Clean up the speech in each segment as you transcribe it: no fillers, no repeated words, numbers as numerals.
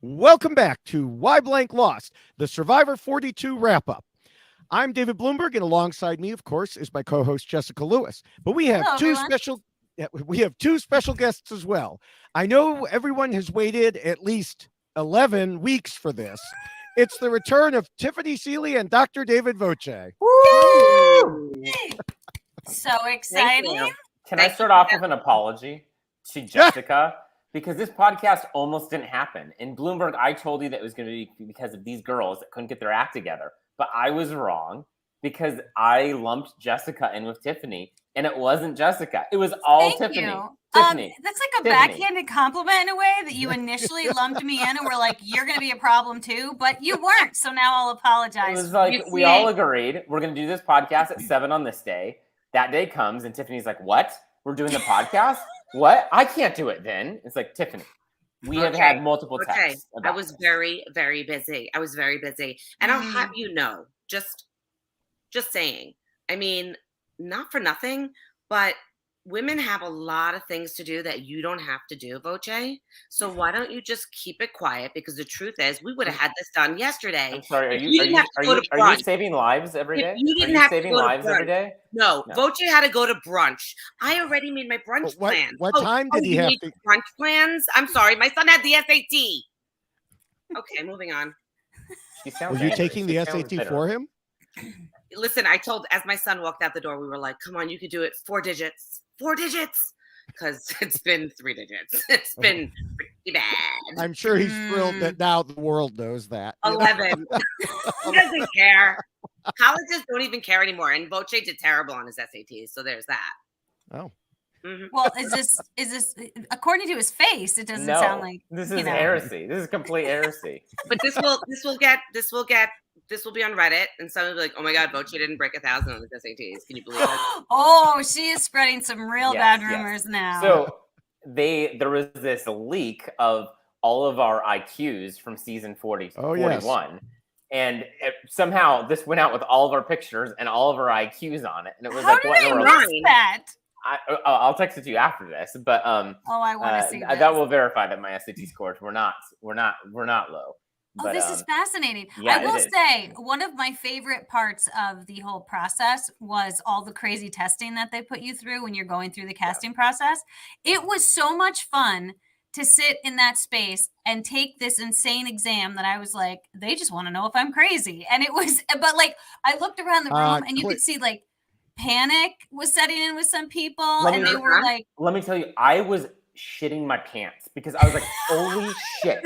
Welcome back to Why Blank Lost, the Survivor 42 wrap-up. I'm David Bloomberg, and alongside me, of course, is my co-host Jessica Lewis. But we have two special guests as well. I know everyone has waited at least 11 weeks for this. It's the return of Tiffany Seely and Dr. David Voce. Woo! So exciting. Can I start off with an apology to Jessica? Because this podcast almost didn't happen. In Bloomberg, I told you that it was going to be because of these girls that couldn't get their act together. But I was wrong because I lumped Jessica in with Tiffany, and it wasn't Jessica. It was all Tiffany. Tiffany. That's like a backhanded compliment in a way that you initially lumped me in and were like, you're going to be a problem too, but you weren't. So now I'll apologize. It was like we all agreed we're going to do this podcast at 7 on this day. That day comes, and Tiffany's like, what? We're doing the podcast? What? I can't do it then. It's like, Tiffany, we have had multiple texts. I was very, very busy. And I'll have you know, just saying, I mean, not for nothing, but women have a lot of things to do that you don't have to do, Voce. So why don't you just keep it quiet? Because the truth is, we would have had this done yesterday. I'm sorry. Are you saving lives every day? You didn't have to saving go lives to brunch every day? No, Voce had to go to brunch. I already made my brunch plans. What time did he have to? Brunch plans? I'm sorry. My son had the SAT. Okay, moving on. Were you taking the SAT for him? Listen, as my son walked out the door, we were like, come on, you could do it. 4 digits. Because it's been 3 digits. It's been pretty bad. I'm sure he's thrilled that now the world knows that. 11. He doesn't care. Colleges don't even care anymore. And Voce did terrible on his SATs. So there's that. Oh. Mm-hmm. Well, is this according to his face? It doesn't sound like this is heresy. This is complete heresy. But this will be on Reddit, and someone will be like, "Oh my God, Voce didn't break 1,000 on his SATs." Can you believe it? Oh, she is spreading some real bad rumors now. So there was this leak of all of our IQs from season 41. Yes. And somehow this went out with all of our pictures and all of our IQs on it, and it was How did I miss that? I'll text it to you after this, but I want to see this. That will verify that my SAT scores were not low. But, this is fascinating. I will say one of my favorite parts of the whole process was all the crazy testing that they put you through when you're going through the casting process. It was so much fun to sit in that space and take this insane exam that I was like, they just want to know if I'm crazy. And it was, but like, I looked around the room and you could see like panic was setting in with some people. They were like, let me tell you, I was shitting my pants because I was like, holy shit.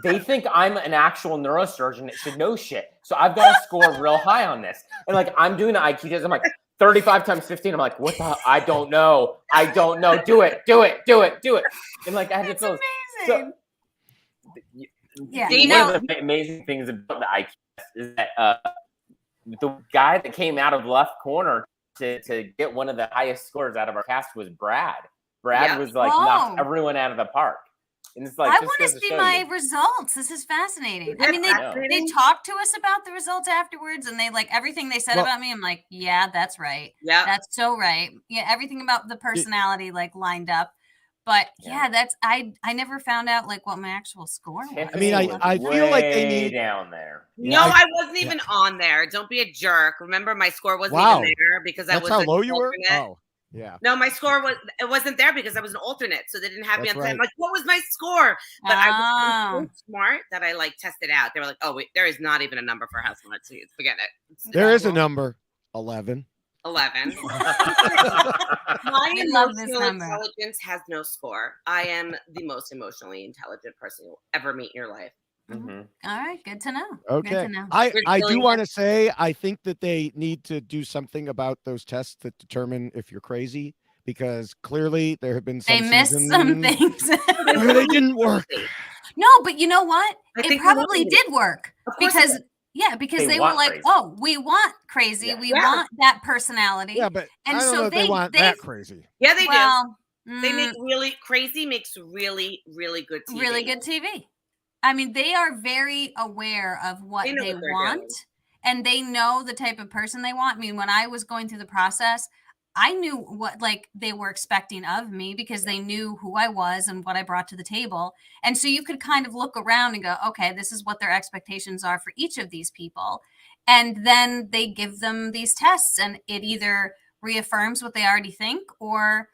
They think I'm an actual neurosurgeon that should know shit. So I've got to score real high on this. And like, I'm doing the IQ test. I'm like, 35 times 15. I'm like, what the hell? I don't know. Do it. And like, I had to feel amazing. One of the amazing things about the IQ test is that the guy that came out of left corner to get one of the highest scores out of our cast was Brad. Brad was like, knocked everyone out of the park. And it's like, I want to see my results. This is fascinating. I mean, they talked to us about the results afterwards, and they like everything they said about me. I'm like, yeah, that's right. Yeah, that's so right. Yeah, everything about the personality like lined up. But I never found out like what my actual score was. I mean, I feel like they need down there. No, I wasn't even on there. Don't be a jerk. Remember, my score wasn't even there because I was how low you were. Oh. Yeah. No, my score wasn't there because I was an alternate, so they didn't have me on time. I'm like, what was my score? But I was so smart that I like tested out. They were like, oh wait, there is not even a number for how smart she is. Forget it. There is a number, 11. 11. My emotional intelligence has no score. I am the most emotionally intelligent person you'll ever meet in your life. Mm-hmm. All right, good to know. Okay, good to know. I do want to say I think that they need to do something about those tests that determine if you're crazy, because clearly there have been some missed some things where they didn't work. No, but you know what? It probably did work because they were like, crazy. Oh, we want crazy, we want that personality. Yeah, but and I don't know if they want that crazy. Yeah, they do. They make really crazy makes really, really good TV. Really good TV. I mean, they are very aware of what they want, and they know the type of person they want. I mean, when I was going through the process, I knew what like they were expecting of me because they knew who I was and what I brought to the table. And so you could kind of look around and go, okay, this is what their expectations are for each of these people. And then they give them these tests and it either reaffirms what they already think or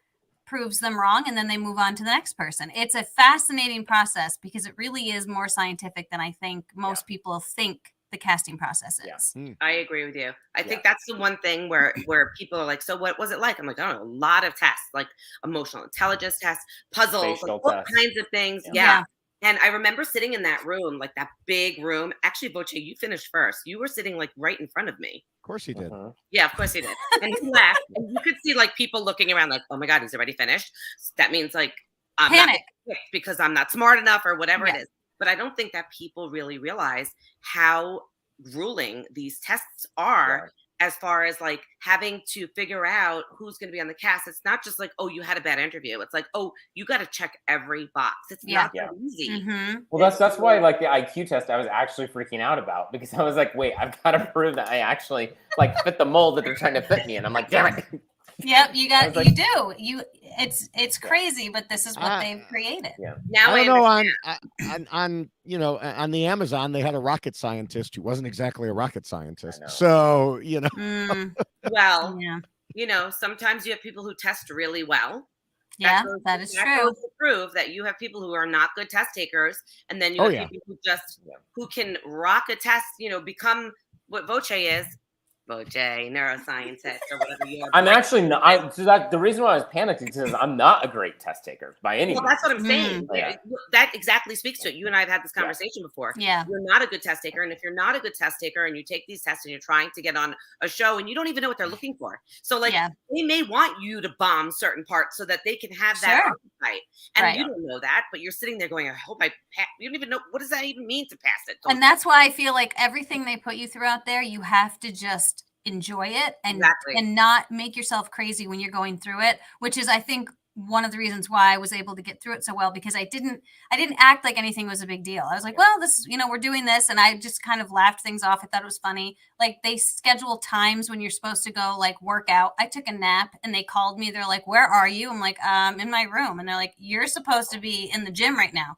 proves them wrong, and then they move on to the next person. It's a fascinating process because it really is more scientific than I think most people think the casting process is. I agree with you. I think that's the one thing where people are like, so what was it like? I'm like, I don't know, a lot of tests, like emotional intelligence tests, puzzles, like all kinds of things. Yeah. And I remember sitting in that room, like that big room. Actually, Voce, you finished first. You were sitting like right in front of me. Of course he did. Yeah, of course he did. And he laughed. And you could see like people looking around like, oh my God, he's already finished. That means like I'm panic not because I'm not smart enough or whatever it is. But I don't think that people really realize how grueling these tests are as far as like having to figure out who's going to be on the cast. It's not just like, oh, you had a bad interview. It's like, oh, you got to check every box. It's not that easy. Well, that's why like the IQ test I was actually freaking out about, because I was like, wait, I've got to prove that I actually like fit the mold that they're trying to fit me in. I'm like, damn it. Yep, you got like, it's crazy, but this is what they've created. Now I don't know on you know, on the Amazon they had a rocket scientist who wasn't exactly a rocket scientist. So, you know. Well, you know, sometimes you have people who test really well. Yeah, that is true. Goes to prove that you have people who are not good test takers, and then you have people who just who can rock a test, you know, become what Voce is. Voce, neuroscientist, or whatever you are. I'm actually not. The reason why I was panicked is because I'm not a great test taker by any means. Well, that's what I'm saying. That exactly speaks to it. You and I have had this conversation before. Yeah. You're not a good test taker. And if you're not a good test taker and you take these tests and you're trying to get on a show and you don't even know what they're looking for. So like they may want you to bomb certain parts so that they can have that archetype. And you don't know that, but you're sitting there going, I hope I pass. You don't even know, what does that even mean to pass it? And that's why I feel like everything they put you through out there, you have to just enjoy it and not make yourself crazy when you're going through it, which is I think one of the reasons why I was able to get through it so well, because I didn't act like anything was a big deal. I was like, well, this, you know, we're doing this, and I just kind of laughed things off. I thought it was funny. Like they schedule times when you're supposed to go like work out. I took a nap and they called me. They're like, where are you? I'm like, in my room. And they're like, you're supposed to be in the gym right now.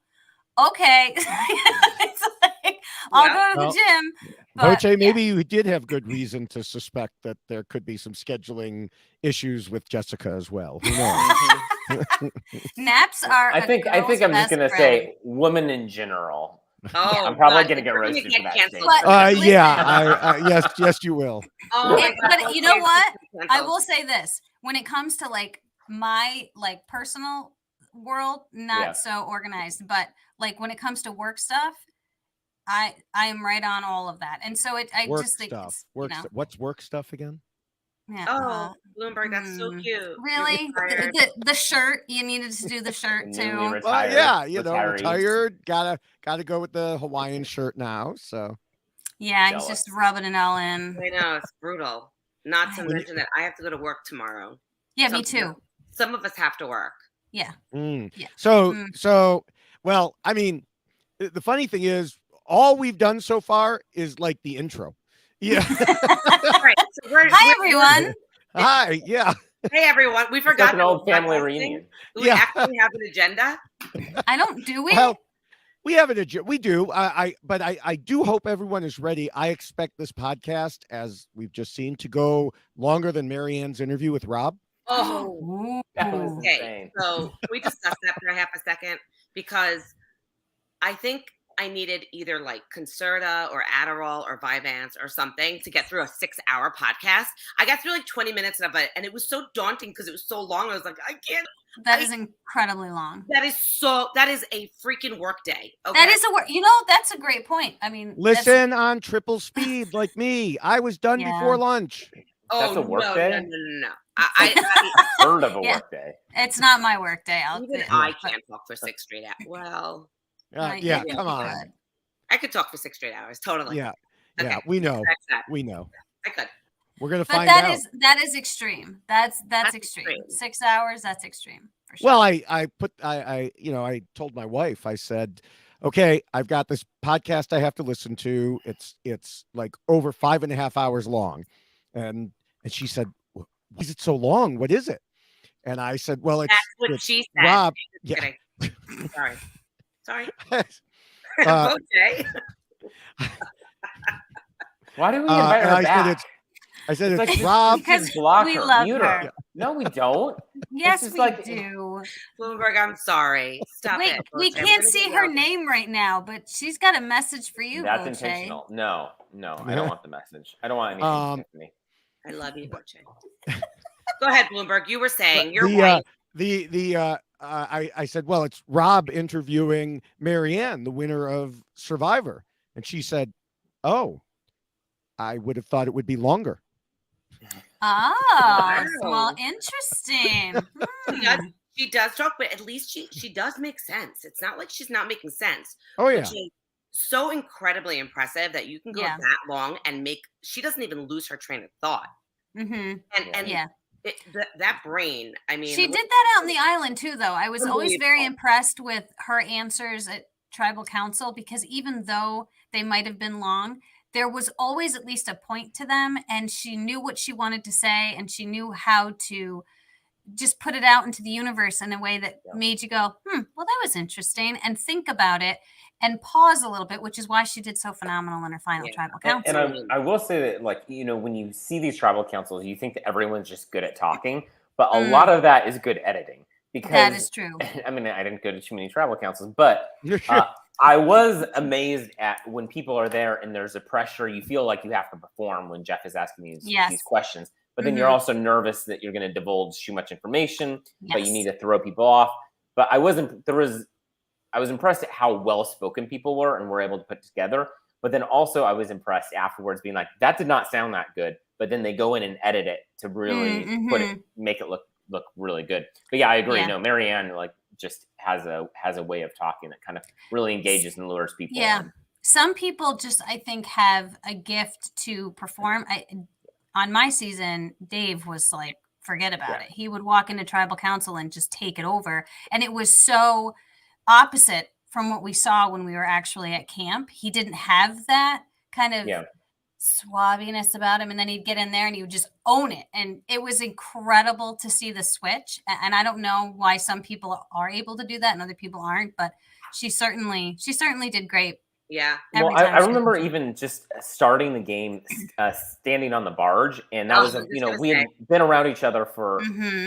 Okay. It's like, I'll go to the gym. Voce, maybe you did have good reason to suspect that there could be some scheduling issues with Jessica as well. Who knows? Naps are. I think I'm just gonna say women in general. Oh, I'm probably gonna get roasted for that. Yes, you will. But you know what? I will say this: when it comes to like my like personal world, not so organized, but like when it comes to work stuff, I am right on all of that. And so work just think stuff. What's work stuff again? Yeah. Bloomberg, that's so cute. Really? The shirt, you needed to do the shirt too. Retired. Gotta go with the Hawaiian shirt now. So he's just rubbing it all in. I know, it's brutal. Not to mention that I have to go to work tomorrow. Yeah, me too. Some of us have to work. Yeah. So well, I mean, the funny thing is, all we've done so far is like the intro. Yeah. Right. So hi, everyone. Hi. Yeah. Hey, everyone. We forgot an old family reunion. Do we actually have an agenda? I don't. Do we? Well, we have an agenda. We do. But I do hope everyone is ready. I expect this podcast, as we've just seen, to go longer than Marianne's interview with Rob. Oh, that was okay. insane. So can we discuss that for a half a second? Because I think I needed either like Concerta or Adderall or Vyvanse or something to get through a 6-hour podcast. I got through like 20 minutes of it, and it was so daunting because it was so long. I was like, I can't. That is incredibly long. That is a freaking work day. Okay? That is a work. You know, that's a great point. I mean, listen on triple speed like me. I was done before lunch. Oh, that's a work day? No. I heard of a work day. It's not my work day. I can't talk for 6 straight hours. Well, come on. I could talk for 6 straight hours. Totally. Yeah. Okay. Yeah, we know. We know. I could. We're gonna find out. That is extreme. That's extreme. 6 hours. That's extreme. For sure. Well, I told my wife. I said, okay, I've got this podcast I have to listen to. It's like over 5.5 hours long, and she said, why is it so long? What is it? And I said, well, That's what it's she said. Rob. Yeah. Sorry. Uh, Voce. Why do we invite her back? I said it's like, Rob. Because block we her, love mute her. her. No, we don't. Yes, we do. Bloomberg, I'm sorry. Stop Wait, it. we can't see her name right now, but she's got a message for you. That's Voce. intentional. No, I don't want the message. I don't want anything to me. I love you, Voce. Go ahead, Bloomberg. You were saying you're right. I said, well, it's Rob interviewing Marianne, the winner of Survivor. And she said, oh, I would have thought it would be longer. Oh, well, interesting. She does talk, but at least she does make sense. It's not like she's not making sense. Oh, yeah. She's so incredibly impressive that you can go that long and she doesn't even lose her train of thought. Mm-hmm. And that brain, I mean. She did that out on the island too, though. I was always very impressed with her answers at Tribal Council, because even though they might have been long, there was always at least a point to them, and she knew what she wanted to say, and she knew how to just put it out into the universe in a way that made you go, well, that was interesting, and think about it and pause a little bit, which is why she did so phenomenal in her final Tribal Council. And I will say that, like, when you see these Tribal Councils, you think that everyone's just good at talking, but a lot of that is good editing. Because that is true. I mean, I didn't go to too many Tribal Councils, but I was amazed at when people are there and there's a pressure. You feel like you have to perform when Jeff is asking these questions, but then you're also nervous that you're going to divulge too much information, but you need to throw people off. But I was impressed at how well spoken people were and were able to put together. But then also I was impressed afterwards, being like, that did not sound that good. But then they go in and edit it to really make it look really good. But yeah, I agree. No, Marianne just has a way of talking that kind of really engages and lures people. Yeah. in. Some people just, I think, have a gift to perform. On my season, Dave was like, forget about it. He would walk into Tribal Council and just take it over. And it was so opposite from what we saw when we were actually at camp. He didn't have that kind of suaviness about him, and then he'd get in there and he would just own it, and it was incredible to see the switch. And I don't know why some people are able to do that and other people aren't, but she certainly did great. Well, I remember even just starting the game, standing on the barge, and that was we had been around each other for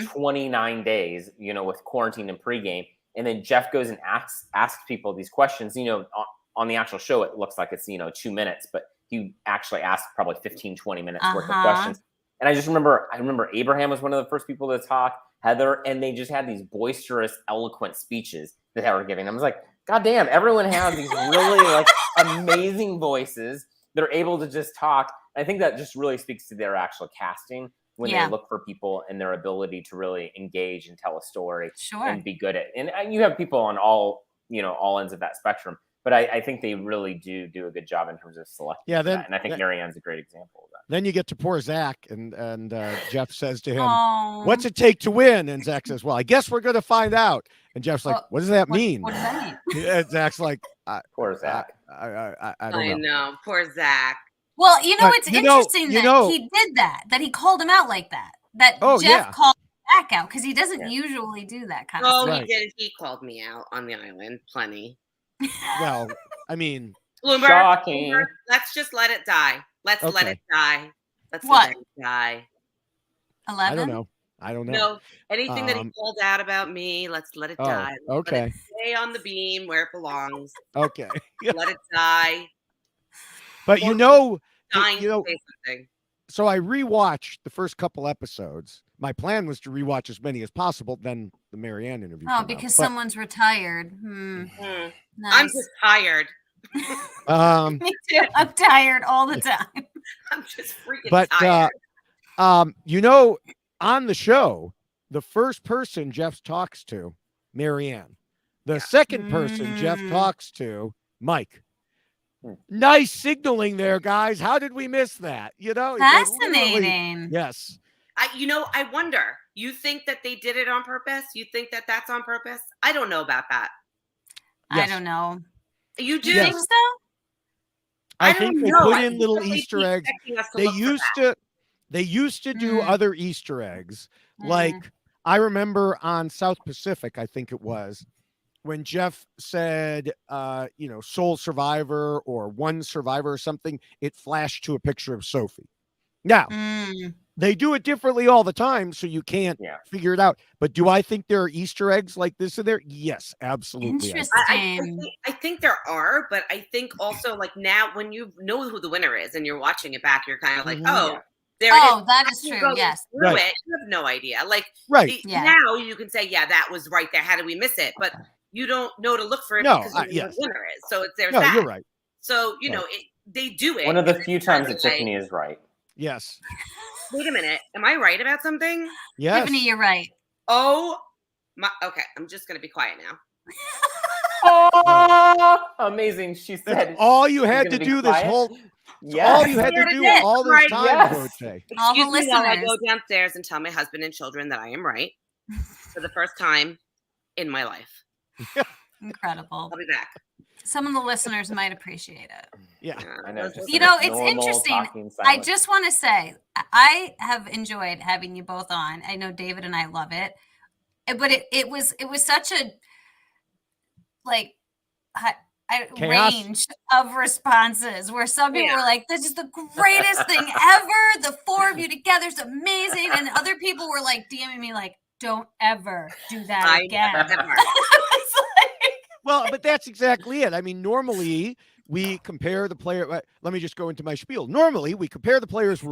29 days, with quarantine and pregame, and then Jeff goes and asks people these questions. On the actual show, it looks like it's 2 minutes, but he actually asked probably 15, 20 minutes worth of questions. And I remember Abraham was one of the first people to talk, Heather, and they just had these boisterous, eloquent speeches that they were giving. I was like, God damn, everyone has these really amazing voices. They're able to just talk. I think that just really speaks to their actual casting when they look for people and their ability to really engage and tell a story and be good at it. And you have people on all ends of that spectrum. But I think they really do a good job in terms of selecting that. And I think Marianne's a great example of that. Then you get to poor Zach, and Jeff says to him, what's it take to win? And Zach says, well, I guess we're going to find out. And Jeff's like, what does that mean? What does that mean? And Zach's like, poor Zach. I don't know. I know. Poor Zach. Well, it's interesting that he did that he called him out like that. Jeff called Zach out, because he doesn't usually do that kind of stuff. Oh, he did. He called me out on the island plenty. Well, I mean, Bloomberg, shocking. Bloomberg, let's just let it die. Let's let it die. Let's what? Let it die. 11? I don't know. No, anything that he called out about me, let's let it die. Okay. Let it stay on the beam where it belongs. Okay. Let it die. But Say something. So I rewatched the first couple episodes. My plan was to rewatch as many as possible. Then the Marianne interview. Oh, because someone's retired. Nice. I'm just tired. Me too. I'm tired all the time. I'm just freaking tired. On the show, the first person Jeff talks to, Marianne. The second person Jeff talks to, Mike. Nice signaling there, guys. How did we miss that? Fascinating. Yes. I wonder. You think that they did it on purpose? You think that that's on purpose? I don't know about that. Yes. I don't know. You do think so? I think they put in little Easter eggs. They used to do other Easter eggs. Like I remember on South Pacific, I think it was, when Jeff said, sole survivor or one survivor or something, it flashed to a picture of Sophie. Now, they do it differently all the time, so you can't figure it out. But do I think there are Easter eggs like this in there? Yes, absolutely. Interesting. I think there are, but I think also like now when you know who the winner is and you're watching it back, you're kind of like, there it is. That is true. Yes. Through it, you have no idea. Like now you can say, yeah, that was right there. How did we miss it? But you don't know to look for it because you know who the winner is. So there's that. You're right. So, they do it. One of the few times that Tiffany is right. Yes. Wait a minute. Am I right about something? Yes. Tiffany, you're right. Oh, my. Okay. I'm just going to be quiet now. Oh, amazing. She said. That's all you had to do this whole. All you had to do all this time, Voce. Excuse me while I go downstairs and tell my husband and children that I am right for the first time in my life. Incredible. I'll be back. Some of the listeners might appreciate it. Yeah, I know. It's interesting. I just want to say, I have enjoyed having you both on. I know David and I love it, but it was such a range of responses where some people were like, "This is the greatest thing ever. The four of you together is amazing," and other people were like DMing me like, "Don't ever do that again." Well, but that's exactly it. I mean, normally we compare the player. Let me just go into my spiel. Normally, we compare the players'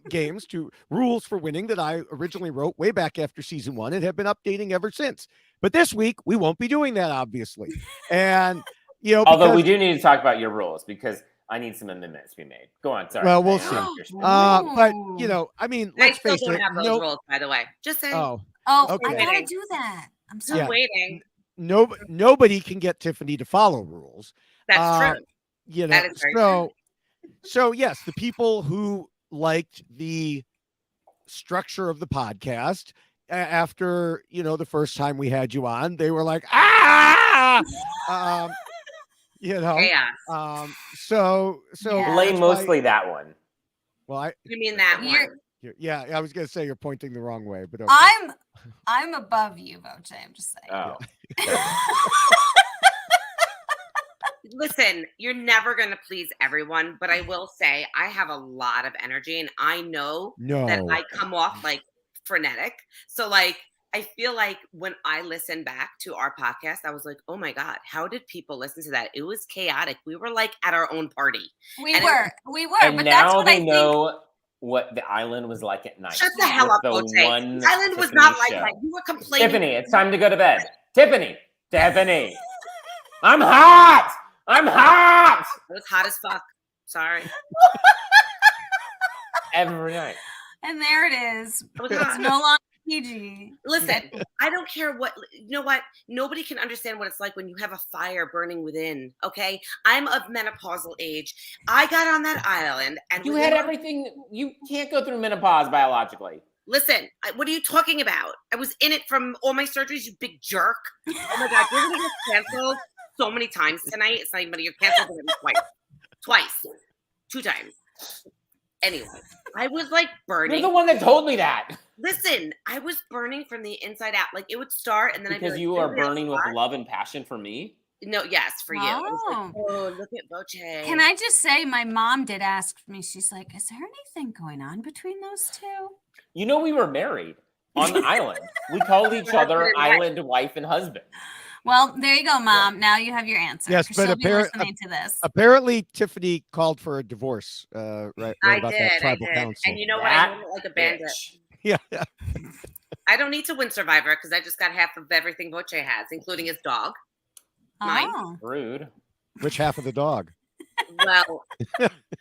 games to rules for winning that I originally wrote way back after season 1 and have been updating ever since. But this week, we won't be doing that, obviously. And, although we do need to talk about your rules because I need some amendments to be made. Go on. Sorry. Well, we'll see. But, I mean, let's face it. I still don't have those rules, by the way. Just saying. Oh, okay. I got to do that. I'm still waiting. Nobody can get Tiffany to follow rules. That's true. That is very true. So yes, the people who liked the structure of the podcast after the first time we had you on, they were like, So blame mostly that one. Well, you mean that one? Yeah, I was gonna say you're pointing the wrong way, but okay. I'm above you, Voce. I'm just saying. Oh. Listen, you're never going to please everyone, but I will say I have a lot of energy and I know that I come off like frenetic. So like, I feel like when I listen back to our podcast, I was like, oh my God, how did people listen to that? It was chaotic. We were like at our own party. We were. And but now that's what they know what the island was like at night. Shut the hell up, Voce. The island was not like that. You were complaining. Tiffany, it's time to go to bed. Tiffany. I'm hot. It was hot as fuck. Sorry. Every night. And there it is. It's no longer PG. Listen, I don't care what, nobody can understand what it's like when you have a fire burning within, okay? I'm of menopausal age. I got on that island and you had everything. You can't go through menopause biologically. Listen, what are you talking about? I was in it from all my surgeries, you big jerk. Oh my God, you're gonna get canceled so many times tonight. It's not even you're canceled twice, 2 times. Anyway, I was like burning. You're the one that told me that. Listen, I was burning from the inside out. Like it would start and then because like, you are burning with love and passion for me. No, yes, for you. I was like, oh, look at Voce. Can I just say, my mom did ask me. She's like, "Is there anything going on between those two?" We were married on the island. We called each other island wife and husband. Well, there you go, Mom. Yeah. Now you have your answer. Yes, but listening to this. Apparently, Tiffany called for a divorce. Right about that tribal council. And you know what? I went like a bandit. Yeah. I don't need to win Survivor because I just got half of everything Voce has, including his dog. Mine. Rude. Which half of the dog? Well,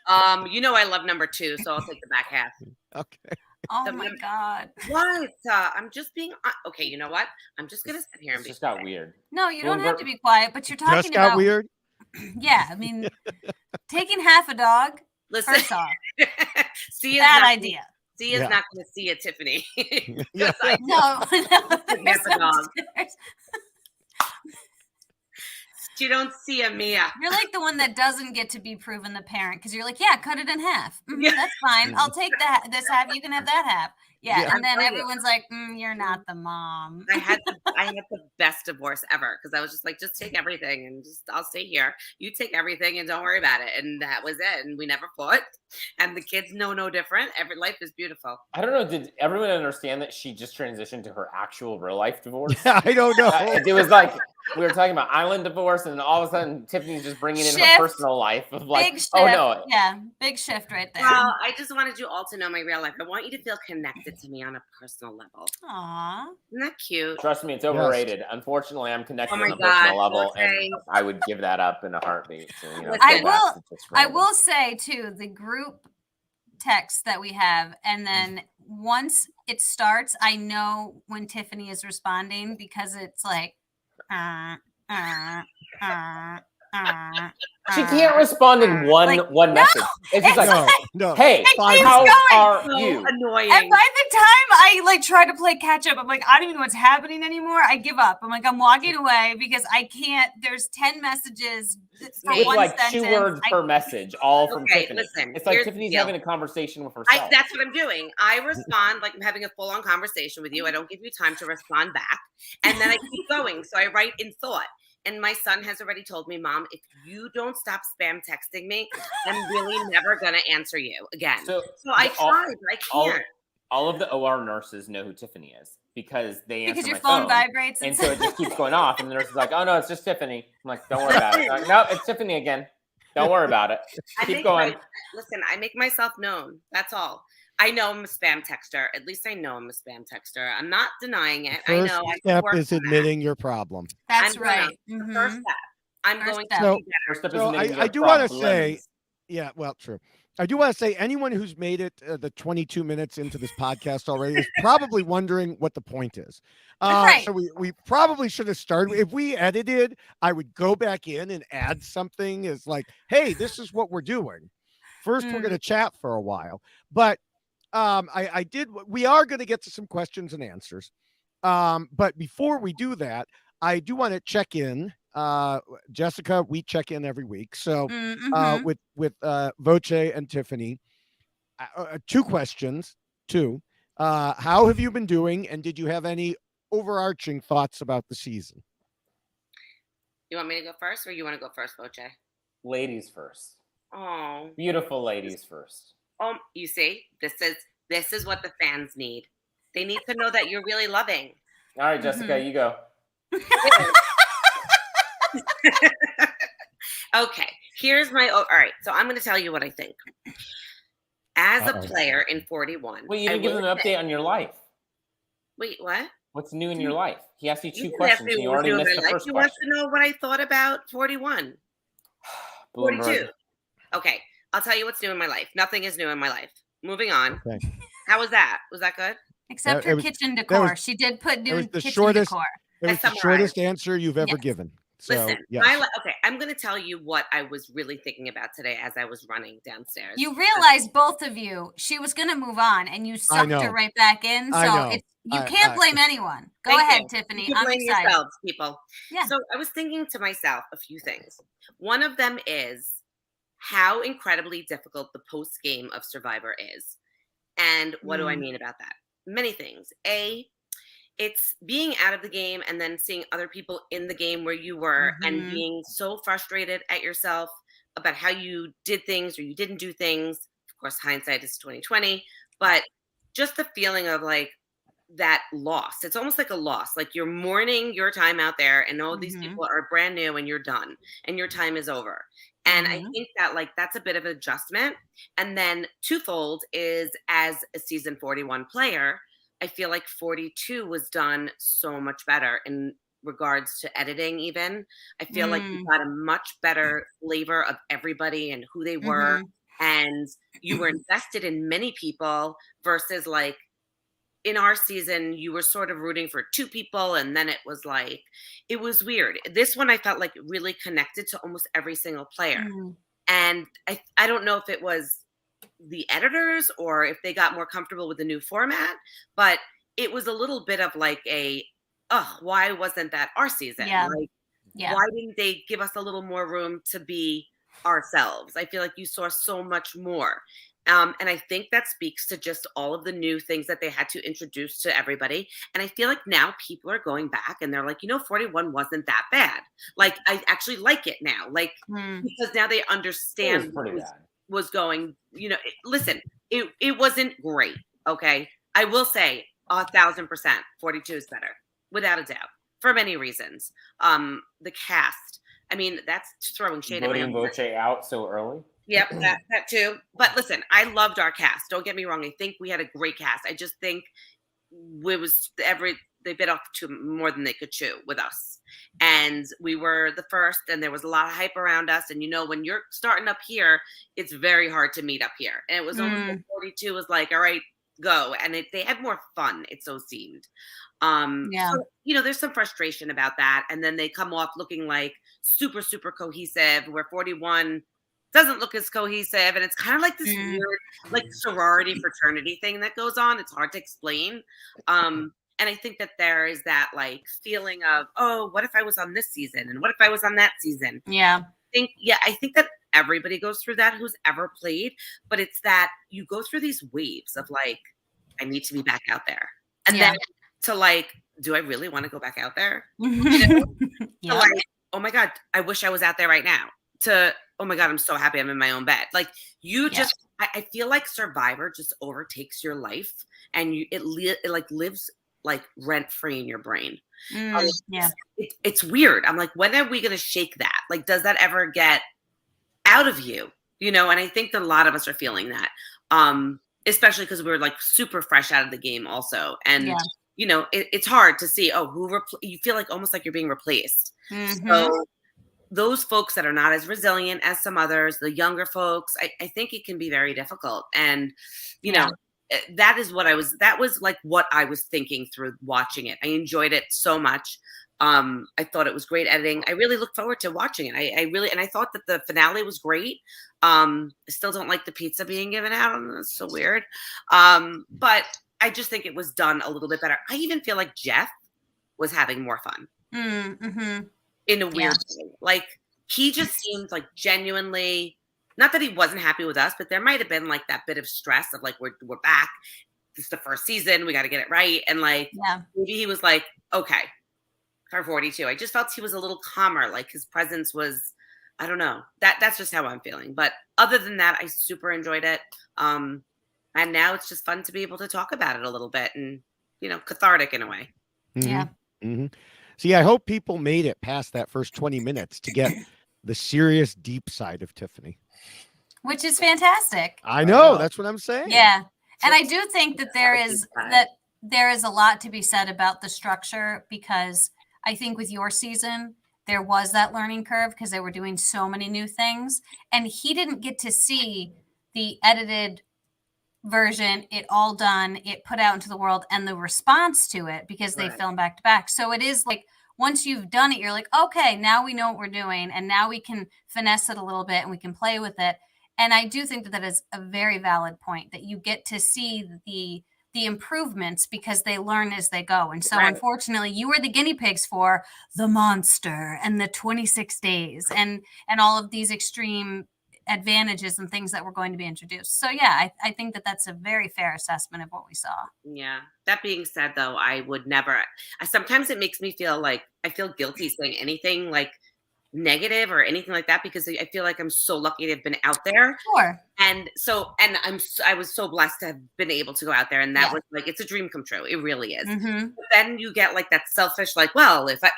I love number 2, so I'll take the back half. Okay. Oh my God. What? I'm just being okay. You know what? I'm just gonna sit here and be. Just got weird. No, you don't have to be quiet. But you're talking just got about weird. Yeah, I mean, taking half a dog. Listen, first off, bad idea. C is not going to see it, Tiffany. No. Half a dog. You don't see a Mia. You're like the one that doesn't get to be proven the parent because you're like, yeah, cut it in half. Yeah. That's fine. I'll take this half. You can have that half. Yeah. Yeah. And then everyone's like, you're not the mom. I had the best divorce ever because I was just like, just take everything and I'll stay here. You take everything and don't worry about it. And that was it. And we never fought. And the kids know no different. Every life is beautiful. I don't know. Did everyone understand that she just transitioned to her actual real life divorce? I don't know. It was like we were talking about island divorce, and then all of a sudden Tiffany's just bringing in her personal life of like, big shift. oh no, yeah, big shift right there. Well, I just wanted you all to know my real life. I want you to feel connected to me on a personal level. Aww, isn't that cute? Trust me, it's overrated. Yes. Unfortunately, I'm connected on a God. personal level, and I would give that up in a heartbeat. So, I will say too, the group text that we have, and then once it starts, I know when Tiffany is responding because it's like she can't respond in one message. It's just like, no. Hey, how are you? Annoying. And by the time I like try to play catch up, I'm like, I don't even know what's happening anymore. I give up. I'm like, I'm walking away because I can't. There's 10 messages for with one like sentence. 2 words per message, all from Tiffany. Listen, it's like Tiffany's having a conversation with herself. That's what I'm doing. I respond like I'm having a full-on conversation with you. I don't give you time to respond back, and then I keep going. So I write in thought. And my son has already told me, Mom, if you don't stop spam texting me, I'm really never going to answer you again. So I tried, but I can't. All of the OR nurses know who Tiffany is because they answer because your my phone vibrates. And so it just keeps going off. And the nurse is like, oh, no, it's just Tiffany. I'm like, don't worry about it. Like, no, it's Tiffany again. Don't worry about it. Keep going. Listen, I make myself known. That's all. I know I'm a spam texter. At least I know I'm a spam texter. I'm not denying it. First I know. Step is admitting your problem. That's right. The first step. I'm first going step. to be better. So I do want to say, yeah, well, true. I do want to say anyone who's made it the 22 minutes into this podcast already is probably wondering what the point is. Right. So we probably should have started. If we edited, I would go back in and add something as like, hey, this is what we're doing. First, we're going to chat for a while. But we are going to get to some questions and answers. But before we do that, I do want to check in. Jessica, we check in every week. So with Voce and Tiffany, 2 questions. How have you been doing? And did you have any overarching thoughts about the season? You want me to go first or you want to go first, Voce? Ladies first. Oh. Beautiful ladies first. You see, this is what the fans need. They need to know that you're really loving. All right, Jessica, you go. Okay, here's all right. So I'm going to tell you what I think. As a player in 41. Wait, you didn't give them an update on your life. Wait, what? What's new in your life? He asked you 2 questions. And you already missed the first question. He wants to know what I thought about 41. 42. Okay, I'll tell you what's new in my life. Nothing is new in my life. Moving on. Okay. How was that? Was that good? Except her kitchen decor. She did put new kitchen decor. It was the shortest answer you've ever given. So, listen, yes. Okay, I'm going to tell you what I was really thinking about today as I was running downstairs. You realized, both of you, she was going to move on, and you sucked her right back in. So you can't blame anyone. Go ahead, Tiffany. I'm blame excited. Yourselves, people. Yeah. So I was thinking to myself a few things. One of them is how incredibly difficult the post game of Survivor is. And what do I mean about that? Many things. It's being out of the game and then seeing other people in the game where you were and being so frustrated at yourself about how you did things or you didn't do things. Of course, hindsight is 2020, but just the feeling of like that loss. It's almost like a loss. Like you're mourning your time out there and all these people are brand new and you're done and your time is over. And I think that like that's a bit of an adjustment. And then twofold is as a season 41 player, I feel like 42 was done so much better in regards to editing even. I feel like you got a much better flavor of everybody and who they were. And you were invested in many people versus like in our season, you were sort of rooting for 2 people. And then it was like, it was weird. This one, I felt like really connected to almost every single player. And I don't know if it was the editors or if they got more comfortable with the new format, but it was a little bit of like why wasn't that our season? Yeah. Like Why didn't they give us a little more room to be ourselves? I feel like you saw so much more. And I think that speaks to just all of the new things that they had to introduce to everybody. And I feel like now people are going back and they're like, 41 wasn't that bad. Like, I actually like it now. Like, because now they understand what was going, listen, it wasn't great. Okay. I will say 1,000%, 42 is better, without a doubt, for many reasons. The cast, I mean, that's throwing shade at voting Voce out so early. Yep, that too. But listen, I loved our cast. Don't get me wrong. I think we had a great cast. I just think they bit off too more than they could chew with us. And we were the first, and there was a lot of hype around us. And when you're starting up here, it's very hard to meet up here. And it was almost like 42 was like, all right, go. And they had more fun, it so seemed. So, there's some frustration about that. And then they come off looking like super, super cohesive, where 41 doesn't look as cohesive, and it's kind of like this weird, like, sorority fraternity thing that goes on. It's hard to explain. And I think that there is that like feeling of, oh, what if I was on this season, and what if I was on that season? Yeah. I think that everybody goes through that who's ever played, but it's that you go through these waves of like, I need to be back out there, and then to like, do I really want to go back out there? To like, oh my God, I wish I was out there right now. To, oh my God, I'm so happy I'm in my own bed. Like, I feel like Survivor just overtakes your life, and it like lives like rent free in your brain. It's weird. I'm like, when are we going to shake that? Like, does that ever get out of you? And I think that a lot of us are feeling that, especially because we're like super fresh out of the game also. And, it's hard to see, you feel like almost like you're being replaced. So those folks that are not as resilient as some others, the younger folks, I think it can be very difficult. And, that was like what I was thinking through watching it. I enjoyed it so much. I thought it was great editing. I really look forward to watching it. And I thought that the finale was great. I still don't like the pizza being given out. It's so weird. But I just think it was done a little bit better. I even feel like Jeff was having more fun. In a weird way. Like, he just seemed like genuinely, not that he wasn't happy with us, but there might have been like that bit of stress of like, we're back. This is the first season. We got to get it right. And like, maybe he was like, okay, for 42. I just felt he was a little calmer. Like, his presence was, I don't know. That's just how I'm feeling. But other than that, I super enjoyed it. And now it's just fun to be able to talk about it a little bit and, cathartic in a way. Yeah. See, I hope people made it past that first 20 minutes to get the serious, deep side of Tiffany. Which is fantastic. I know. That's what I'm saying. Yeah. And I do think that there is a lot to be said about the structure, because I think with your season, there was that learning curve because they were doing so many new things. And he didn't get to see the edited version, it all done, it put out into the world, and the response to it, because they film back to back. So it is like, once you've done it, you're like, okay, now we know what we're doing, and now we can finesse it a little bit and we can play with it. And I do think that is a very valid point, that you get to see the improvements because they learn as they go. And so unfortunately, you were the guinea pigs for the monster and the 26 days and all of these extreme advantages and things that were going to be introduced. So yeah, I think that that's a very fair assessment of what we saw. Yeah. That being said, though, I would never, sometimes it makes me feel like I feel guilty saying anything like negative or anything like that, because I feel like I'm so lucky to have been out there. Sure. And I was so blessed to have been able to go out there, and that was like, it's a dream come true. It really is. But then you get like that selfish, like, well, if I,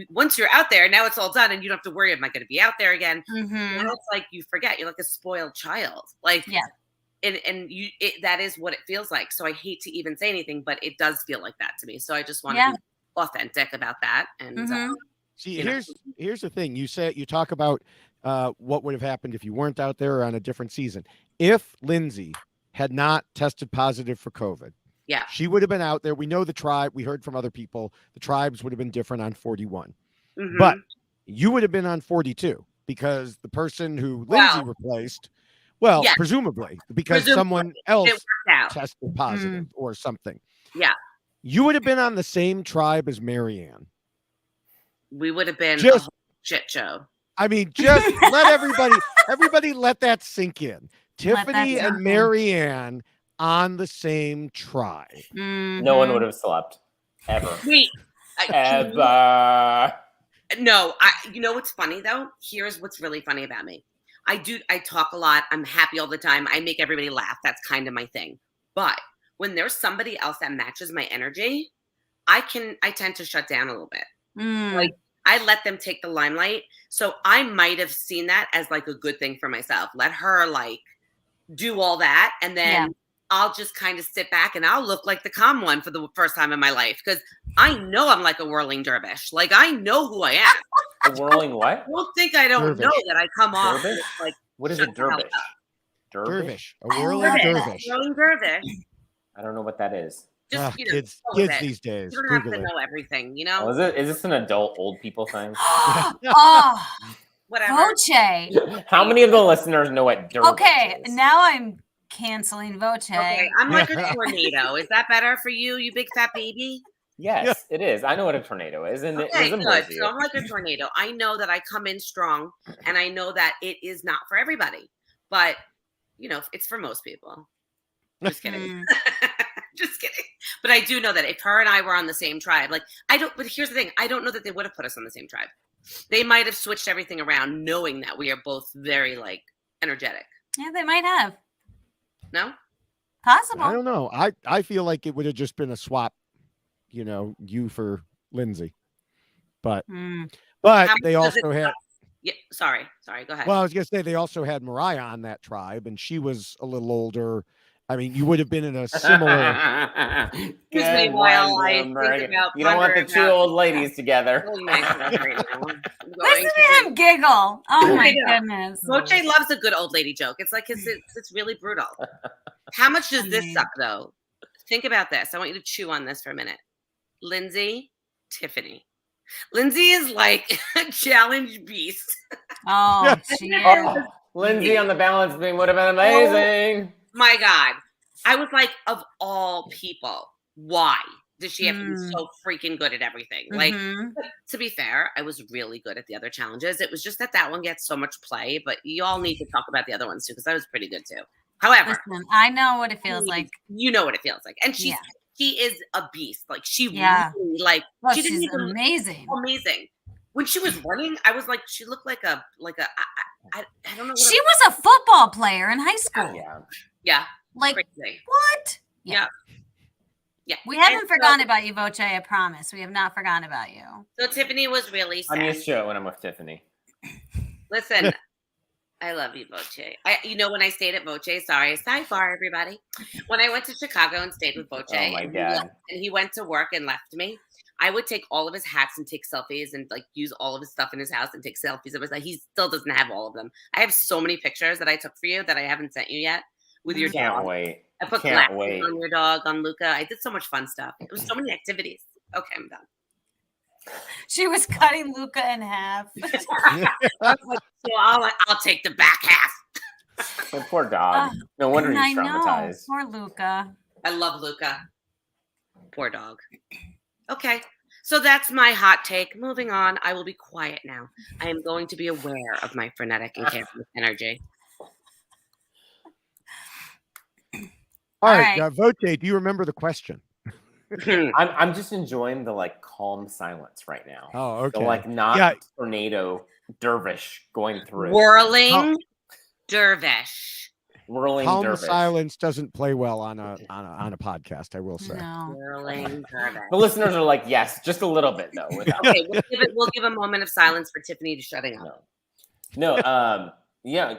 once you're out there, now it's all done and you don't have to worry, am I going to be out there again? And it's like, you forget, you're like a spoiled child. Like, and that is what it feels like. So I hate to even say anything, but it does feel like that to me. So I just want to be authentic about that. And see, here's the thing. You talk about what would have happened if you weren't out there or on a different season. If Lindsay had not tested positive for COVID, she would have been out there. We know the tribe. We heard from other people. The tribes would have been different on 41. But you would have been on 42 because the person who Lindsay replaced, presumably, because someone else tested positive or something. Yeah. You would have been on the same tribe as Marianne. We would have been just shit show. I mean, just let everybody let that sink in. Tiffany and Marianne on the same tribe. Mm-hmm. No one would have slept ever. Wait, Ever. No, you know what's funny though? Here's what's really funny about me. I talk a lot. I'm happy all the time. I make everybody laugh. That's kind of my thing. But when there's somebody else that matches my energy, I tend to shut down a little bit. Like I let them take the limelight. So I might have seen that as like a good thing for myself. Let her like do all that. And then I'll just kind of sit back and I'll look like the calm one for the first time in my life. Because I know I'm like a whirling dervish. Like I know who I am. A whirling what? Don't think I don't know that I come off like what is a dervish? Dervish. A whirling dervish. Whirling dervish. I don't know what that is. Just kids these days. You don't have to know everything, you know. Oh, is this an adult old people thing? Oh, whatever. Voce. How many of the listeners know what dervish Okay, is? now I'm canceling Voce. Okay, I'm like a tornado. Is that better for you, you big fat baby? Yes, it is. I know what a tornado is, and Okay, it good. resembles you. So I'm like a tornado. I know that I come in strong, and I know that it is not for everybody, but you know, it's for most people. Just kidding. Just kidding. But I do know that if her and I were on the same tribe, like but here's the thing, I don't know that they would have put us on the same tribe. They might have switched everything around knowing that we are both very like energetic. Yeah, they might have. No? Possible. I don't know. I feel like it would have just been a swap, you know, you for Lindsay. But they also had sorry, go ahead. Well, I was gonna say they also had Mariah on that tribe, and she was a little older. I mean, you would have been in a similar. You don't want the two old ladies together. Listen to him giggle. Oh my goodness. Voce loves a good old lady joke. It's like it's really brutal. How much does this suck though? Think about this. I want you to chew on this for a minute. Lindsay, Tiffany. Lindsay is like a challenge beast. Oh, she is. Lindsay on the balance beam would have been amazing. My God. I was like, of all people, why does she have to be so freaking good at everything? Like, to be fair, I was really good at the other challenges. It was just that one gets so much play, but you all need to talk about the other ones too, because I was pretty good too. However, listen, I know what it feels like. You know what it feels like. And she is a beast. Like, she really, like, she didn't even amazing. Amazing. When she was running, I was like, she looked like a I don't know. She was a football player in high school. Yeah. Like, crazy. what? Yeah. We haven't forgotten about you, Voce. I promise. We have not forgotten about you. So Tiffany was really sad. I'm used to it when I'm with Tiffany. Listen, I love you, Voce. When I stayed at Voce, sorry, sidebar, everybody. When I went to Chicago and stayed with Voce, oh my God. And he went to work and left me, I would take all of his hats and take selfies and like use all of his stuff in his house and take selfies of his. He still doesn't have all of them. I have so many pictures that I took for you that I haven't sent you yet with your dog. Can't wait. I put glasses on your dog, on Luca. I did so much fun stuff. It was so many activities. Okay, I'm done. She was cutting Luca in half. So I'll take the back half. The poor dog. No wonder he's traumatized. Poor Luca. I love Luca. Poor dog. Okay. So that's my hot take. Moving on. I will be quiet now. I am going to be aware of my frenetic and chaotic energy. All right. Voce, do you remember the question? I'm just enjoying the like calm silence right now. Oh, okay. The like not tornado dervish going through. Whirling dervish. Whirling calm dervish. Silence doesn't play well on a podcast, I will say. No. Whirling dervish. The listeners are like, yes, just a little bit though. Okay, we'll give a moment of silence for Tiffany to shutting up. No. Yeah,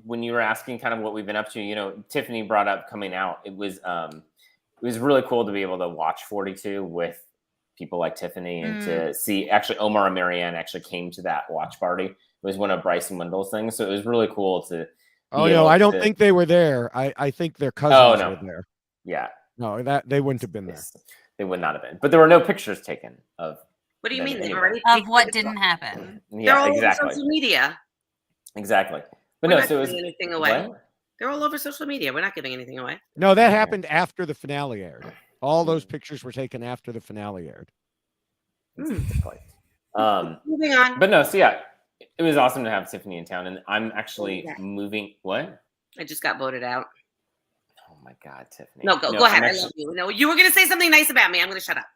when you were asking kind of what we've been up to, Tiffany brought up coming out. It was really cool to be able to watch 42 with people like Tiffany and to see actually Omar and Marianne actually came to that watch party. It was one of Bryce and Wendell's things. So it was really cool to. Oh, no, I don't think they were there. I think their cousins were there. Yeah. No, they wouldn't have been there. They would not have been. But there were no pictures taken of. What do you mean? Anyway. Of what didn't happen? Yeah, they're all exactly. over social media. Exactly. But We're no, not so it was giving anything away. What? They're all over social media. We're not giving anything away. No, that happened after the finale aired. All those pictures were taken after the finale aired. Moving on. But no, so yeah, it was awesome to have Tiffany in town, and I'm actually moving. What? I just got voted out. Oh my God, Tiffany. No, go ahead. I love you. No, you were going to say something nice about me. I'm going to shut up.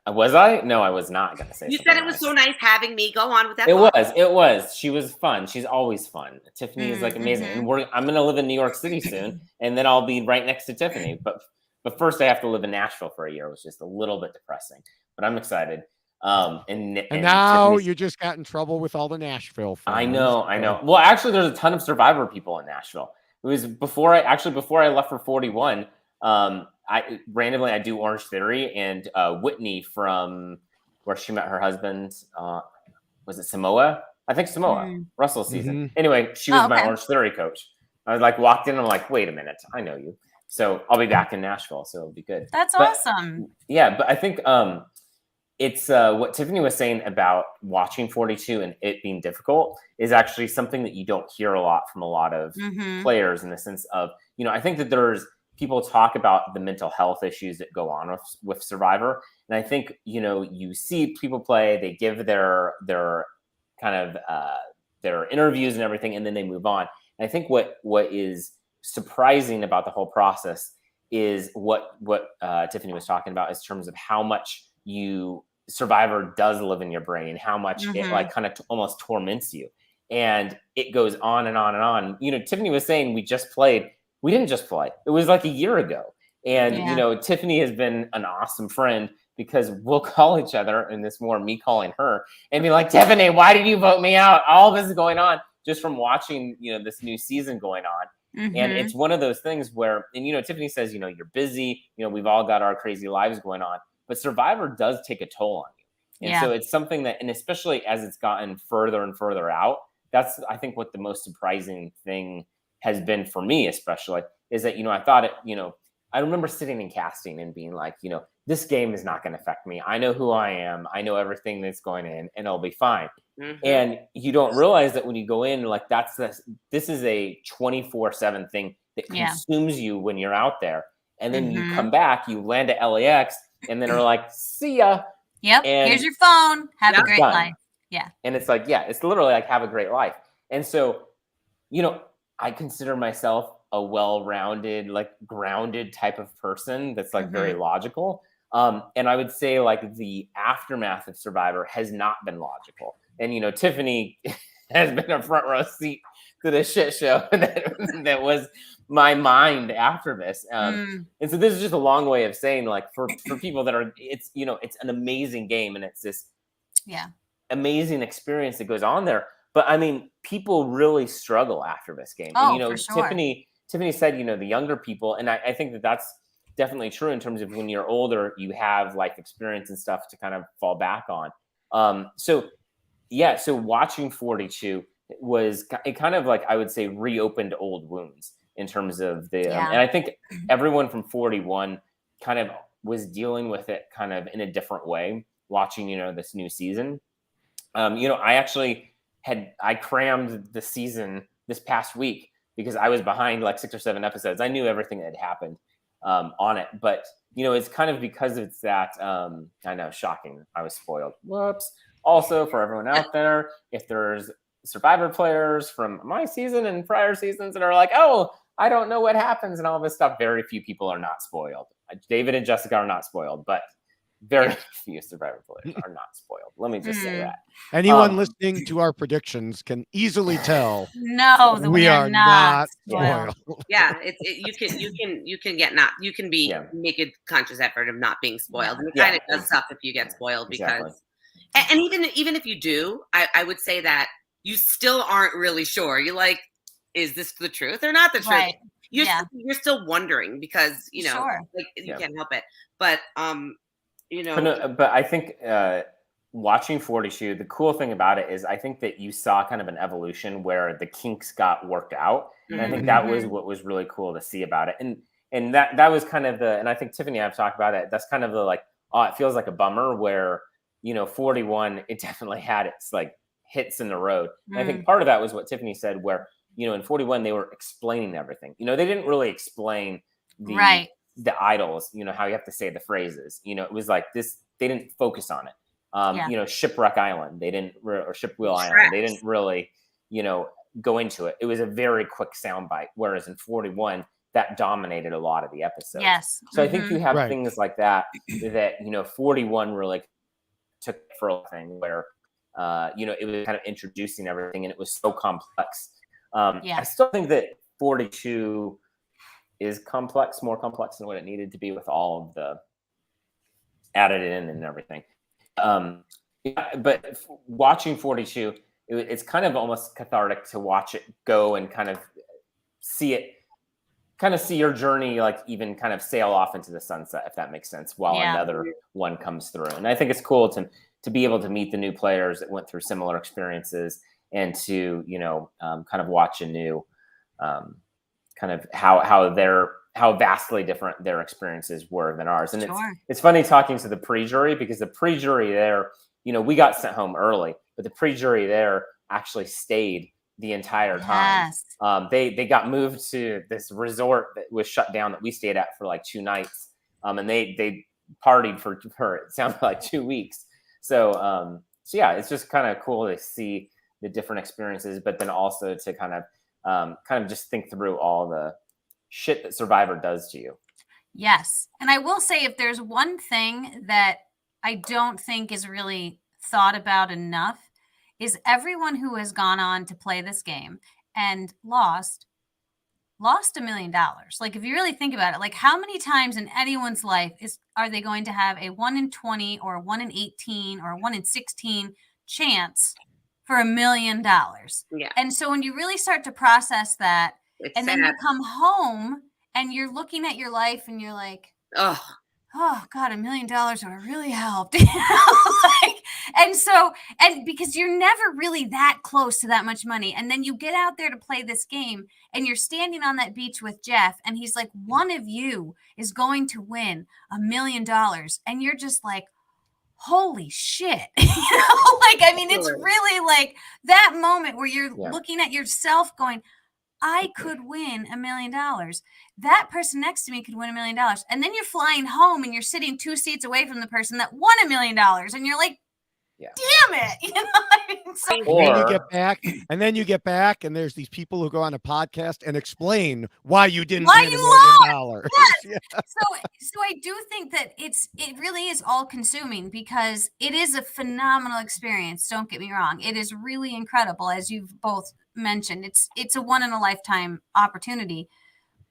Was I? No, I was not going to say. You said it was so nice having me. Go on with that. It was. She was fun. She's always fun. Tiffany is like amazing, and I'm going to live in New York City soon, and then I'll be right next to Tiffany. But first, I have to live in Nashville for a year, which is just a little bit depressing. But I'm excited. And now Tiffany's... you just got in trouble with all the Nashville fans. I know. Well, actually, there's a ton of Survivor people in Nashville. It was before I left for 41. I randomly I do Orange Theory, and Whitney from where she met her husband, was it Samoa? I think Samoa, Russell's season. Anyway, she was my Orange Theory coach. I was like walked in, I'm like, wait a minute, I know you. So I'll be back in Nashville, so it'll be good. That's awesome. Yeah, but I think it's what Tiffany was saying about watching 42 and it being difficult is actually something that you don't hear a lot from a lot of players, in the sense of, I think that there's people talk about the mental health issues that go on with Survivor. And I think, you see people play, they give their kind of their interviews and everything, and then they move on. And I think what is surprising about the whole process is what Tiffany was talking about, in terms of how much Survivor does live in your brain, how much it like kind of almost torments you, and it goes on and on and on. Tiffany was saying we didn't just play, it was like a year ago, and Tiffany has been an awesome friend, because we'll call each other, and this more me calling her and be like, Tiffany, why did you vote me out? All this is going on just from watching this new season going on. And it's one of those things where, and Tiffany says, you're busy, we've all got our crazy lives going on. But Survivor does take a toll on you. And so it's something that, and especially as it's gotten further and further out, that's, I think, what the most surprising thing has been for me, especially, is that, I thought I remember sitting in casting and being like, this game is not going to affect me. I know who I am. I know everything that's going in, and it'll be fine. And you don't realize that when you go in, like, this is a 24/7 thing that consumes you when you're out there. And then you come back, you land at LAX, and then are like, see ya. Yep. And here's your phone. Have a great life. Yeah. And it's like, it's literally like, have a great life. And so, I consider myself a well-rounded, like grounded type of person that's like very logical. And I would say like the aftermath of Survivor has not been logical. And, Tiffany has been a front row seat to the shit show that was my mind after this. And so this is just a long way of saying, like, for people that are, it's an amazing game, and it's this amazing experience that goes on there. But I mean, people really struggle after this game. Oh, and, for sure. Tiffany said, the younger people, and I think that that's definitely true in terms of when you're older, you have life experience and stuff to kind of fall back on. So watching 42 it kind of, like, I would say, reopened old wounds in terms of the, and I think everyone from 41 kind of was dealing with it kind of in a different way, watching, this new season. I actually I crammed the season this past week because I was behind like 6 or 7 episodes. I knew everything that had happened on it, but it's kind of because it's that, I know, shocking. I was spoiled. Whoops. Also, for everyone out there, if there's Survivor players from my season and prior seasons that are like, oh, I don't know what happens and all this stuff, very few people are not spoiled. David and Jessica are not spoiled, but very few Survivor players are not spoiled. Let me just say that. Anyone listening to our predictions can easily tell. No, we are not spoiled. Yeah, you can make a conscious effort of not being spoiled. And it kind of does suck if you get spoiled because, and even if you do, I would say that you still aren't really sure. You're like, is this the truth or not the truth? Right. You're still wondering because like you can't help it. But But I think watching 42, the cool thing about it is I think that you saw kind of an evolution where the kinks got worked out. And I think that was what was really cool to see about it. And that was kind of and I think Tiffany and I have talked about it. That's kind of the like, it feels like a bummer where, 41, it definitely had its like hits in the road. And I think part of that was what Tiffany said, where, in 41, they were explaining everything. They didn't really explain the idols, how you have to say the phrases. It was like this, they didn't focus on it. You know, Shipwreck Island, they didn't, or Shipwheel Island, they didn't really, you know, go into it. It was a very quick soundbite. Whereas in 41, that dominated a lot of the episodes. Yes. So I think you have things like that, that, you know, 41 really took for a thing where, you know, it was kind of introducing everything and it was so complex. I still think that 42 is complex, more complex than what it needed to be with all of the added in and everything. But watching 42, it's kind of almost cathartic to watch it go and kind of see it, kind of see your journey, like even kind of sail off into the sunset, if that makes sense, while another one comes through. And I think it's cool to be able to meet the new players that went through similar experiences and to, you know, kind of watch a new kind of how vastly different their experiences were than ours. And it's funny talking to the pre-jury, because the pre-jury there, you know, we got sent home early, but the pre-jury there actually stayed the entire time. They got moved to this resort that was shut down that we stayed at for like 2 nights. And they partied for it sounded like 2 weeks. So yeah, it's just kind of cool to see the different experiences, but then also to kind of just think through all the shit that Survivor does to you. Yes. And I will say, if there's one thing that I don't think is really thought about enough, is everyone who has gone on to play this game and lost $1 million. Like, if you really think about it, like, how many times in anyone's life are they going to have a 1 in 20 or a 1 in 18 or a 1 in 16 chance for $1 million? Yeah. And so when you really start to process that, it's and sad. then you come home and you're looking at your life and you're like, oh God, $1 million would have really helped. And because you're never really that close to that much money. And then you get out there to play this game and you're standing on that beach with Jeff and he's like, one of you is going to win $1 million. And you're just like, holy shit. You know, like, I mean, it's really like that moment where you're looking at yourself going, I could win $1 million. That person next to me could win $1 million. And then you're flying home and you're sitting 2 seats away from the person that won $1 million. And you're like, damn it. You know what I mean? So, and then you get back and there's these people who go on a podcast and explain why you didn't why win you $1 million. Yes. So I do think that it really is all consuming, because it is a phenomenal experience. Don't get me wrong. It is really incredible, as you've both mentioned. It's a one in a lifetime opportunity.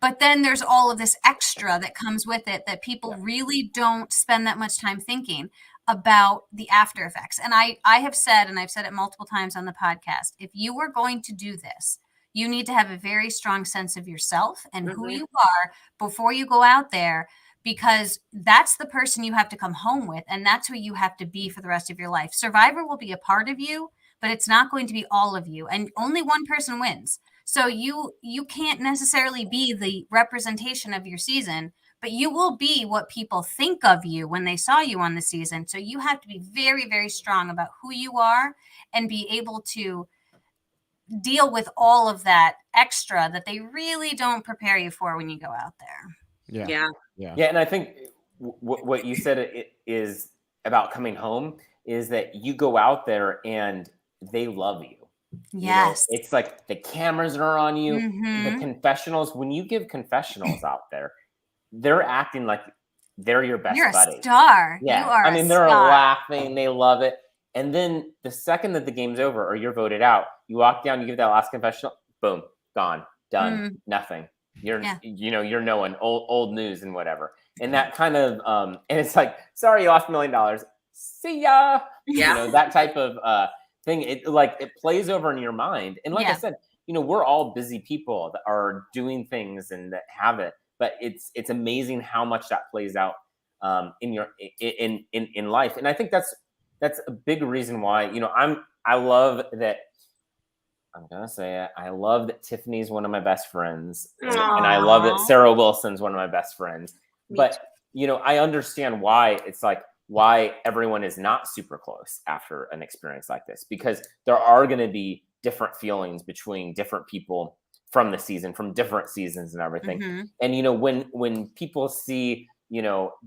But then there's all of this extra that comes with it that people really don't spend that much time thinking about, the after effects. And I have said, and I've said it multiple times on the podcast, if you are going to do this, you need to have a very strong sense of yourself and who you are before you go out there, because that's the person you have to come home with. And that's who you have to be for the rest of your life. Survivor will be a part of you, but it's not going to be all of you. And only one person wins. So you can't necessarily be the representation of your season, but you will be what people think of you when they saw you on the season. So you have to be very, very strong about who you are and be able to deal with all of that extra that they really don't prepare you for when you go out there. Yeah. And I think what you said is about coming home is that you go out there and they love you. Yes. You know, it's like the cameras are on you. The confessionals, when you give confessionals out there, they're acting like they're your best buddy. You're a star. Yeah. You are. I mean, they're laughing. They love it. And then the second that the game's over or you're voted out, you walk down, you give that last confessional, boom, gone, done, nothing. You're, you're knowing old news and whatever. And that kind of, and it's like, sorry, you lost $1 million. See ya. Yeah. You know, that type of thing. It plays over in your mind. And like I said, we're all busy people that are doing things and that have it. But it's amazing how much that plays out in your in life. And I think that's a big reason why, I love that. I'm going to say it. I love that Tiffany's one of my best friends. And I love that Sarah Wilson's one of my best friends. But, I understand why it's like, why everyone is not super close after an experience like this, because there are going to be different feelings between different people from the season, from different seasons and everything. And, when people see,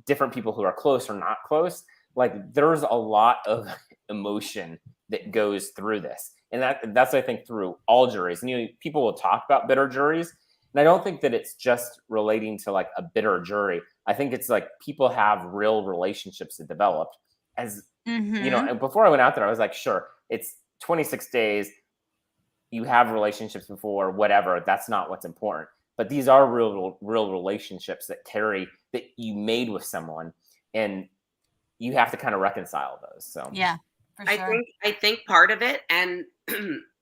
different people who are close or not close, like there's a lot of emotion that goes through this. And that's, I think, through all juries. And people will talk about bitter juries. And I don't think that it's just relating to like a bitter jury. I think it's like people have real relationships that developed as, and before I went out there, I was like, sure, it's 26 days. You have relationships before, whatever. That's not what's important. But these are real relationships that you made with someone. And you have to kind of reconcile those. So yeah, for sure. I think part of it, and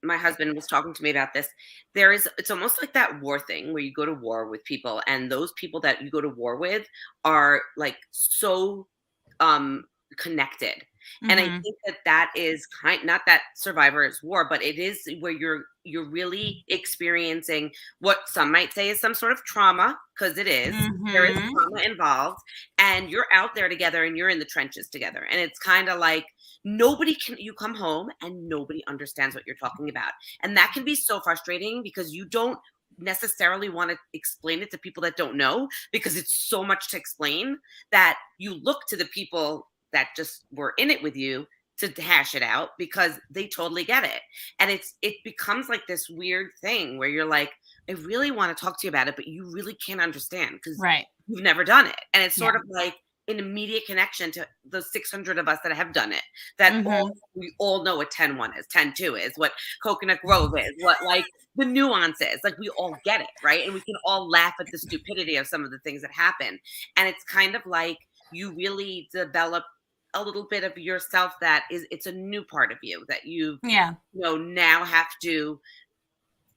my husband was talking to me about this, it's almost like that war thing where you go to war with people, and those people that you go to war with are like so connected. And I think that is not that Survivor is war, but it is where you're really experiencing what some might say is some sort of trauma, because it is. There is trauma involved, and you're out there together and you're in the trenches together. And it's kind of like you come home and nobody understands what you're talking about. And that can be so frustrating because you don't necessarily want to explain it to people that don't know, because it's so much to explain that you look to the people that just were in it with you to hash it out because they totally get it. And it becomes like this weird thing where you're like, I really want to talk to you about it, but you really can't understand because you've never done it. And it's sort of like an immediate connection to the 600 of us that have done it, that we all know what 10-1 is, 10-2 is, what Coconut Grove is, what like the nuances, like we all get it, right? And we can all laugh at the stupidity of some of the things that happen. And it's kind of like you really develop a little bit of yourself it's a new part of you that you now have to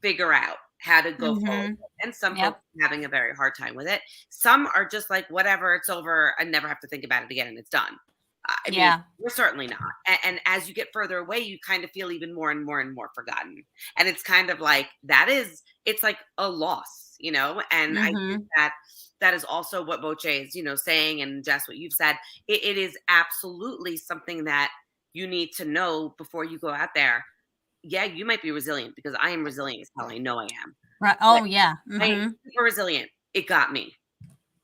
figure out how to go forward. And some folks are having a very hard time with it. Some are just like, whatever, it's over. I never have to think about it again and it's done. I mean, we're certainly not. And as you get further away, you kind of feel even more and more and more forgotten. And it's kind of like, it's like a loss, and I think that is also what Voce is, saying, and Jess, what you've said. It is absolutely something that you need to know before you go out there. Yeah, you might be resilient because I am resilient as hell. I know I am. Right. Oh, but yeah. I am super resilient. It got me.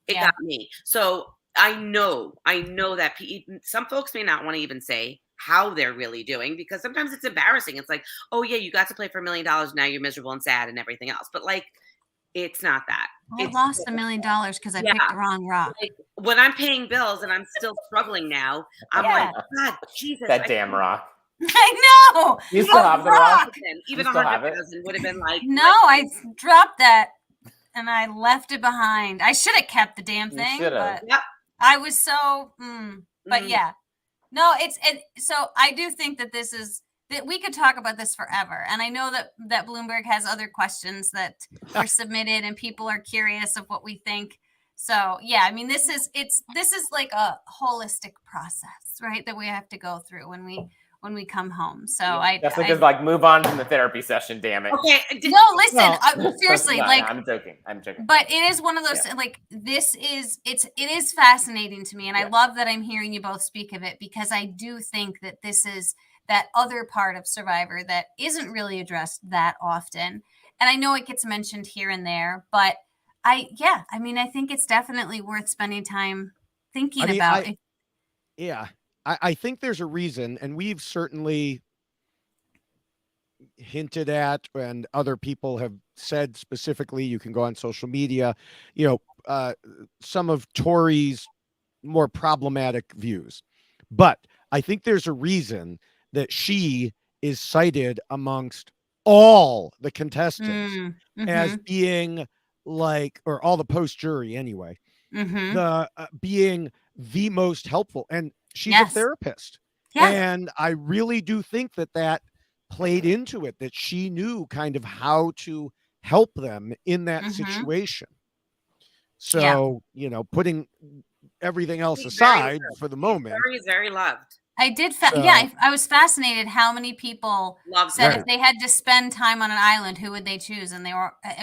It got me. So I know that some folks may not want to even say how they're really doing because sometimes it's embarrassing. It's like, oh yeah, you got to play for $1 million. Now you're miserable and sad and everything else. But like, it's not that. I lost $1 million because I picked the wrong rock. Like, when I'm paying bills and I'm still struggling now, I'm like, God, Jesus. That damn rock. I know. You still have the rock? Even 100,000 would have been like. No, I dropped that and I left it behind. I should have kept the damn thing. But I was so, but yeah. No, so I do think that this is, that we could talk about this forever. And I know that Bloomberg has other questions that were submitted and people are curious of what we think. So yeah, I mean, this is like a holistic process, right? That we have to go through when we come home. So that's because like move on from the therapy session, damn it. Okay. No, listen, seriously, like I'm joking. But it is one of those like it is fascinating to me. And I love that I'm hearing you both speak of it because I do think that this is that other part of Survivor that isn't really addressed that often. And I know it gets mentioned here and there, but I think it's definitely worth spending time thinking about. I think there's a reason, and we've certainly hinted at, and other people have said specifically, you can go on social media, some of Tori's more problematic views. But I think there's a reason that she is cited amongst all the contestants as being like, or all the post jury anyway, the being the most helpful. And she's a therapist. And I really do think that played into it, that she knew kind of how to help them in that situation. So, putting everything else aside for the moment. Very, very loved. I did. I was fascinated how many people said if they had to spend time on an island, who would they choose? And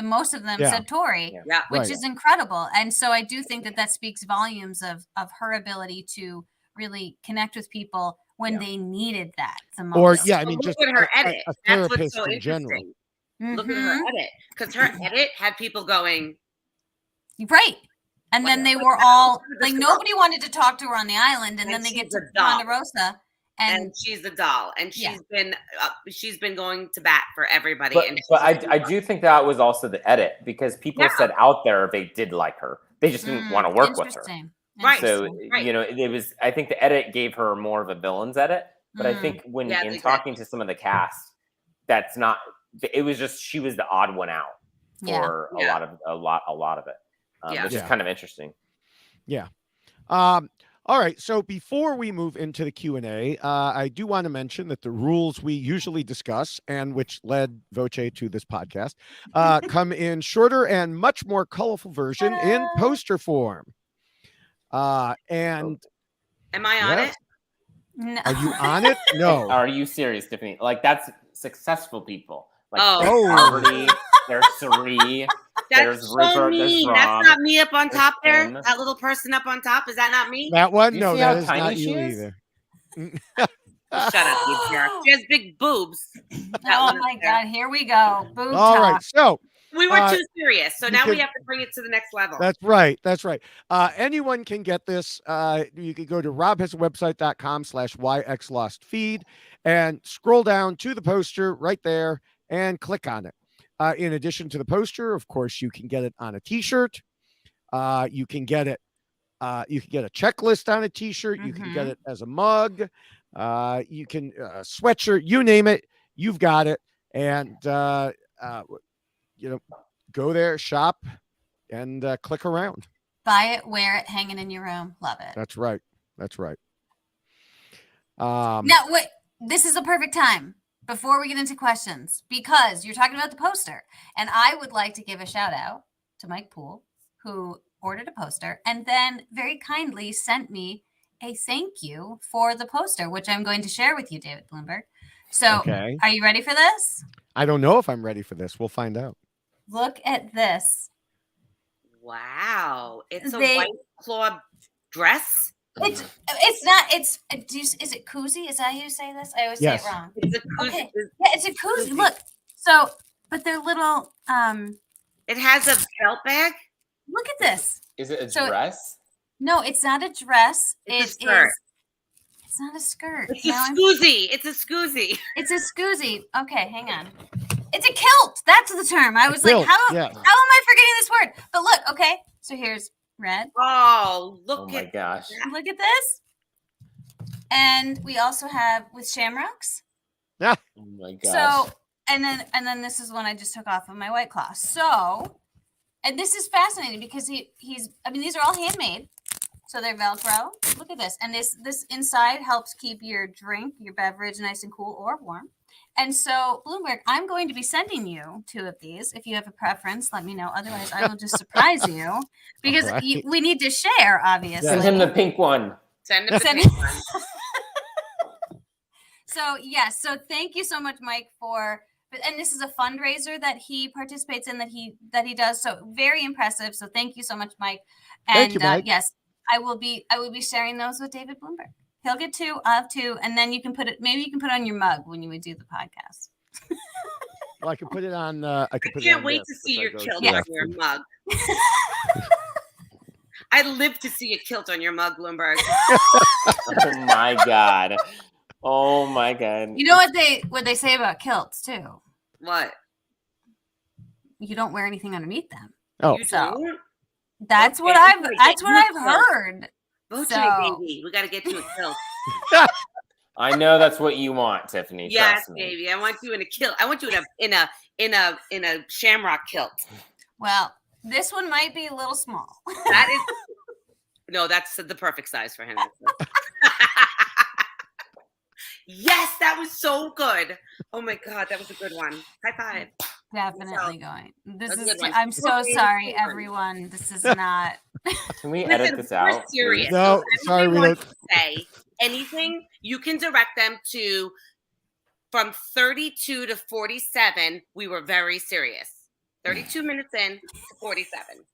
most of them said Tori, which is incredible. And so I do think that speaks volumes of her ability to really connect with people when they needed that the most. Or just look at her edit. That's what's so interesting. Look at her edit, because her edit had people going, right. And then they were all like, nobody wanted to talk to her on the island, and then they get to Ponderosa, and she's the doll, and she's been going to bat for everybody. But I do think that was also the edit, because people said out there they did like her, they just didn't want to work with her. Right. So you know, it was. I think the edit gave her more of a villain's edit, but I think when in talking to some of the cast, that's not. It was just she was the odd one out for a lot of it, which is kind of interesting. Yeah. All right. So before we move into the Q&A, I do want to mention that the rules we usually discuss, and which led Voce to this podcast, come in shorter and much more colorful version in poster form. And am I on it? No. Are you on it? No. Are you serious, Tiffany? Like, that's successful people. Like, oh. There's Sari. That's so mean. That's not me up on top there. Tim. That little person up on top. Is that not me? That one? No, that is not you either. Shut up, you jerk. She has big boobs. Oh my God, here we go. Boob All talk. right, so we were too serious, so now we have to bring it to the next level. That's right. That's right. Anyone can get this. You can go to robhasawebsite.com/yxlostfeed and scroll down to the poster right there and click on it. In addition to the poster, of course, you can get it on a T-shirt. You can get it. You can get a checklist on a T-shirt. You can get it as a mug. You can sweatshirt. You name it, you've got it. And you know, go there, shop, and click around. Buy it, wear it, hang it in your room. Love it. That's right. That's right. Now, wait. This is a perfect time before we get into questions, because you're talking about the poster, and I would like to give a shout out to Mike Poole, who ordered a poster and then very kindly sent me a thank you for the poster, which I'm going to share with you, David Bloomberg. So Are you ready for this? I don't know if I'm ready for this. We'll find out. Look at this. Wow. It's a white claw dress. It's not. Is it koozie? Is that how you say this? I always say it wrong. It's a koozie. Okay. Yeah, it's a koozie. Look. So, but they're little. It has a belt bag. Look at this. Is it a dress? No, it's not a dress. It's a skirt. It's not a skirt. It's a scoozy. It's a scoozy. It's a scoozy. Okay, hang on. It's a kilt. That's the term. I was like, how am I forgetting this word? But look, okay. So here's red. Oh, look at my gosh. Look at this. And we also have with shamrocks. Yeah. Oh my gosh. So and then this is one I just took off of my White Claw. So, and this is fascinating because he's I mean, these are all handmade. So they're Velcro. Look at this. And this inside helps keep your drink, your beverage nice and cool or warm. And so, Bloomberg, I'm going to be sending you 2 of these. If you have a preference, let me know. Otherwise, I will just surprise you because we need to share, obviously. Send him the pink one. Send him the pink one. So, yes. So thank you so much, Mike, and this is a fundraiser that he participates in, that he does. So very impressive. So thank you so much, Mike. And thank you, Mike. Yes, I will be sharing those with David Bloomberg. He'll get 2, I'll have 2, and then maybe you can put it on your mug when you would do the podcast. Well, I can put it on. I can't wait to see your kilt on your mug. I'd live to see a kilt on your mug, Bloomberg. Oh my God. Oh my God. You know what they say about kilts too? What? You don't wear anything underneath them. Oh, so that's what I've heard. Voce, baby, we got to get you a kilt. I know that's what you want, Tiffany. Yes, baby. I want you in a kilt. I want you in a shamrock kilt. Well, this one might be a little small. That's the perfect size for him. Yes, that was so good. Oh my God, that was a good one. High five. Definitely going. I'm so sorry, everyone. This is not. Can we edit this out? We're serious. No, sorry, we don't say anything. You can direct them to from 32 to 47. We were very serious. 32 minutes in to 47.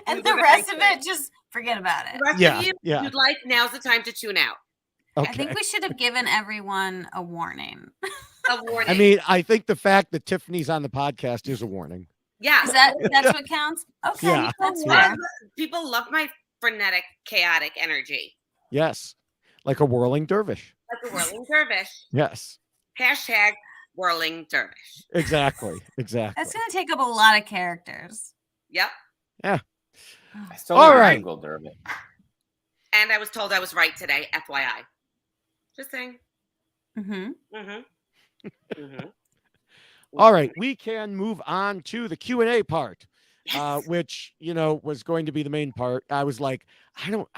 And the rest of it, just forget about it. The rest of you, if you'd like, now's the time to tune out. Okay. I think we should have given everyone a warning. A warning. I mean, I think the fact that Tiffany's on the podcast is a warning. Yeah. That's what counts? Okay. Yeah. That's fair. People love my frenetic, chaotic energy. Yes. Like a whirling dervish. Like a whirling dervish. Yes. Hashtag whirling dervish. Exactly. That's going to take up a lot of characters. Yep. Yeah. I still All never right. Googled dervish. And I was told I was right today, FYI. Just saying. All right, we can move on to the Q&A part, which, was going to be the main part. I was like, I don't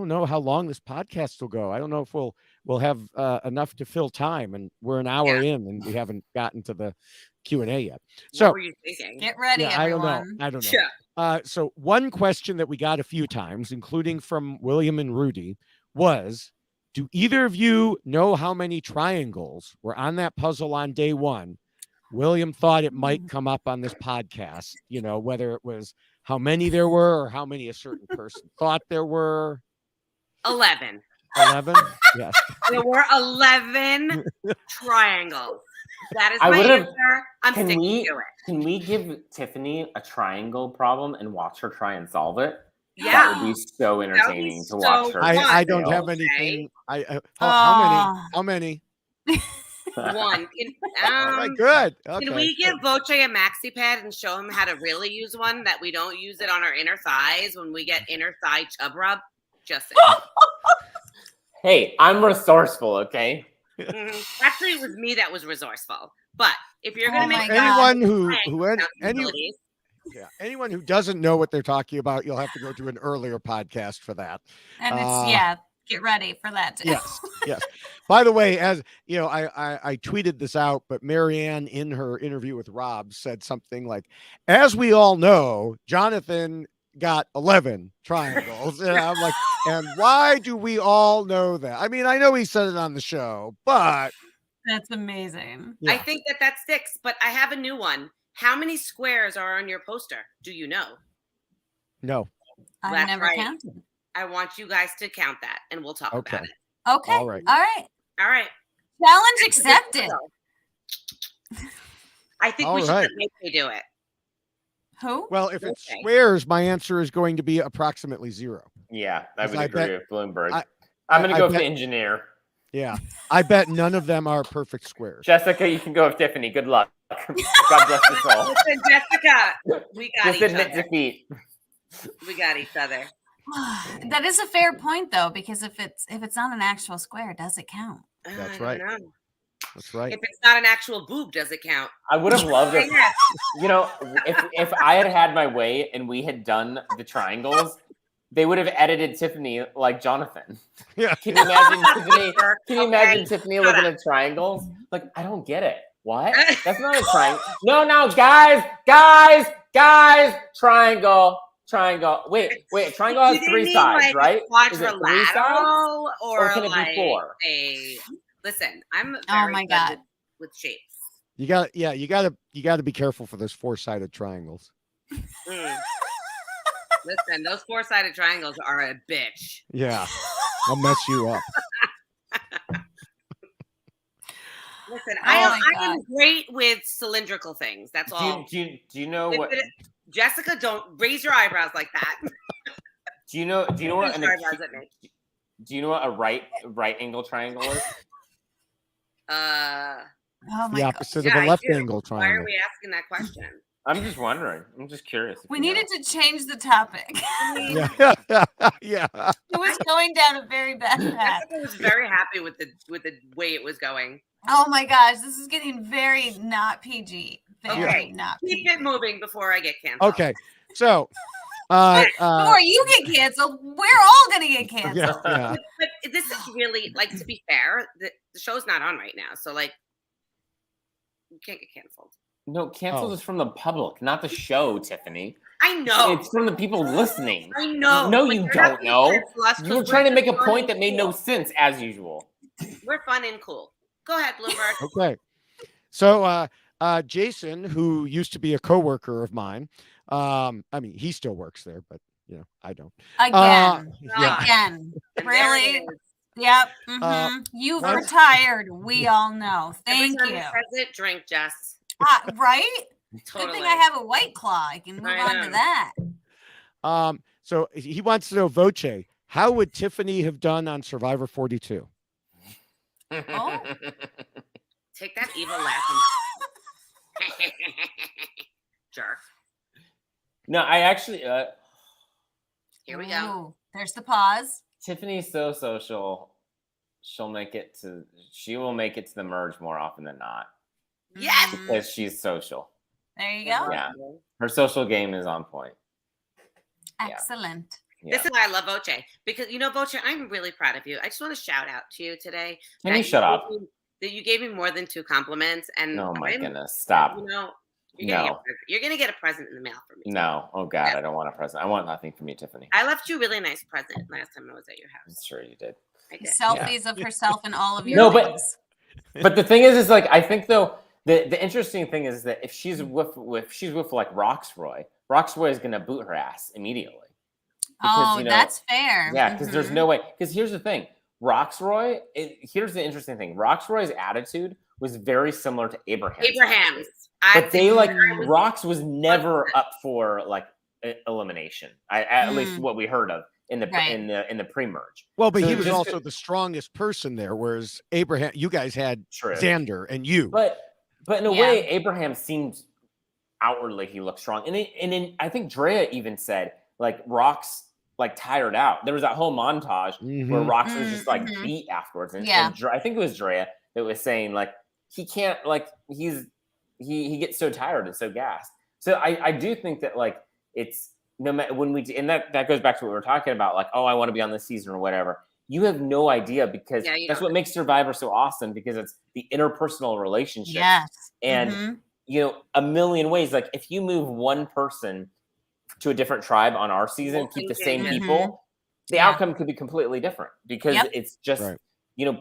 know how long this podcast will go. I don't know if we'll have enough to fill time, and we're an hour in and we haven't gotten to the Q&A yet. So what were you thinking? Get ready, everyone. I don't know. Yeah. So one question that we got a few times, including from William and Rudy, was, do either of you know how many triangles were on that puzzle on day one? William thought it might come up on this podcast, whether it was how many there were or how many a certain person thought there were. 11. 11? Yes. There were 11 triangles. That is my answer. I'm sticking to it. Can we give Tiffany a triangle problem and watch her try and solve it? Yeah. That would be so entertaining to watch her. I don't have anything. How many? One. All right, good. Okay. Can we give Voce a maxi pad and show him how to really use one, that we don't use it on our inner thighs when we get inner thigh chub rub? Just saying. Hey, I'm resourceful, okay? Actually, it was me that was resourceful. But if you're going to make anyone who doesn't know what they're talking about, you'll have to go to an earlier podcast for that. And get ready for that too. Yes. By the way, as you know, I tweeted this out, but Marianne in her interview with Rob said something like, as we all know, Jonathan got 11 triangles. And I'm like, and why do we all know that? I mean, I know he said it on the show, but that's amazing. Yeah. I think that sticks, but I have a new one. How many squares are on your poster? Do you know? No. I've never counted. I want you guys to count that, and we'll talk about it. Okay. All right. Challenge accepted. I think we should let me do it. Who? Well, if it's squares, my answer is going to be approximately 0. Yeah, I would agree with Bloomberg. I'm going to go with the engineer. Yeah, I bet none of them are perfect squares. Jessica, you can go with Tiffany. Good luck. God bless your soul. Listen, Jessica, we got each other. Just admit defeat. We got each other. That is a fair point, though, because if it's not an actual square, does it count? That's right. That's right. If it's not an actual boob, does it count? I would have loved it. If I had my way and we had done the triangles, they would have edited Tiffany like Jonathan. Yeah. Can you imagine Tiffany? Can you imagine Tiffany looking at triangles? Like, I don't get it. What? That's not a triangle. No, guys, triangle. Wait. Triangle has 3 sides, right? Is it 3 sides, or can it be 4? Listen, I'm very good with shapes. You got to be careful for those 4-sided triangles. Listen, those 4-sided triangles are a bitch. Yeah, I'll mess you up. Listen, I am great with cylindrical things. That's all. Do you know what? Jessica, don't raise your eyebrows like that. Do you know what? Do you know what a right angle triangle is? The opposite of a left angle triangle. Why are we asking that question? I'm just wondering. I'm just curious. We needed to change the topic. Yeah. It was going down a very bad path. I was very happy with the way it was going. Oh my gosh, this is getting very not PG. Okay, keep it moving before I get canceled. Okay, so before you get canceled, we're all gonna get canceled. Yeah. But this is really, like, to be fair, the show's not on right now, so like, you can't get canceled. No, canceled is from the public, not the show, Tiffany. I know. It's from the people listening. I know. No, you don't know. You were trying to make a point that made no sense, as usual. We're fun and cool. Go ahead, Bloomberg. Okay. So Jason, who used to be a coworker of mine, I mean, he still works there, but I don't. Again. Really? Yep. Mm-hmm. You've retired. We all know. Thank you. Present drink, Jess. Right? Totally. Good thing I have a White Claw. I can move on to that. So he wants to know, Voce, how would Tiffany have done on Survivor 42? Oh. Take that evil laugh. Jerk. No, I actually. Here we go. Ooh, there's the pause. Tiffany's so social. She will make it to the merge more often than not. Yes. Because she's social. There you go. Yeah. Her social game is on point. Excellent. Yeah. This is why I love Voce. Because, Voce, I'm really proud of you. I just want to shout out to you today. Can you shut up? That you gave me more than 2 compliments. And oh, my goodness. Stop. You're going to get a present in the mail from me. No. Oh, God. I don't want a present. I want nothing from you, Tiffany. I left you a really nice present last time I was at your house. I'm sure you did. I did. Selfies of herself and all of your things. But the thing is like, I think, though, the interesting thing is that if she's with like Roxroy is going to boot her ass immediately. Because, that's fair. Yeah, because there's no way. Because here's the thing. Here's the interesting thing. Roxroy's attitude was very similar to Abraham's. But Rox was never up for like elimination. At least what we heard of in the pre-merge. Well, but he was also the strongest person there, whereas Abraham, you guys had Xander and you. But in a way, Abraham seemed outwardly he looked strong, and I think Drea even said like Rox like tired out. There was that whole montage where Rox was just like beat afterwards, and I think it was Drea that was saying like he can't like he gets so tired and so gassed. So I do think that like it's no matter when and that goes back to what we were talking about, like, oh, I want to be on this season or whatever. You have no idea because that's what makes Survivor so awesome, because it's the interpersonal relationship. Yes. And a million ways. Like if you move one person to a different tribe on our season, keep the same people, the outcome could be completely different, because it's just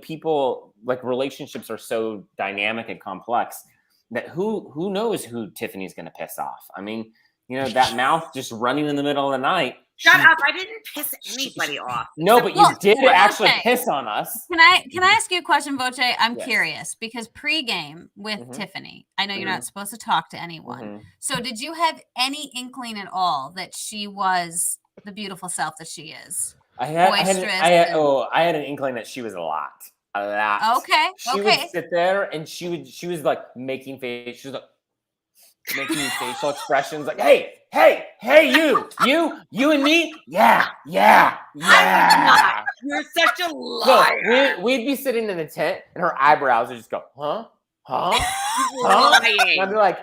people, like, relationships are so dynamic and complex that who knows who Tiffany's going to piss off. I mean, that mouth just running in the middle of the night. Shut up! I didn't piss anybody off. No, but you did actually piss on us. Can I ask you a question, Voce? I'm curious, because pre-game with Tiffany, I know you're not supposed to talk to anyone. So did you have any inkling at all that she was the beautiful self that she is? I had an inkling that she was a lot. Okay. She would sit there and she was like making face. She was like making facial expressions like, hey, you and me. Yeah. You're such a liar. So we'd be sitting in the tent and her eyebrows would just go, huh? Lying. And I'd be like,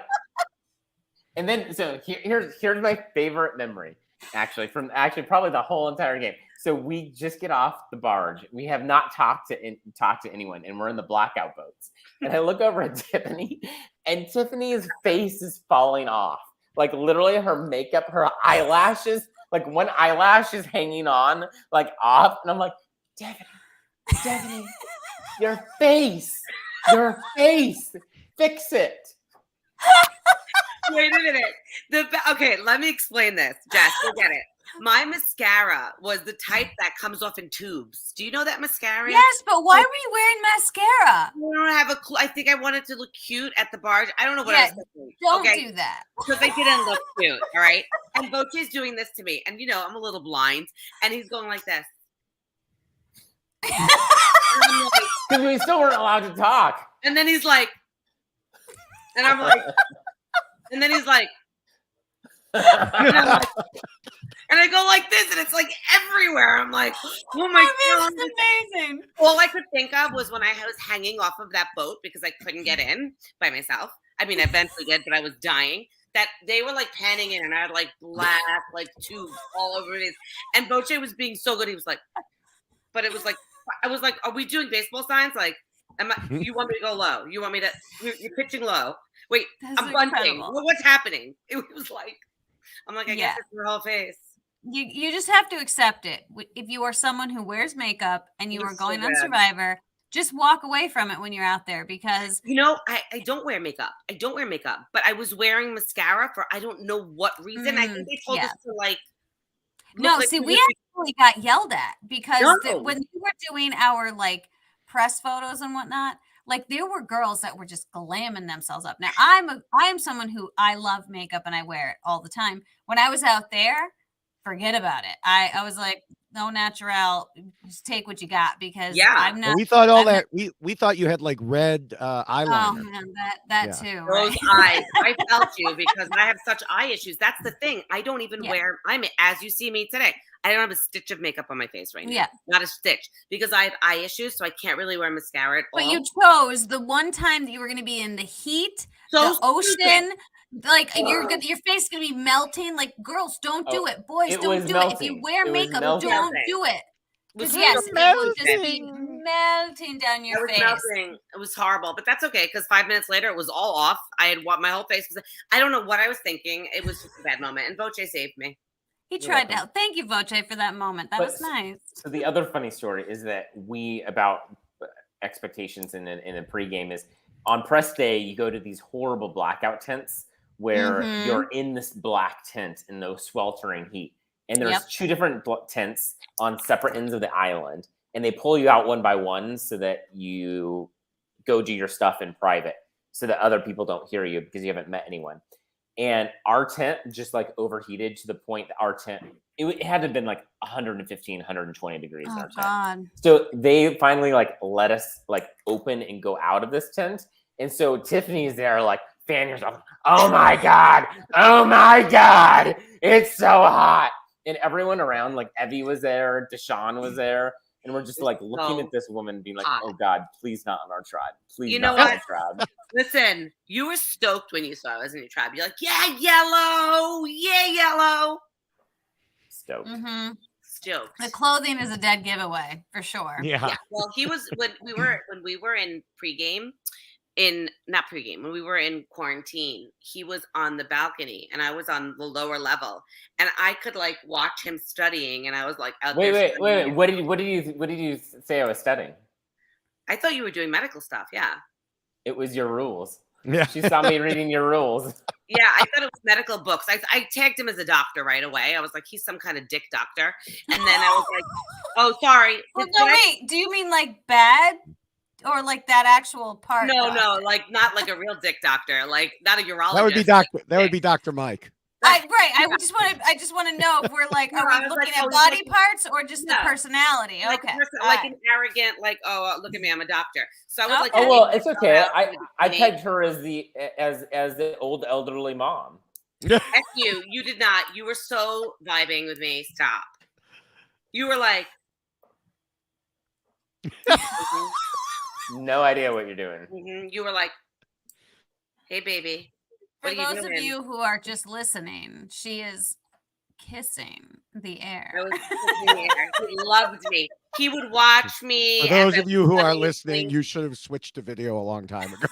and then, so here's my favorite memory, actually, from probably the whole entire game. So we just get off the barge. We have not talked to anyone, and we're in the blackout boats. And I look over at Tiffany, and Tiffany's face is falling off. Like, literally, her makeup, her eyelashes, like one eyelash is hanging on, like, off. And I'm like, Tiffany, your face, fix it. Wait a minute. Okay, let me explain this. Jess, you'll get it. My mascara was the type that comes off in tubes. Do you know that mascara? Yes, but why were you wearing mascara? I don't have a clue. I think I wanted to look cute at the barge. I don't know what I was thinking. Don't do that. Because I didn't look cute, all right? And Voce's doing this to me. And, I'm a little blind. And he's going like this. Because we still weren't allowed to talk. And then he's like, and I'm like, and then he's like, and I'm like, and I go like this, and it's like everywhere. I'm like, oh my God. This is amazing. All I could think of was when I was hanging off of that boat because I couldn't get in by myself. I mean, I eventually did, but I was dying. That they were like panning in, and I had like black, like tubes all over it. And Voce was being so good. He was like, but it was like, I was like, are we doing baseball signs? Like, you want me to go low? You want me to, you're pitching low. Wait, I'm bunting. What's happening? It was like, I'm like, I guess it's your whole face. You just have to accept it. If you are someone who wears makeup and you are going on Survivor, just walk away from it when you're out there, because I don't wear makeup. But I was wearing mascara for I don't know what reason. I think they told us to like. No, see, we actually got yelled at because when we were doing our like press photos and whatnot, like there were girls that were just glamming themselves up. Now I am someone who I love makeup and I wear it all the time. When I was out there, forget about it. I was like, no natural, just take what you got because I'm not. Well, we thought all that we thought you had like red eyeliner. Oh man, that too. Those Right? eyes, I felt you because I have such eye issues. That's the thing. I don't even wear. As you see me today. I don't have a stitch of makeup on my face right now. Yeah, not a stitch because I have eye issues, so I can't really wear mascara at all. But you chose the one time that you were going to be in the heat, the ocean. Like your face is gonna be melting. Like girls, don't do it. Boys, don't do it. If you wear makeup, don't do it. Because yes, it will just be melting down your face. Melting. It was horrible, but that's okay because 5 minutes later it was all off. I had my whole face was. I don't know what I was thinking. It was just a bad moment, and Voce saved me. He tried to help. Thank you, Voce, for that moment. That was nice. So the other funny story is that about expectations in a pregame is on press day you go to these horrible blackout tents where you're in this black tent in the sweltering heat. And there's two different tents on separate ends of the island. And they pull you out one by one so that you go do your stuff in private so that other people don't hear you because you haven't met anyone. And our tent just like overheated to the point that our tent, it had to have been like 115, 120 degrees in our tent. God. So they finally like let us like open and go out of this tent. And so Tiffany's there like, fan yourself. Oh my God. Oh my God. It's so hot. And everyone around, like Evie was there, Deshaun was there. And we're just like looking at this woman being like, oh God, please not on our tribe. Please not on our tribe. Listen, you were stoked when you saw I was in your tribe. You're like, yeah, yellow. Yeah, yellow. Stoked. Stoked. The clothing is a dead giveaway for sure. Yeah. Well, he was when we were in pregame. When we were in quarantine, he was on the balcony and I was on the lower level and I could like watch him studying and I was like out there. Wait. What did you say I was studying? I thought you were doing medical stuff. Yeah. It was your rules. Yeah. She saw me reading your rules. Yeah, I thought it was medical books. I tagged him as a doctor right away. I was like, he's some kind of dick doctor. And then I was like, oh, sorry. Well, no, wait. Do you mean like bad? Or like that actual part? No, like not like a real dick doctor, like not a urologist. That would be Doctor. That would be Dr. Mike. I just want to know if we're like, are we looking at body parts or just the personality? Okay, like an arrogant, like, oh, look at me, I'm a doctor. So I was like, oh well, it's okay. I tagged her as the old elderly mom. You did not. You were so vibing with me. Stop. You were like. No idea what you're doing. You were like, hey, baby. For those of you who are just listening, she is kissing the air. I was kissing the air. He loved me. He would watch me. For those of you who are listening, you should have switched to video a long time ago.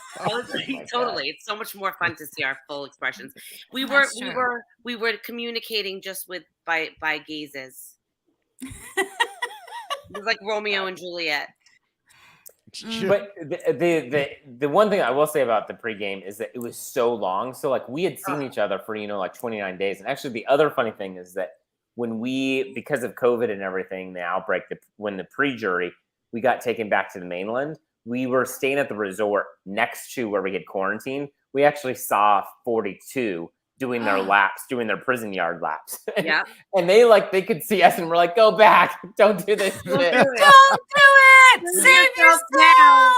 Totally. It's so much more fun to see our full expressions. We were communicating just by gazes. It was like Romeo and Juliet. But the one thing I will say about the pregame is that it was so long. So like we had seen each other for, like 29 days. And actually the other funny thing is that when because of COVID and everything, the outbreak, when the pre-jury, we got taken back to the mainland, we were staying at the resort next to where we had quarantined. We actually saw 42 doing their laps, doing their prison yard laps. Yeah. And they could see us and we're like, go back. Don't do this. Don't do it. Save yourself.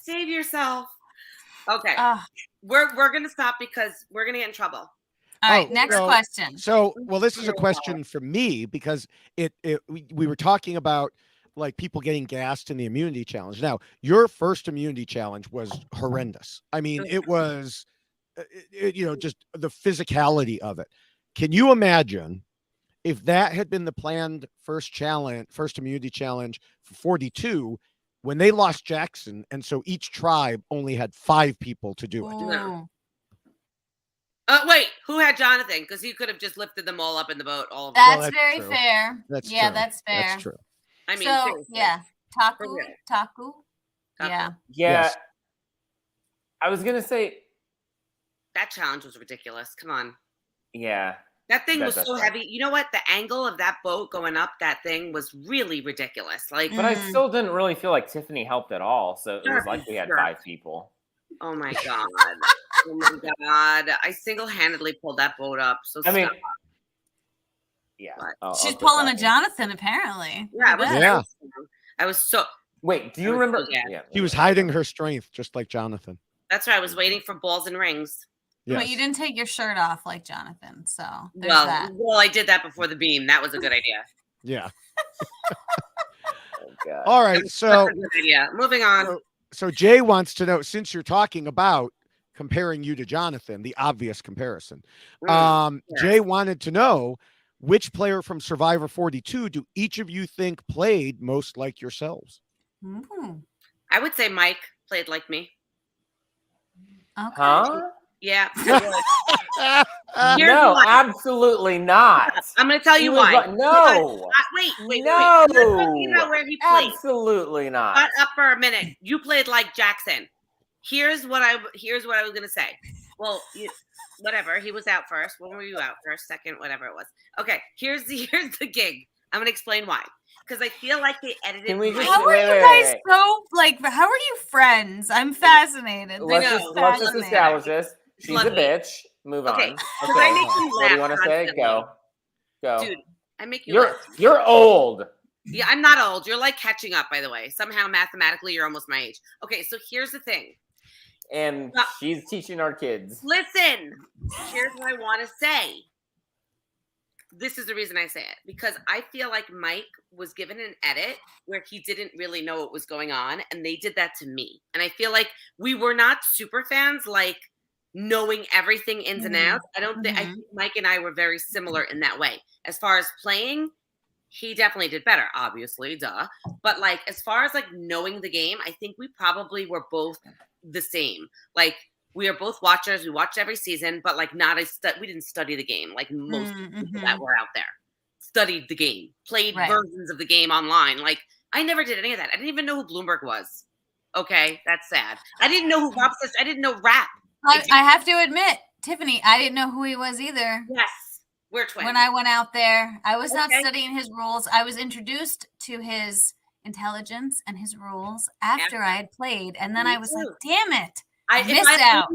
Save yourself. Okay. We're going to stop because we're going to get in trouble. All right. Next question. So, this is a question for me because we were talking about like people getting gassed in the immunity challenge. Now, your first immunity challenge was horrendous. I mean, it was, just the physicality of it. Can you imagine if that had been the planned first immunity challenge for 42 when they lost Jackson? And so each tribe only had 5 people to do it. No. Wait, who had Jonathan? Because he could have just lifted them all up in the boat. All of them. That's very true. Fair. That's fair. That's fair. That's true. I mean, so seriously. Yeah, Taku. Yeah. Yes. I was gonna say that challenge was ridiculous. Come on. Yeah. That thing was so heavy. You know what? The angle of that boat going up that thing was really ridiculous. Like, but I still didn't really feel like Tiffany helped at all. So it was like we had 5 people. Oh my God. Oh my God. I single-handedly pulled that boat up. So I mean, yeah. She's pulling a Jonathan, apparently. Yeah. I was so. Wait, do you remember? He was hiding her strength, just like Jonathan. That's right. I was waiting for balls and rings. Yes. But you didn't take your shirt off like Jonathan, so there's that. Well, I did that before the beam. That was a good idea. Yeah. God. All right, so moving on. So Jay wants to know, since you're talking about comparing you to Jonathan, the obvious comparison. Jay wanted to know, which player from Survivor 42 do each of you think played most like yourselves? I would say Mike played like me. Okay. Huh? Yeah. No, absolutely not. I'm going to tell you why. No. Wait. No. Let's talk about where he played. Absolutely not. Shut up for a minute. You played like Jackson. Here's what I was going to say. Well, whatever. He was out first. When were you out? First, second, whatever it was. Okay. Here's the gig. I'm going to explain why. Because I feel like they edited. How are you guys so how are you friends? I'm fascinated. Let's just establish this. She's a bitch. Move on. Okay. What do you want to say? Go. Dude, I make you laugh. You're old. Yeah, I'm not old. You're like catching up, by the way. Somehow, mathematically, you're almost my age. Okay, so here's the thing. And she's teaching our kids. Listen, here's what I want to say. This is the reason I say it. Because I feel like Mike was given an edit where he didn't really know what was going on. And they did that to me. And I feel like we were not super fans, like knowing everything ins and outs. I think Mike and I were very similar in that way. As far as playing, he definitely did better, obviously, duh. But like, as far as like knowing the game, I think we probably were both the same. Like, we are both watchers. We watched every season, but like we didn't study the game like most people that were out there. Studied the game, played versions of the game online. Like, I never did any of that. I didn't even know who Bloomberg was. Okay, that's sad. I didn't know who Rob says. I didn't know RHAP. I have to admit, Tiffany, I didn't know who he was either. Yes, we're twins. When I went out there, I was not studying his rules. I was introduced to his intelligence and his rules after I had played. And then I was like, damn it. I missed out.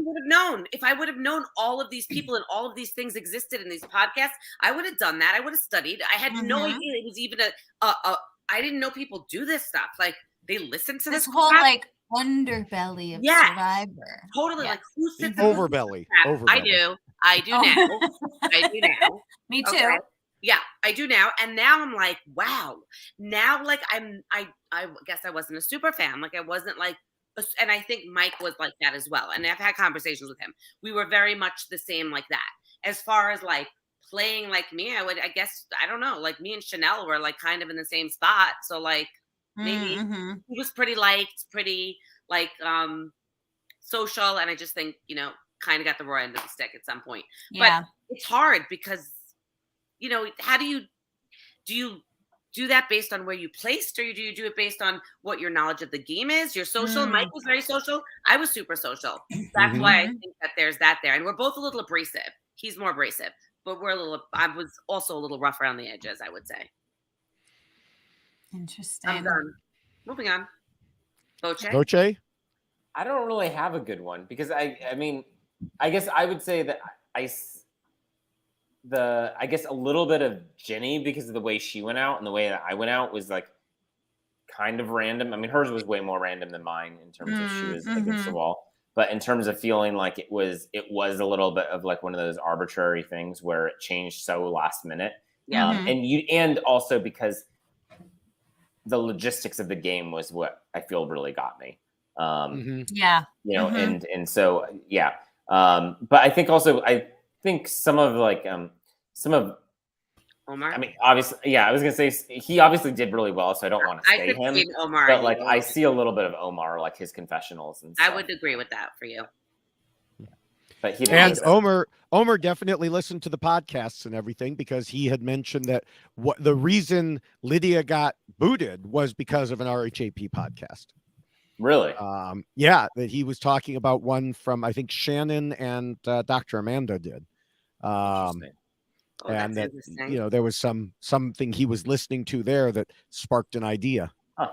If I would have known all of these people and all of these things existed in these podcasts, I would have done that. I would have studied. I had no idea it was even I didn't know people do this stuff. Like, they listen to this whole like underbelly of Survivor. Totally. Like, who sits overbelly. I do now. I do now. Me too. Okay. Yeah, I do now. And now I'm like, wow. Now, like, I guess I wasn't a super fan. Like, I wasn't like, and I think Mike was like that as well. And I've had conversations with him. We were very much the same like that. As far as like playing like me, I guess, I don't know, like me and Chanel were like kind of in the same spot. So like maybe he was pretty liked, pretty like social. And I just think, kind of got the raw end of the stick at some point. Yeah. But it's hard because, how do you do that based on where you placed, or do you do it based on what your knowledge of the game is? You're social. Mike was very social. I was super social. That's why I think that there's that there. And we're both a little abrasive. He's more abrasive, but I was also a little rough around the edges, I would say. Interesting. I'm done. Moving on. Voce? I don't really have a good one because I mean, I guess I would say that I guess a little bit of Jenny, because of the way she went out and the way that I went out, was like kind of random. I mean, hers was way more random than mine in terms of she was against the wall. But in terms of feeling like it was a little bit of like one of those arbitrary things where it changed so last minute. Yeah. And also because the logistics of the game was what I feel really got me. Yeah. And so, yeah. But I think some of Omar. I mean, obviously, yeah. I was gonna say he obviously did really well, so I don't want to say him. Omar, but like, I see a little bit of Omar, like his confessionals and stuff. I would agree with that for you. Yeah. But he Omar definitely listened to the podcasts and everything, because he had mentioned that the reason Lydia got booted was because of an RHAP podcast. Really? Yeah, that he was talking about one from, I think Shannon and Dr. Amanda did. and that there was something he was listening to there that sparked an idea. Huh.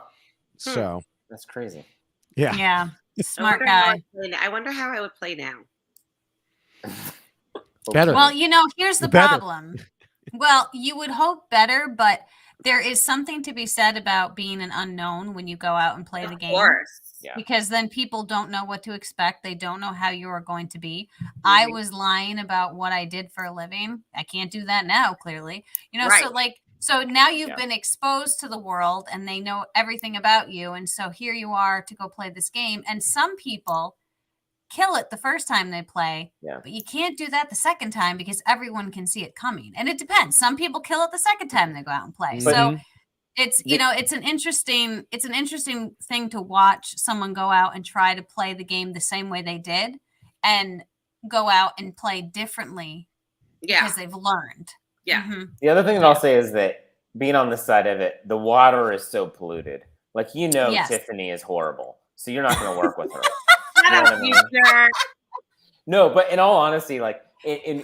So that's crazy. Yeah. Smart guy. I wonder how I would play now. Better. Well, here's the problem. Well, you would hope better, but there is something to be said about being an unknown when you go out and play the game. Of course. Yeah. Because then people don't know what to expect. They don't know how you are going to be. Mm-hmm. I was lying about what I did for a living. I can't do that now, clearly. Right. So now you've been exposed to the world and they know everything about you. And so here you are to go play this game. And some people kill it the first time they play, but you can't do that the second time because everyone can see it coming. And it depends. Some people kill it the second time they go out and play. So it's it's an interesting thing to watch someone go out and try to play the game the same way they did and go out and play differently because they've learned. Yeah. Mm-hmm. The other thing that I'll say is that being on this side of it, the water is so polluted. Like, Tiffany is horrible. So you're not going to work with her. You know what I mean? No, but in all honesty, like in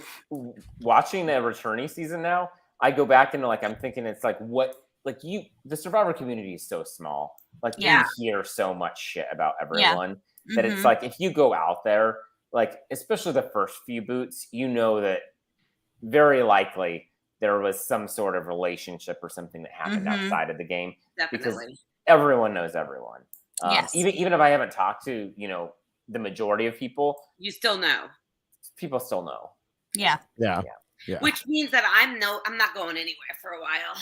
watching the returnee season now, I go back and I'm thinking it's the Survivor community is so small. Like you hear so much shit about everyone that it's like if you go out there, like especially the first few boots, that very likely there was some sort of relationship or something that happened outside of the game. Definitely. Because everyone knows everyone. Yes. Even if I haven't talked to, the majority of people, you still know. People still know. Yeah. Which means that I'm not going anywhere for a while.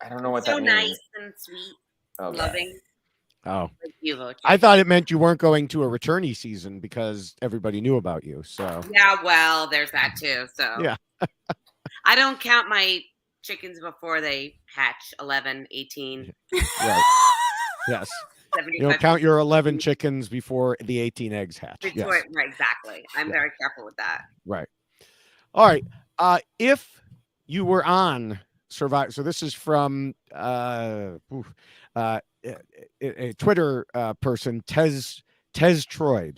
I don't know what that means. So nice and sweet, loving. Oh, like you, Voce. I thought it meant you weren't going to a returnee season because everybody knew about you. So yeah, well, there's that too. So yeah, I don't count my chickens before they hatch 11, 18. Right. Yes. You don't count your 11 chickens before the 18 eggs hatch. Yes. Right, exactly. I'm very careful with that. Right. All right. If you were on Survivor, so this is from a Twitter person, Tez Troyd.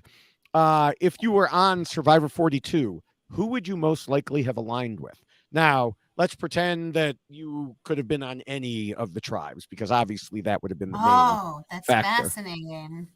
If you were on Survivor 42, who would you most likely have aligned with? Now, let's pretend that you could have been on any of the tribes, because obviously that would have been the main that's factor. Fascinating.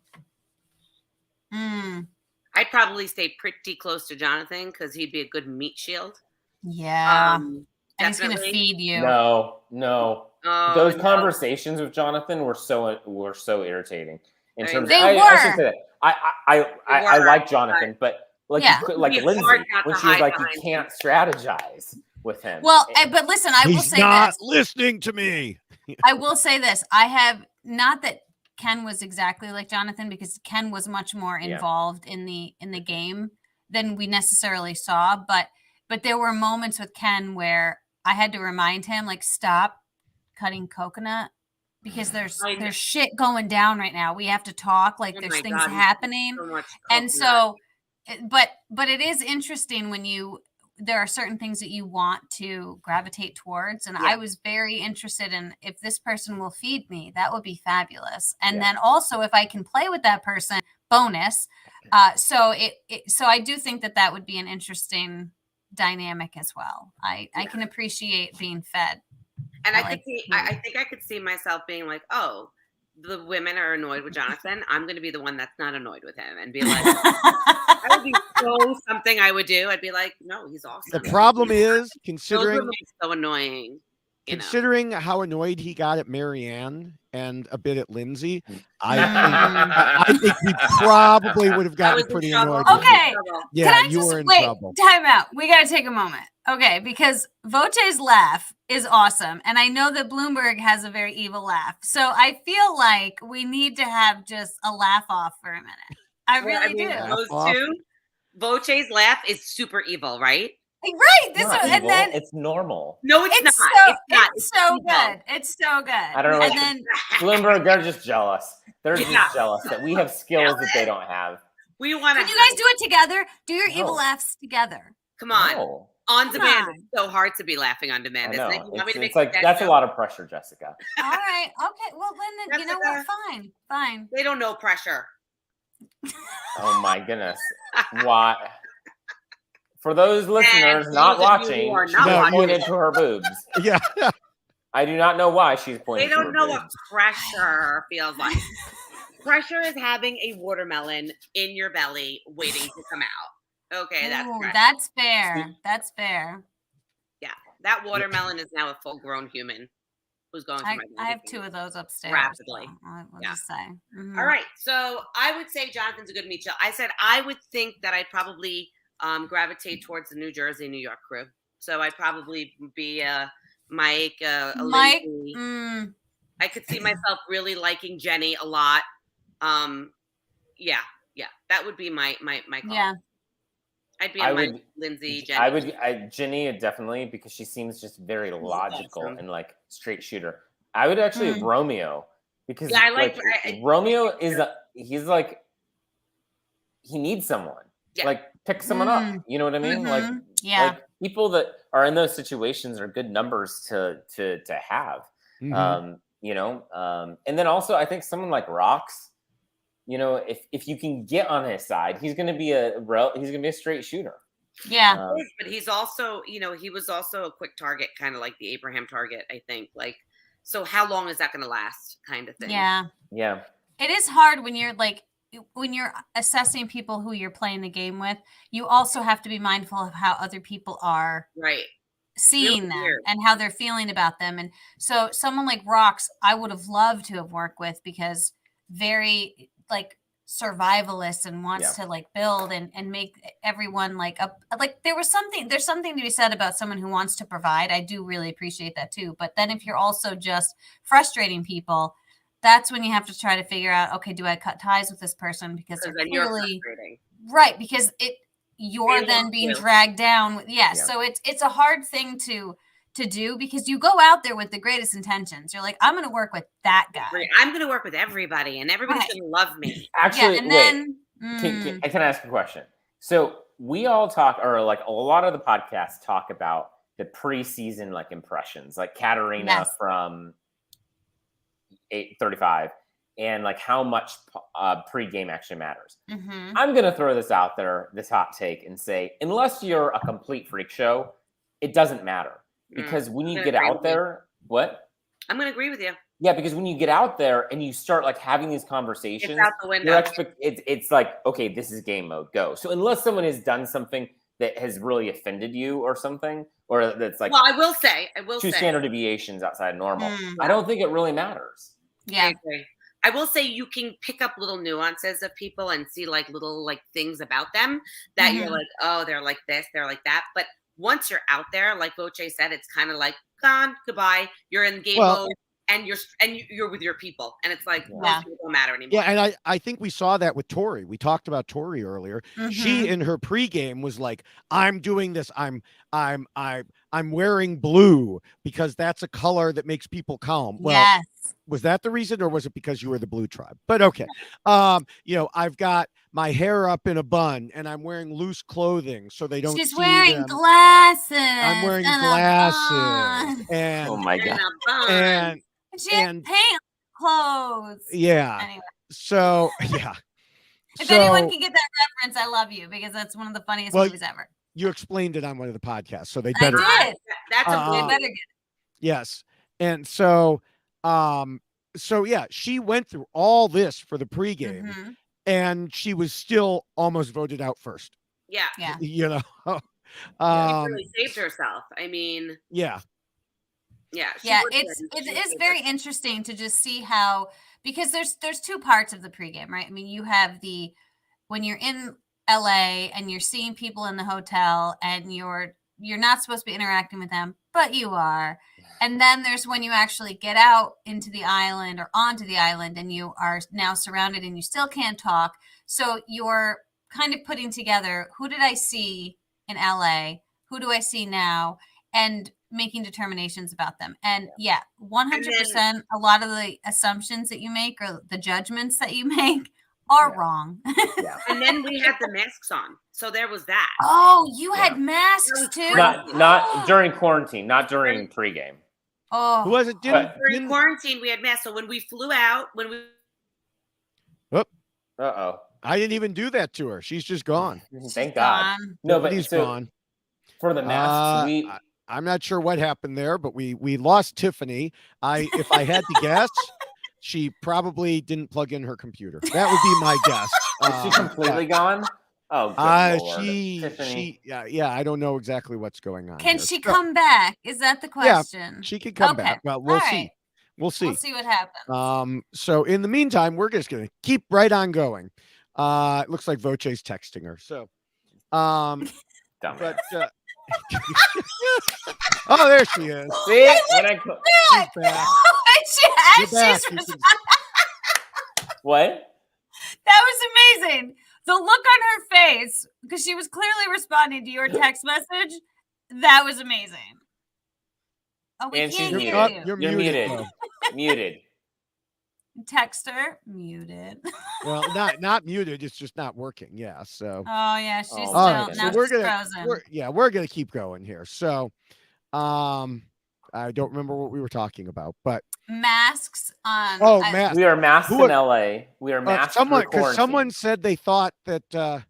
I'd probably stay pretty close to Jonathan because he'd be a good meat shield. Yeah. And he's going to feed you. No. Those conversations with Jonathan were so irritating. In terms they of, were. I should say that. I like Jonathan, but Lindsay, when she was like, you can't strategize with him. Well, but listen, I will say he's not this. listening to me. I will say this. I have not that Ken was exactly like Jonathan, because Ken was much more involved in the game than we necessarily saw. But there were moments with Ken where I had to remind him, like, stop cutting coconut because there's shit going down right now. We have to talk. Like, there's things happening. And so, but it is interesting when there are certain things that you want to gravitate towards. And I was very interested in, if this person will feed me, that would be fabulous. And then also if I can play with that person, bonus. So I do think that would be an interesting dynamic as well. I can appreciate being fed. And I think I could see myself being like, oh, the women are annoyed with Jonathan. I'm going to be the one that's not annoyed with him and be like, that would be something I would do. I'd be like, no, he's awesome. The problem is, considering so annoying, considering how annoyed he got at Marianne and a bit at Lindsay, I think he probably would have gotten pretty annoyed. Okay. Yeah, you were in trouble. Time out. We got to take a moment. Okay, because Voce's laugh is awesome. And I know that Bloomberg has a very evil laugh. So I feel like we need to have just a laugh off for a minute. I really do. Those two, Voce's laugh is super evil, right? Right. It's normal. No, it's not. It's so good. It's so good. I don't know. And then Bloomberg, they're just jealous. They're just jealous that we have skills that they don't have. We want to. Can you guys do it together? Do your evil laughs together. Come on. On demand. It's so hard to be laughing on demand, isn't it? You want me to make like that's a lot of pressure, Jessica. All right. Okay. Well, then you know what? Fine. They don't know pressure. Oh my goodness. Why? For those listeners not watching, she pointed to her boobs. Yeah. I do not know why she's pointing. They don't know boobs. what pressure feels like. Pressure is having a watermelon in your belly waiting to come out. Okay, that's fair. That's fair. Yeah, that watermelon is now a full-grown human who's going through my belly. I have 2 of those upstairs. Rapidly. So I'll just say. All right, so I would say Jonathan's a good meat show. I said I would think that I'd probably gravitate towards the New Jersey, New York crew. So I'd probably be Mike, Mike. I could see myself really liking Jenny a lot. Yeah, that would be my call. Yeah, I'd be on Lindsay, Jenny. I would, Jenny definitely, because she seems just very logical and like straight shooter. I would actually have Romeo, because I like Romeo is he's like, he needs someone. Yeah. Like pick someone up. You know what I mean? Like people that are in those situations are good numbers to have. You know, and then also I think someone like Rox, you know, if you can get on his side, he's going to be a straight shooter. Yeah. But he's also, you know, he was also a quick target, kind of like the Abraham target, I think. Like, so how long is that going to last, kind of thing? Yeah. Yeah. It is hard when you're assessing people who you're playing the game with. You also have to be mindful of how other people are seeing them and how they're feeling about them. And so someone like Rox, I would have loved to have worked with, because very like survivalist and wants to like build and make everyone like there's something to be said about someone who wants to provide. I do really appreciate that too. But then if you're also just frustrating people, that's when you have to try to figure out, okay, do I cut ties with this person because they're clearly right, because you're then being dragged down. So it's a hard thing to do, because you go out there with the greatest intentions. You're like, I'm going to work with that guy. I'm going to work with everybody, and everybody's going to love me. Actually, can I ask a question? So we all talk, or like a lot of the podcasts talk about the preseason like impressions, like Katarina from 835, and like how much pregame actually matters. I'm going to throw this out there, this hot take, and say, unless you're a complete freak show, it doesn't matter. Because when you get out there, what? I'm going to agree with you. Yeah, because when you get out there and you start like having these conversations, it's out the window. It's like, okay, this is game mode, go. So unless someone has done something that has really offended you or something, or that's like, well, I will say, two standard deviations outside of normal, I don't think it really matters. Yeah. I will say you can pick up little nuances of people and see like little like things about them that you're like, oh, they're like this, they're like that. But once you're out there, like Voce said, it's kind of like gone, goodbye. You're in game mode, and you're with your people, and it's like those people don't matter anymore. Yeah, and I think we saw that with Tori. We talked about Tori earlier. She in her pregame was like, I'm doing this. I'm wearing blue because that's a color that makes people calm. Well, was that the reason, or was it because you were the blue tribe? But okay. You know, I've got my hair up in a bun and I'm wearing loose clothing so they don't see them. She's wearing glasses. I'm wearing glasses. And oh my God. And she has paint clothes. Yeah. Anyway. So yeah. If anyone can get that reference, I love you, because that's one of the funniest movies ever. You explained it on one of the podcasts, so they better. I did. That's a they better get it. Yes. And so yeah, she went through all this for the pregame, and she was still almost voted out first. Yeah. You know, she really saved herself. I mean, yeah. It's very interesting to just see how, because there's two parts of the pregame, right? I mean, you have when you're in LA and you're seeing people in the hotel and you're not supposed to be interacting with them, but you are. And then there's when you actually get out into the island or onto the island and you are now surrounded and you still can't talk. So you're kind of putting together, who did I see in LA? Who do I see now? And making determinations about them. And 100%, a lot of the assumptions that you make or the judgments that you make are wrong. And then we had the masks on. So there was that. Oh, you had masks too? Not during quarantine, not during pregame. Oh, who was it? During quarantine, we had masks. So when we flew out, I didn't even do that to her. She's just gone. Thank God. No, but he's gone. For the masks, I'm not sure what happened there, but we lost Tiffany. If I had to guess, she probably didn't plug in her computer. That would be my guess. Is she completely gone? Oh, good Lord. Tiffany. Yeah, I don't know exactly what's going on. Can she come back? Is that the question? Yeah, she can come back. Well, we'll see. We'll see. We'll see what happens. So in the meantime, we're just gonna keep right on going. It looks like Voce's texting her. So, but oh, there she is. See, when I she's back. What? That was amazing. The look on her face, because she was clearly responding to your text message. That was amazing. Oh, we can't hear you. You're muted. Muted. Texter muted. Well, not muted. It's just not working. Yeah. So. Oh yeah, she's still right. now. So frozen. We're gonna keep going here. So, I don't remember what we were talking about, but masks on. Masks. We are masked in LA. We are masked. Because someone said they thought that.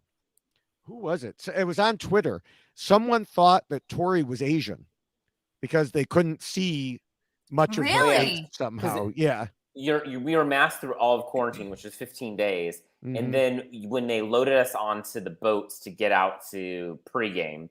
Who was it? It was on Twitter. Someone thought that Tori was Asian because they couldn't see much of her face somehow. Yeah. We were masked through all of quarantine, which is 15 days. Mm-hmm. And then when they loaded us onto the boats to get out to pregame,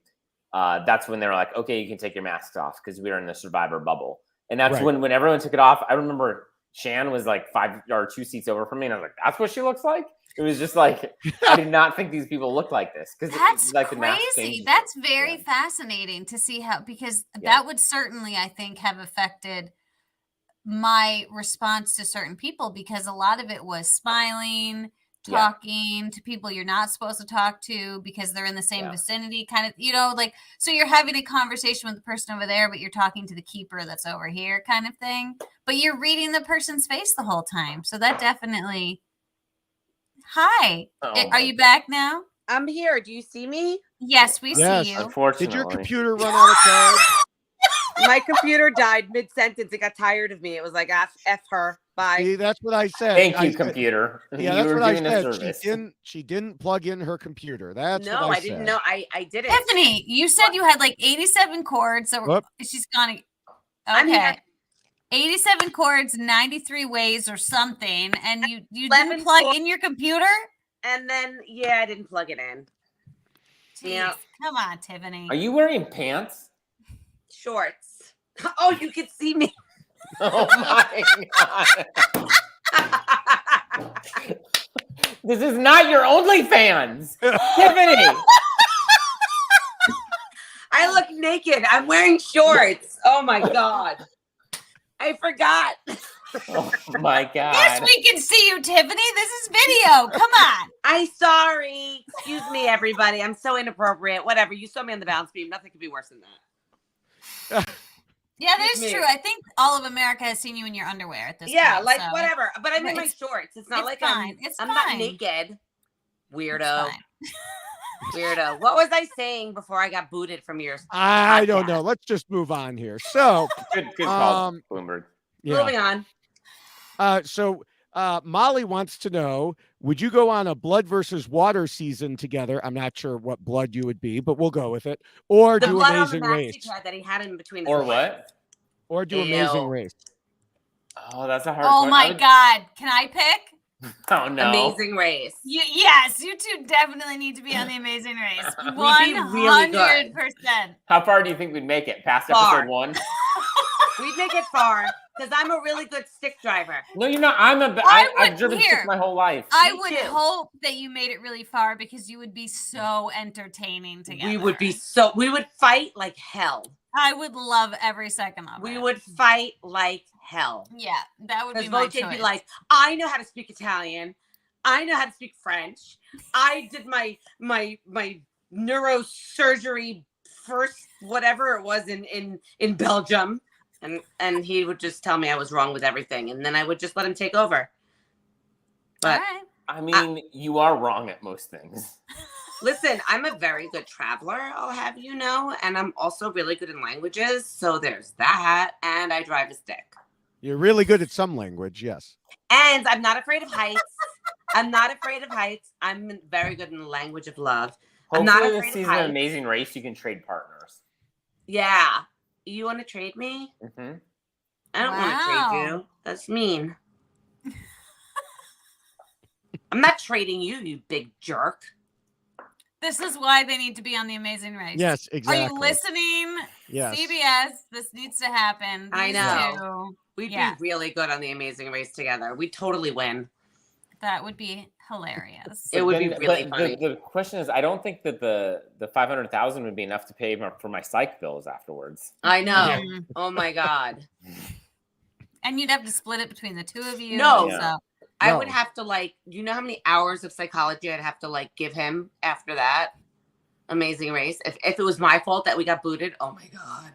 that's when they were like, okay, you can take your masks off because we were in the survivor bubble. And that's when everyone took it off. I remember Shan was like 5 or 2 seats over from me. And I was like, that's what she looks like? It was just like, I did not think these people looked like this. That's like crazy. That's very fascinating to see how, because that would certainly, I think, have affected my response to certain people, because a lot of it was smiling, talking to people you're not supposed to talk to because they're in the same vicinity, kind of, like, so you're having a conversation with the person over there, but you're talking to the keeper that's over here, kind of thing. But you're reading the person's face the whole time. So that definitely. Hi. Are you back now? I'm here. Do you see me? Yes, we see you. Unfortunately. Did your computer run out of charge? My computer died mid-sentence. It got tired of me. It was like, F her. Bye. See, that's what I said. Thank you, computer. Yeah, that's what I said. She didn't plug in her computer. That's what I didn't know. I didn't. Tiffany, you said you had like 87 chords. So she's gone. Okay. 87 chords, 93 ways or something. And you didn't plug in your computer? And then, I didn't plug it in. Jeez, yeah. Come on, Tiffany. Are you wearing pants? Shorts. Oh, you can see me. Oh my God. This is not your OnlyFans. Tiffany. I look naked. I'm wearing shorts. Oh my God. I forgot. Oh my God. Yes, we can see you, Tiffany. This is video. Come on. I'm sorry. Excuse me, everybody. I'm so inappropriate. Whatever. You saw me on the balance beam. Nothing could be worse than that. Yeah, that is true. I think all of America has seen you in your underwear at this point. Yeah, like whatever. But I'm in my shorts. It's not like I'm not naked. Weirdo. Weirdo. What was I saying before I got booted from your I don't know. Let's just move on here. So good call, Bloomberg. Yeah. Moving on. So Molly wants to know, would you go on a blood versus water season together? I'm not sure what blood you would be, but we'll go with it. Or the do blood Amazing on the Race. That he had in between his or legs. what? Or do Amazing Race. Oh, that's a hard one. Oh my God. Can I pick? Oh no. Amazing Race. Yes, you two definitely need to be on the Amazing Race. 100%. How far do you think we'd make it? Past episode 1? We'd make it far because I'm a really good stick driver. No, you're not. I've driven stick my whole life. I would hope that you made it really far because you would be so entertaining together. We would fight like hell. I would love every second of it. We would fight like hell. Yeah, that would be my choice. Voce would be like, I know how to speak Italian. I know how to speak French. I did my neurosurgery first, whatever it was in Belgium. And he would just tell me I was wrong with everything. And then I would just let him take over. But I mean, you are wrong at most things. Listen, I'm a very good traveler, I'll have you know. And I'm also really good in languages. So there's that. And I drive a stick. You're really good at some language, yes. And I'm not afraid of heights. I'm very good in the language of love. I'm not Hopefully, this afraid of season of heights. Amazing Race, you can trade partners. Yeah. You want to trade me? Mm-hmm. I don't want to trade you. That's mean. I'm not trading you, you big jerk. This is why they need to be on The Amazing Race. Yes, exactly. Are you listening? Yes. CBS, this needs to happen. I These know. two, We'd be really good on The Amazing Race together. We'd totally win. that would be hilarious. It would be really funny. The question is, I don't think that the $500,000 would be enough to pay for my psych bills afterwards. I know. Oh my God. And you'd have to split it between the two of you. No. So. I would have to you know how many hours of psychology I'd have to give him after that Amazing Race? If it was my fault that we got booted, oh my God.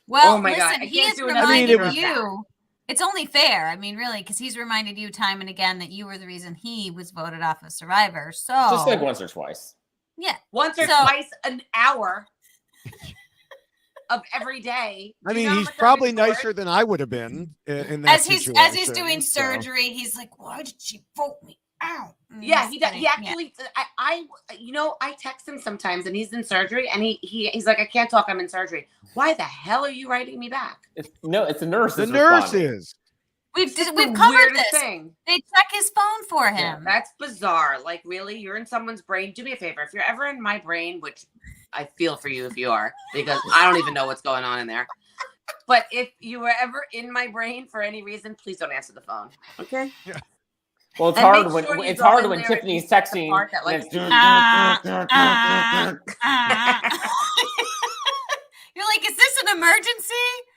Well, oh my listen, God. I he can't has do another reminded year of you. that. It's only fair. I mean, really, because he's reminded you time and again that you were the reason he was voted off of Survivor. So just like once or twice. Yeah. Once or twice an hour of every day. I mean, he's probably nicer than I would have been in that situation. As he's doing surgery, he's like, "Why did she vote me out?" Yeah, he does. He actually, I text him sometimes, and he's in surgery, and he's like, "I can't talk. I'm in surgery." Why the hell are you writing me back? It's the nurse. The nurse is. We've covered this. Thing. They check his phone for him. Yeah, that's bizarre. Like, really, you're in someone's brain. Do me a favor. If you're ever in my brain, which I feel for you if you are, because I don't even know what's going on in there. But if you were ever in my brain for any reason, please don't answer the phone. Okay? Yeah. Well, it's hard when Tiffany's texting. You're like, is this an emergency?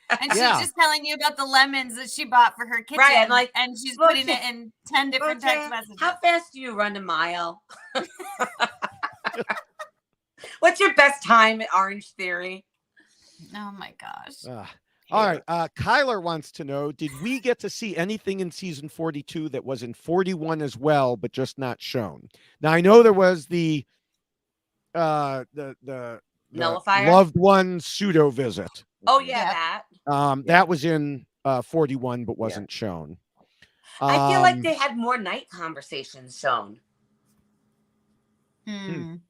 And she's just telling you about the lemons that she bought for her kitchen. Right, and she's putting it in 10 different text messages. How fast do you run a mile? What's your best time at Orange Theory? Oh my gosh. All right. Kyler wants to know, did we get to see anything in season 42 that was in 41 as well, but just not shown? Now, I know there was the nullifier loved one pseudo visit. Oh yeah, that. That was in 41, but wasn't shown. I feel like they had more night conversations shown. They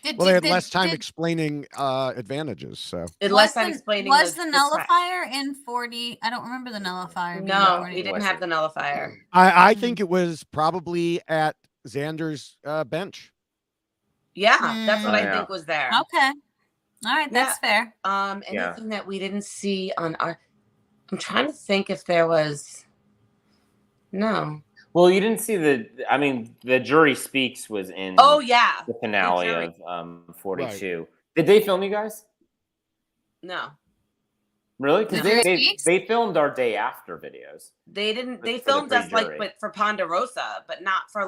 had less time explaining advantages. So less time explaining. Was the nullifier in 40? I don't remember the nullifier. No, he didn't have the nullifier. I think it was probably at Xander's bench. Yeah, that's what I think was there. Okay. All right, that's fair. Anything that we didn't see on our... I'm trying to think if there was... No. Well, you didn't see the Jury Speaks was in the finale of 42. Right. Did they film you guys? No. Really? Because they filmed our day after videos. They didn't. They filmed us but for Ponderosa, but not for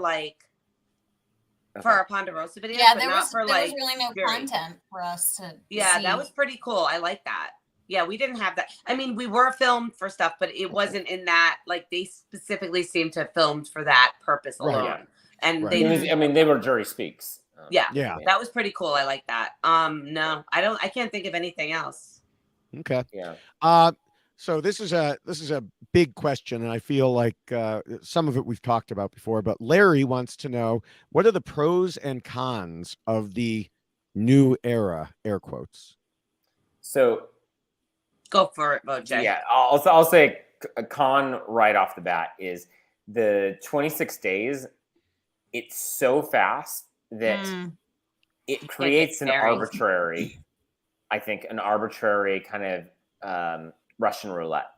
for our Ponderosa video. Yeah, there was really no content for us to see. That was pretty cool. I like that. Yeah, we didn't have that. I mean, we were filmed for stuff, but it wasn't in that. They specifically seemed to have filmed for that purpose alone. Right. And they were Jury Speaks. Yeah, that was pretty cool. I like that. No, I can't think of anything else. Okay. Yeah. So this is a big question, and I feel like some of it we've talked about before. But Larry wants to know, what are the pros and cons of the new era? Air quotes. So, go for it, Jay. Yeah, I'll say a con right off the bat is the 26 days. It's so fast that it creates an arbitrary kind of Russian roulette,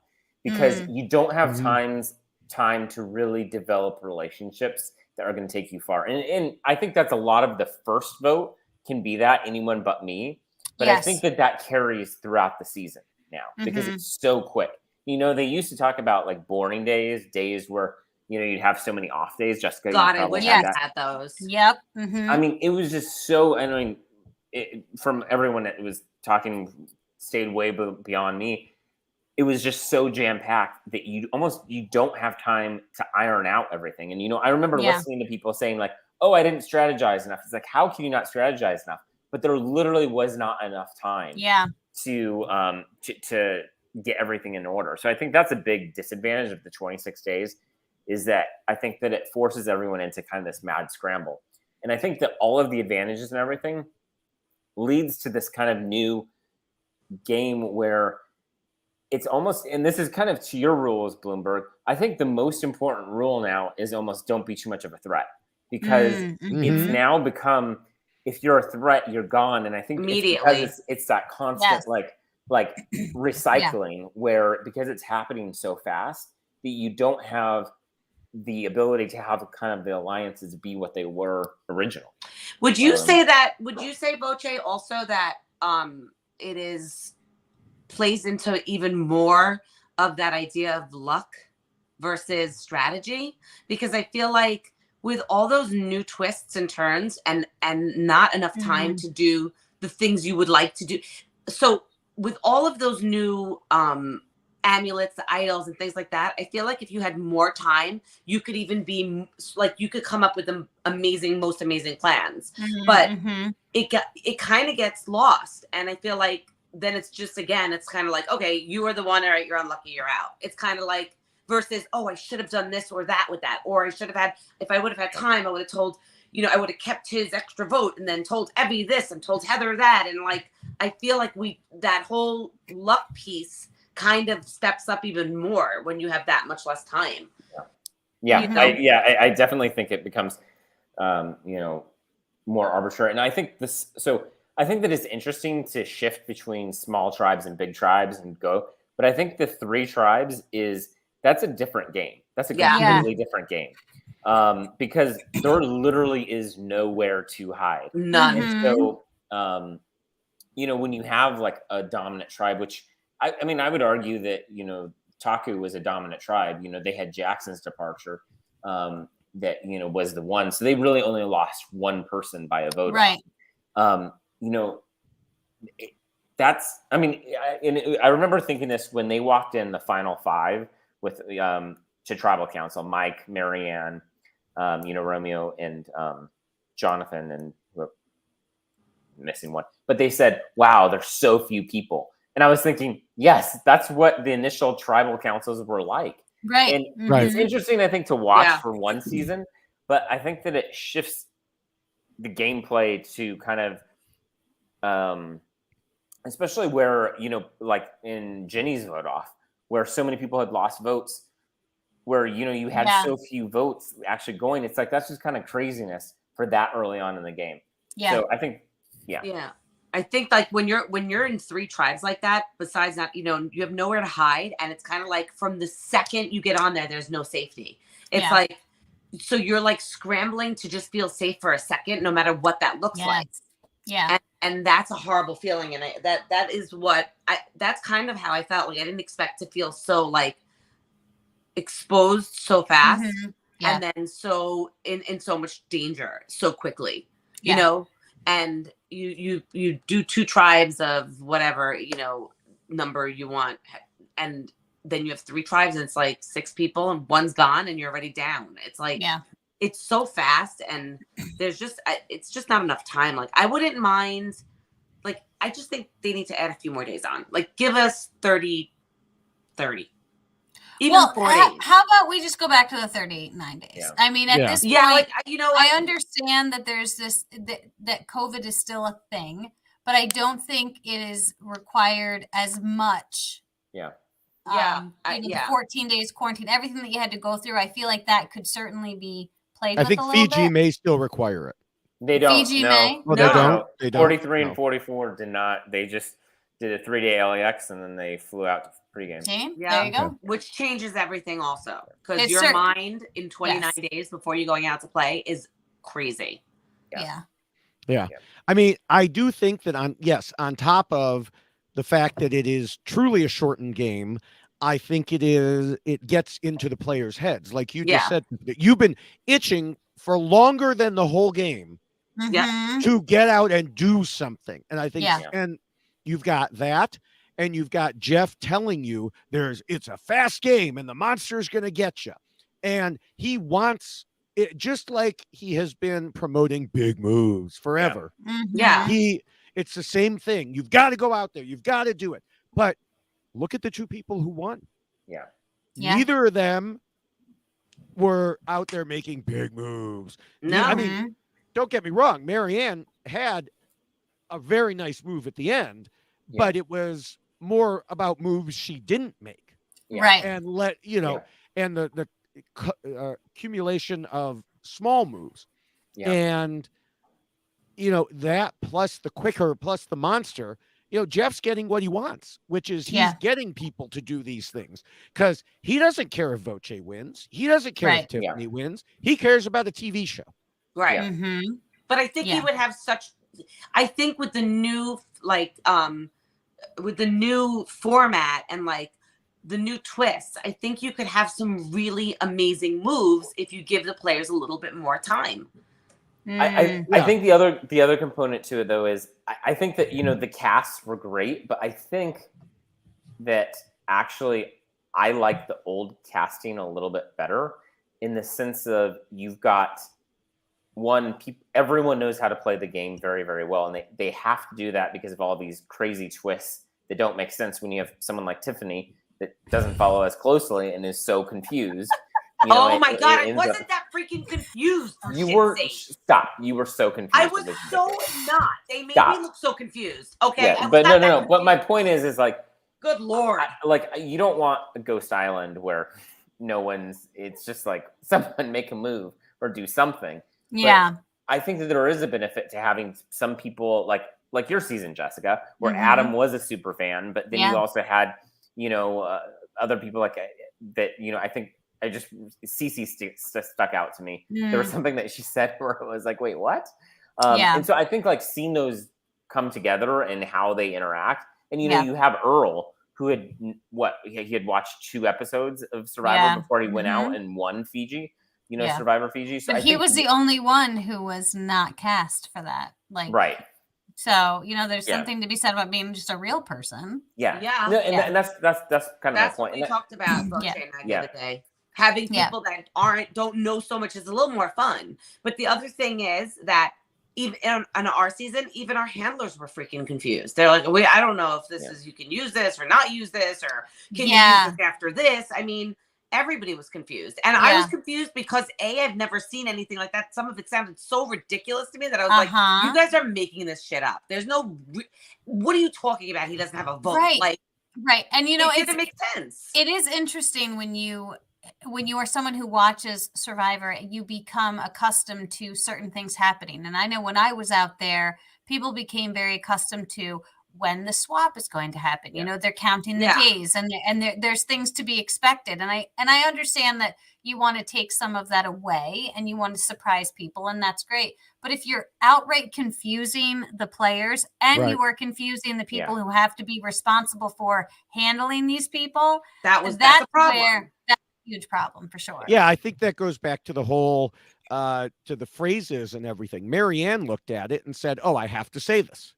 because you don't have time to really develop relationships that are going to take you far. And I think that's a lot of the first vote can be that, anyone but me. But I think that carries throughout the season now because it's so quick. They used to talk about boring days where, you'd have so many off days. Jessica, God, I wish I had those. Yep. I mean, it was just so, from everyone that was talking, stayed way beyond me. It was just so jam-packed that you don't have time to iron out everything. And, I remember listening to people saying I didn't strategize enough. It's like, how can you not strategize enough? But there literally was not enough time to get everything in order. So I think that's a big disadvantage of the 26 days, is that I think that it forces everyone into kind of this mad scramble. And I think that all of the advantages and everything leads to this kind of new game where it's almost, and this is kind of to your rules, Bloomberg. I think the most important rule now is almost don't be too much of a threat, because it's now become, if you're a threat, you're gone. And I think immediately it's that constant like recycling where, because it's happening so fast, that you don't have the ability to have kind of the alliances be what they were original. Would you say Voce, also that it is plays into even more of that idea of luck versus strategy? Because I feel like with all those new twists and turns and not enough time to do the things you would like to do. So with all of those new amulets, the idols and things like that, I feel like if you had more time, you could even be like, you could come up with most amazing plans. But it kind of gets lost. And I feel like then it's just, again, it's kind of like, okay, you are the one, all right, you're unlucky, you're out. It's kind of like, versus, oh, I should have done this or that with that. Or I should have had, if I would have had time, I would have told, I would have kept his extra vote and then told Evie this and told Heather that. And like, I feel like that whole luck piece kind of steps up even more when you have that much less time. I definitely think it becomes, more arbitrary. And I think I think that it's interesting to shift between small tribes and big tribes and go. But I think the 3 tribes that's a different game. That's a completely different game. Because there literally is nowhere to hide. None. And so, when you have like a dominant tribe, which I mean, I would argue that, Taku was a dominant tribe. They had Jackson's departure that, was the one. So they really only lost one person by a vote. Right. I remember thinking this when they walked in the final 5 with to tribal council, Mike, Marianne, Romeo and Jonathan, and missing one, but they said, wow, there's so few people. And I was thinking, yes, that's what the initial tribal councils were like. Right. And it's interesting, I think, to watch for one season, but I think that it shifts the gameplay to kind of, especially where, like in Jenny's vote off, where so many people had lost votes, where, you had so few votes actually going. It's like, that's just kind of craziness for that early on in the game. Yeah. So I think, I think like when you're in 3 tribes like that, besides that, you have nowhere to hide. And it's kind of like from the second you get on there, there's no safety. It's like, so you're like scrambling to just feel safe for a second, no matter what that looks like. Yeah. And that's a horrible feeling. And that is that's kind of how I felt. Like I didn't expect to feel so like exposed so fast and then so in so much danger so quickly, and you do 2 tribes of whatever, number you want. And then you have 3 tribes and it's like 6 people and one's gone and you're already down. It's like, it's so fast and there's just, it's just not enough time. Like I wouldn't mind, like, I just think they need to add a few more days on, like give us 30, even 4 days. How about we just go back to the 39 days? Yeah. I mean, at this point, like, I understand that there's this, that COVID is still a thing, but I don't think it is required as much. Yeah. 14 days quarantine, everything that you had to go through. I feel like that could certainly be played with I think a little Fiji bit. may still require it. They don't. Fiji no. may? Oh, they don't? They don't? 43 and 44 did not. They just did a 3-day LAX and then they flew out to pregame. See? There you go. Which changes everything also. Because your mind in 29 days before you're going out to play is crazy. Yeah. I mean, I do think that on top of the fact that it is truly a shortened game, I think it gets into the players' heads. Like you just said, you've been itching for longer than the whole game to get out and do something. And I think, and you've got that, and you've got Jeff telling you it's a fast game and the monster's going to get you. And he wants it, just like he has been promoting big moves forever. It's the same thing. You've got to go out there. You've got to do it. But look at the 2 people who won. Neither of them were out there making big moves. No. I mean, don't get me wrong, Marianne had a very nice move at the end, but it was more about moves she didn't make. Right. And and the accumulation of small moves. And that plus the quicker plus the monster, Jeff's getting what he wants, which is he's getting people to do these things, because he doesn't care if Voce wins. He doesn't care if Tiffany wins. He cares about a TV show. Right. Mm-hmm. But I think he would have I think with the new, with the new format and the new twists, I think you could have some really amazing moves if you give the players a little bit more time. I think the other component to it, though, is I think that the casts were great, but I think that actually I like the old casting a little bit better, in the sense of you've got everyone knows how to play the game very, very well, and they have to do that because of all these crazy twists that don't make sense when you have someone like Tiffany that doesn't follow as closely and is so confused. Oh my God, I wasn't that freaking confused. You were so confused. I was so not. They made me look so confused. Okay. Yeah, but no. But my point is good Lord. You don't want a Ghost Island where it's just someone make a move or do something. Yeah. But I think that there is a benefit to having some people like your season, Jessica, where Adam was a super fan, but then you also had, other people that, I think Cece stuck out to me. There was something that she said where it was wait, what? And so I think seeing those come together and how they interact, and you have Earl, who had he had watched 2 episodes of Survivor before he went out and won Fiji, Survivor Fiji. So but he was the only one who was not cast for that. Right. So, there's something to be said about being just a real person. Yeah. Yeah. No, and that's kind of my point. What we talked about Voce and I the other day. Having people that don't know so much is a little more fun. But the other thing is that even on our season, even our handlers were freaking confused. They're like, wait, I don't know if this is, you can use this or not use this, or can you use this after this? I mean, everybody was confused. And I was confused because I've never seen anything like that. Some of it sounded so ridiculous to me that I was like, you guys are making this shit up. There's no, what are you talking about? He doesn't have a vote. Right. Right. And it didn't make sense. It is interesting when you are someone who watches Survivor, you become accustomed to certain things happening. And I know when I was out there, people became very accustomed to when the swap is going to happen. They're counting the days, and there's things to be expected. And I understand that you want to take some of that away and you want to surprise people, and that's great. But if you're outright confusing the players and you are confusing the people who have to be responsible for handling these people, that's a problem. That's a huge problem for sure. Yeah, I think that goes back to the whole to the phrases and everything. Marianne looked at it and said, "Oh, I have to say this."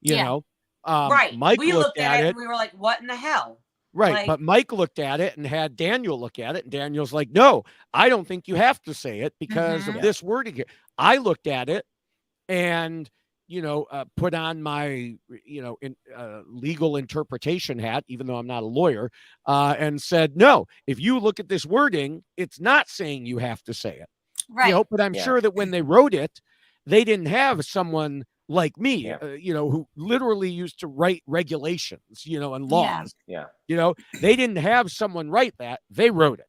You know. Right. Mike we looked at it and we were like, what in the hell? Right. But Mike looked at it and had Daniel look at it, and Daniel's like, no, I don't think you have to say it because of this wording here. I looked at it and, put on my, legal interpretation hat, even though I'm not a lawyer, and said, no, if you look at this wording, it's not saying you have to say it. Right. But I'm sure that when they wrote it, they didn't have someone like me, who literally used to write regulations, and laws. Yeah. They didn't have someone write that. They wrote it.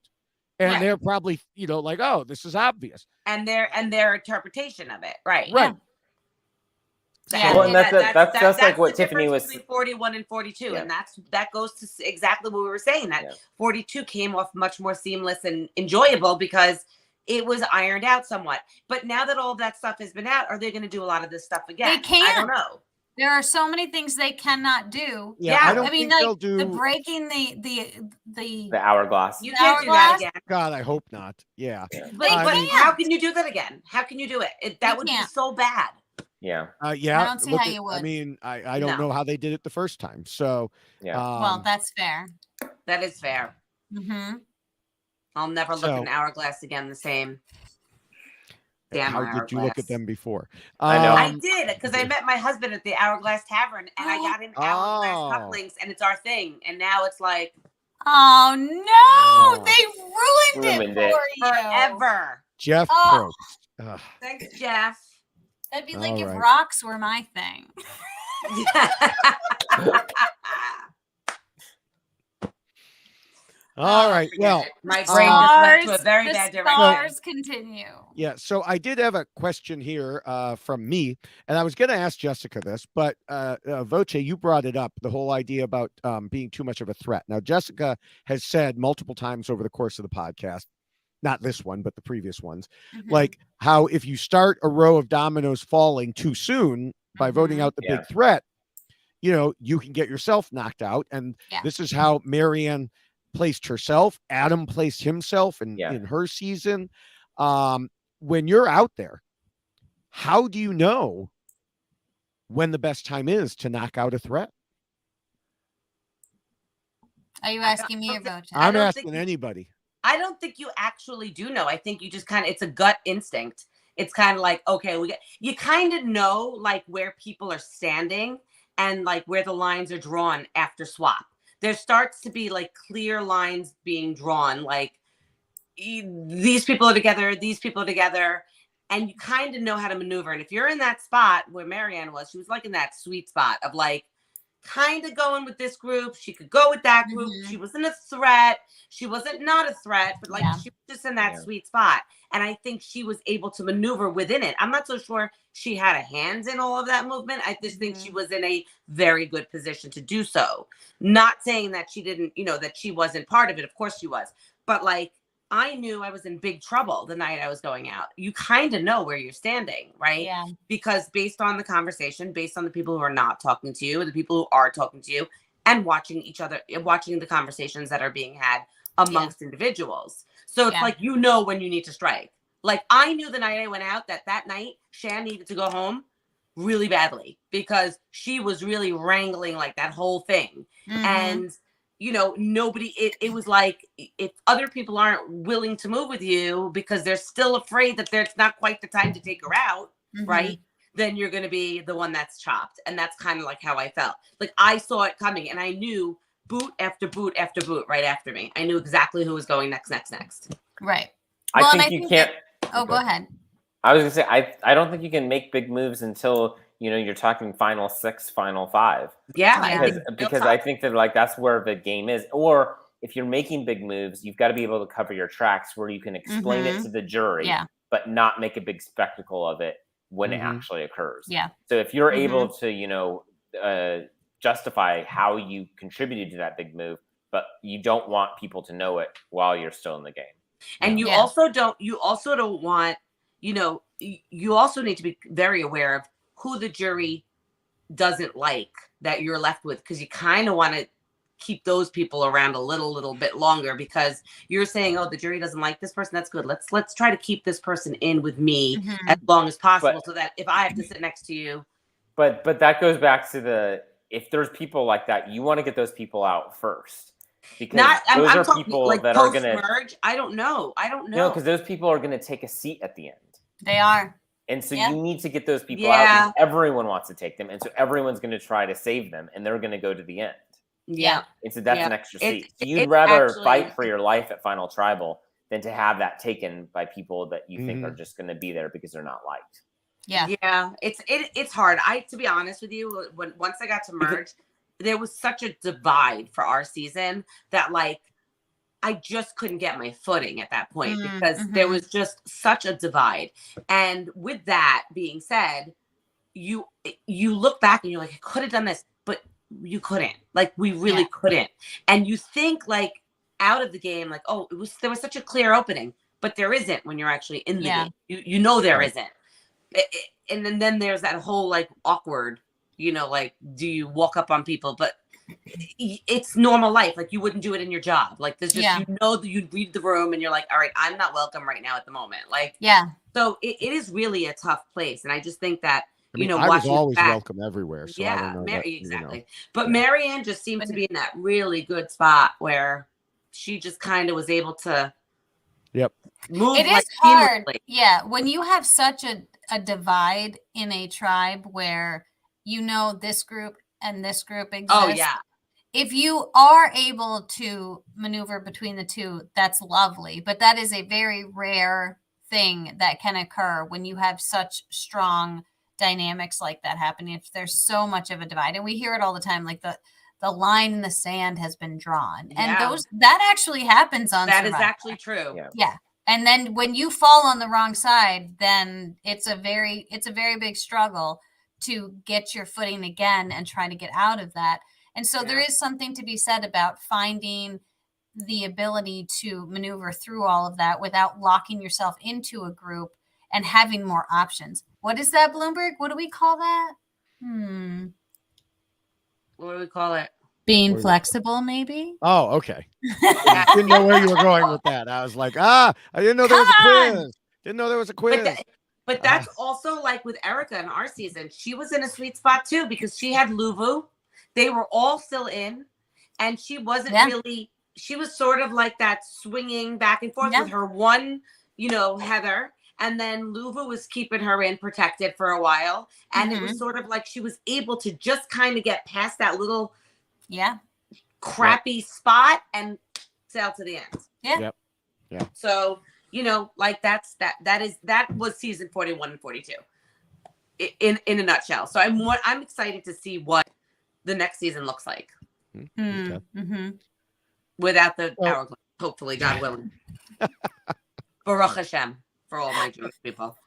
And they're probably, like, oh, this is obvious. And their interpretation of it. Right. Right. Yeah. Well, and that's like what Tiffany was between 41 and 42. And that goes to exactly what we were saying, that 42 came off much more seamless and enjoyable because it was ironed out somewhat. But now that all of that stuff has been out, are they going to do a lot of this stuff again? They can't. I don't know. There are so many things they cannot do. Yeah, I mean, they'll do the breaking the hourglass. You can't do that again. God, I hope not. Yeah. But how can you do that again? How can you do it? That would be so bad. Yeah. I don't see how you would. I mean, I don't know how they did it the first time. So well, that's fair. That is fair. Mm-hmm. I'll never look at an hourglass again the same. Damn, how did you look at them before? I know. I did, because I met my husband at the Hourglass Tavern, and I got him hourglass cufflinks, and it's our thing. And now it's like, oh no, they ruined it for you forever. Jeff Probst. Thanks, Jeff. That'd be like All if right. rocks were my thing. All right. Well, my brain just went to a very bad direction. Stars continue. yeah. So I did have a question here from me, and I was going to ask Jessica this, but Voce, you brought it up, the whole idea about being too much of a threat. Now, Jessica has said multiple times over the course of the podcast, not this one, but the previous ones, like how if you start a row of dominoes falling too soon by voting out the big threat, you know, you can get yourself knocked out. And this is how Marianne placed herself. Adam placed himself in her season. When you're out there, how do you know when the best time is to knock out a threat? Are you asking me or Voce? I'm asking anybody. I don't think you actually do know. I think you just kind of, it's a gut instinct. It's kind of like, okay, you kind of know like where people are standing and like where the lines are drawn after swap. There starts to be like clear lines being drawn, like these people are together, these people are together, and you kind of know how to maneuver. And if you're in that spot where Marianne was, she was like in that sweet spot of like kind of going with this group. She could go with that group. She wasn't a threat. She wasn't not a threat, but like she was just in that sweet spot. And I think she was able to maneuver within it. I'm not so sure she had a hand in all of that movement. I just think she was in a very good position to do so. Not saying that she didn't, you know, that she wasn't part of it. Of course she was. But like, I knew I was in big trouble the night I was going out. You kind of know where you're standing, right? Yeah. Because based on the conversation, based on the people who are not talking to you, the people who are talking to you, and watching each other, watching the conversations that are being had amongst individuals. So it's like, you know when you need to strike. Like I knew the night I went out that night, Shan needed to go home really badly because she was really wrangling like that whole thing. And you know, nobody, it was like, if other people aren't willing to move with you because they're still afraid that there's not quite the time to take her out, right? Then you're going to be the one that's chopped. And that's kind of like how I felt. Like I saw it coming and I knew boot after boot after boot right after me. I knew exactly who was going next. Right. I think you can't. Go ahead. I was going to say, I don't think you can make big moves until, you know, you're talking final 6, final 5. Yeah. Because I think that like, that's where the game is. Or if you're making big moves, you've got to be able to cover your tracks where you can explain it to the jury, but not make a big spectacle of it when it actually occurs. Yeah. So if you're able to, you know, justify how you contributed to that big move, but you don't want people to know it while you're still in the game. And you also don't want, you know, you also need to be very aware of who the jury doesn't like that you're left with, because you kind of want to keep those people around a little bit longer, because you're saying, oh, the jury doesn't like this person. That's good. Let's try to keep this person in with me as long as possible, so that if I have to sit next to you. But that goes back to if there's people like that, you want to get those people out first. Because those are people like that are going to merge. I don't know. No, because those people are going to take a seat at the end. They are. And so you need to get those people out. Everyone wants to take them. And so everyone's going to try to save them. And they're going to go to the end. Yeah. And so that's an extra seat. So you'd rather fight for your life at Final Tribal than to have that taken by people that you think are just going to be there because they're not liked. Yeah. Yeah. It's hard. To be honest with you, once I got to merge, there was such a divide for our season that like I just couldn't get my footing at that point because there was just such a divide. And with that being said, you look back and you're like, I could have done this, but you couldn't. Like we really couldn't. And you think like out of the game, like, oh, there was such a clear opening, but there isn't when you're actually in the game. You know there isn't. And then there's that whole like awkward, you know, like, do you walk up on people? But it's normal life. Like you wouldn't do it in your job. Like there's just, you know, you'd read the room and you're like, all right, I'm not welcome right now at the moment. Like, so it is really a tough place. And I just think that, you know, I was always welcome everywhere. So I don't know exactly. You know. But Marianne just seemed to be in that really good spot where she just kind of was able to move. It is hard. Yeah. When you have such a divide in a tribe where, you know, this group and this group exists. Oh, yeah. If you are able to maneuver between the two, that's lovely. But that is a very rare thing that can occur when you have such strong dynamics like that happening, if there's so much of a divide, and we hear it all the time, like the line in the sand has been drawn, and that actually happens on that Survivor. is actually true. Yeah. And then when you fall on the wrong side, then it's a very big struggle to get your footing again and try to get out of that. And so there is something to be said about finding the ability to maneuver through all of that without locking yourself into a group and having more options. What is that, Bloomberg? What do we call that? What do we call it? Being flexible, maybe? Oh, okay. Didn't know where you were going with that. I was like, I didn't know there was a quiz. Didn't know there was a quiz. But that's also like with Erica in our season. She was in a sweet spot too because she had Luvu. They were all still in, and she wasn't really. She was sort of like that swinging back and forth with her one, Heather, and then Luvu was keeping her in protected for a while, and it was sort of like she was able to just kind of get past that little, crappy spot and sail to the end. Yeah. So. Like that was season 41 and 42 in a nutshell. So I'm excited to see what the next season looks like without the hourglass, hopefully, God willing. Baruch Hashem for all my Jewish people.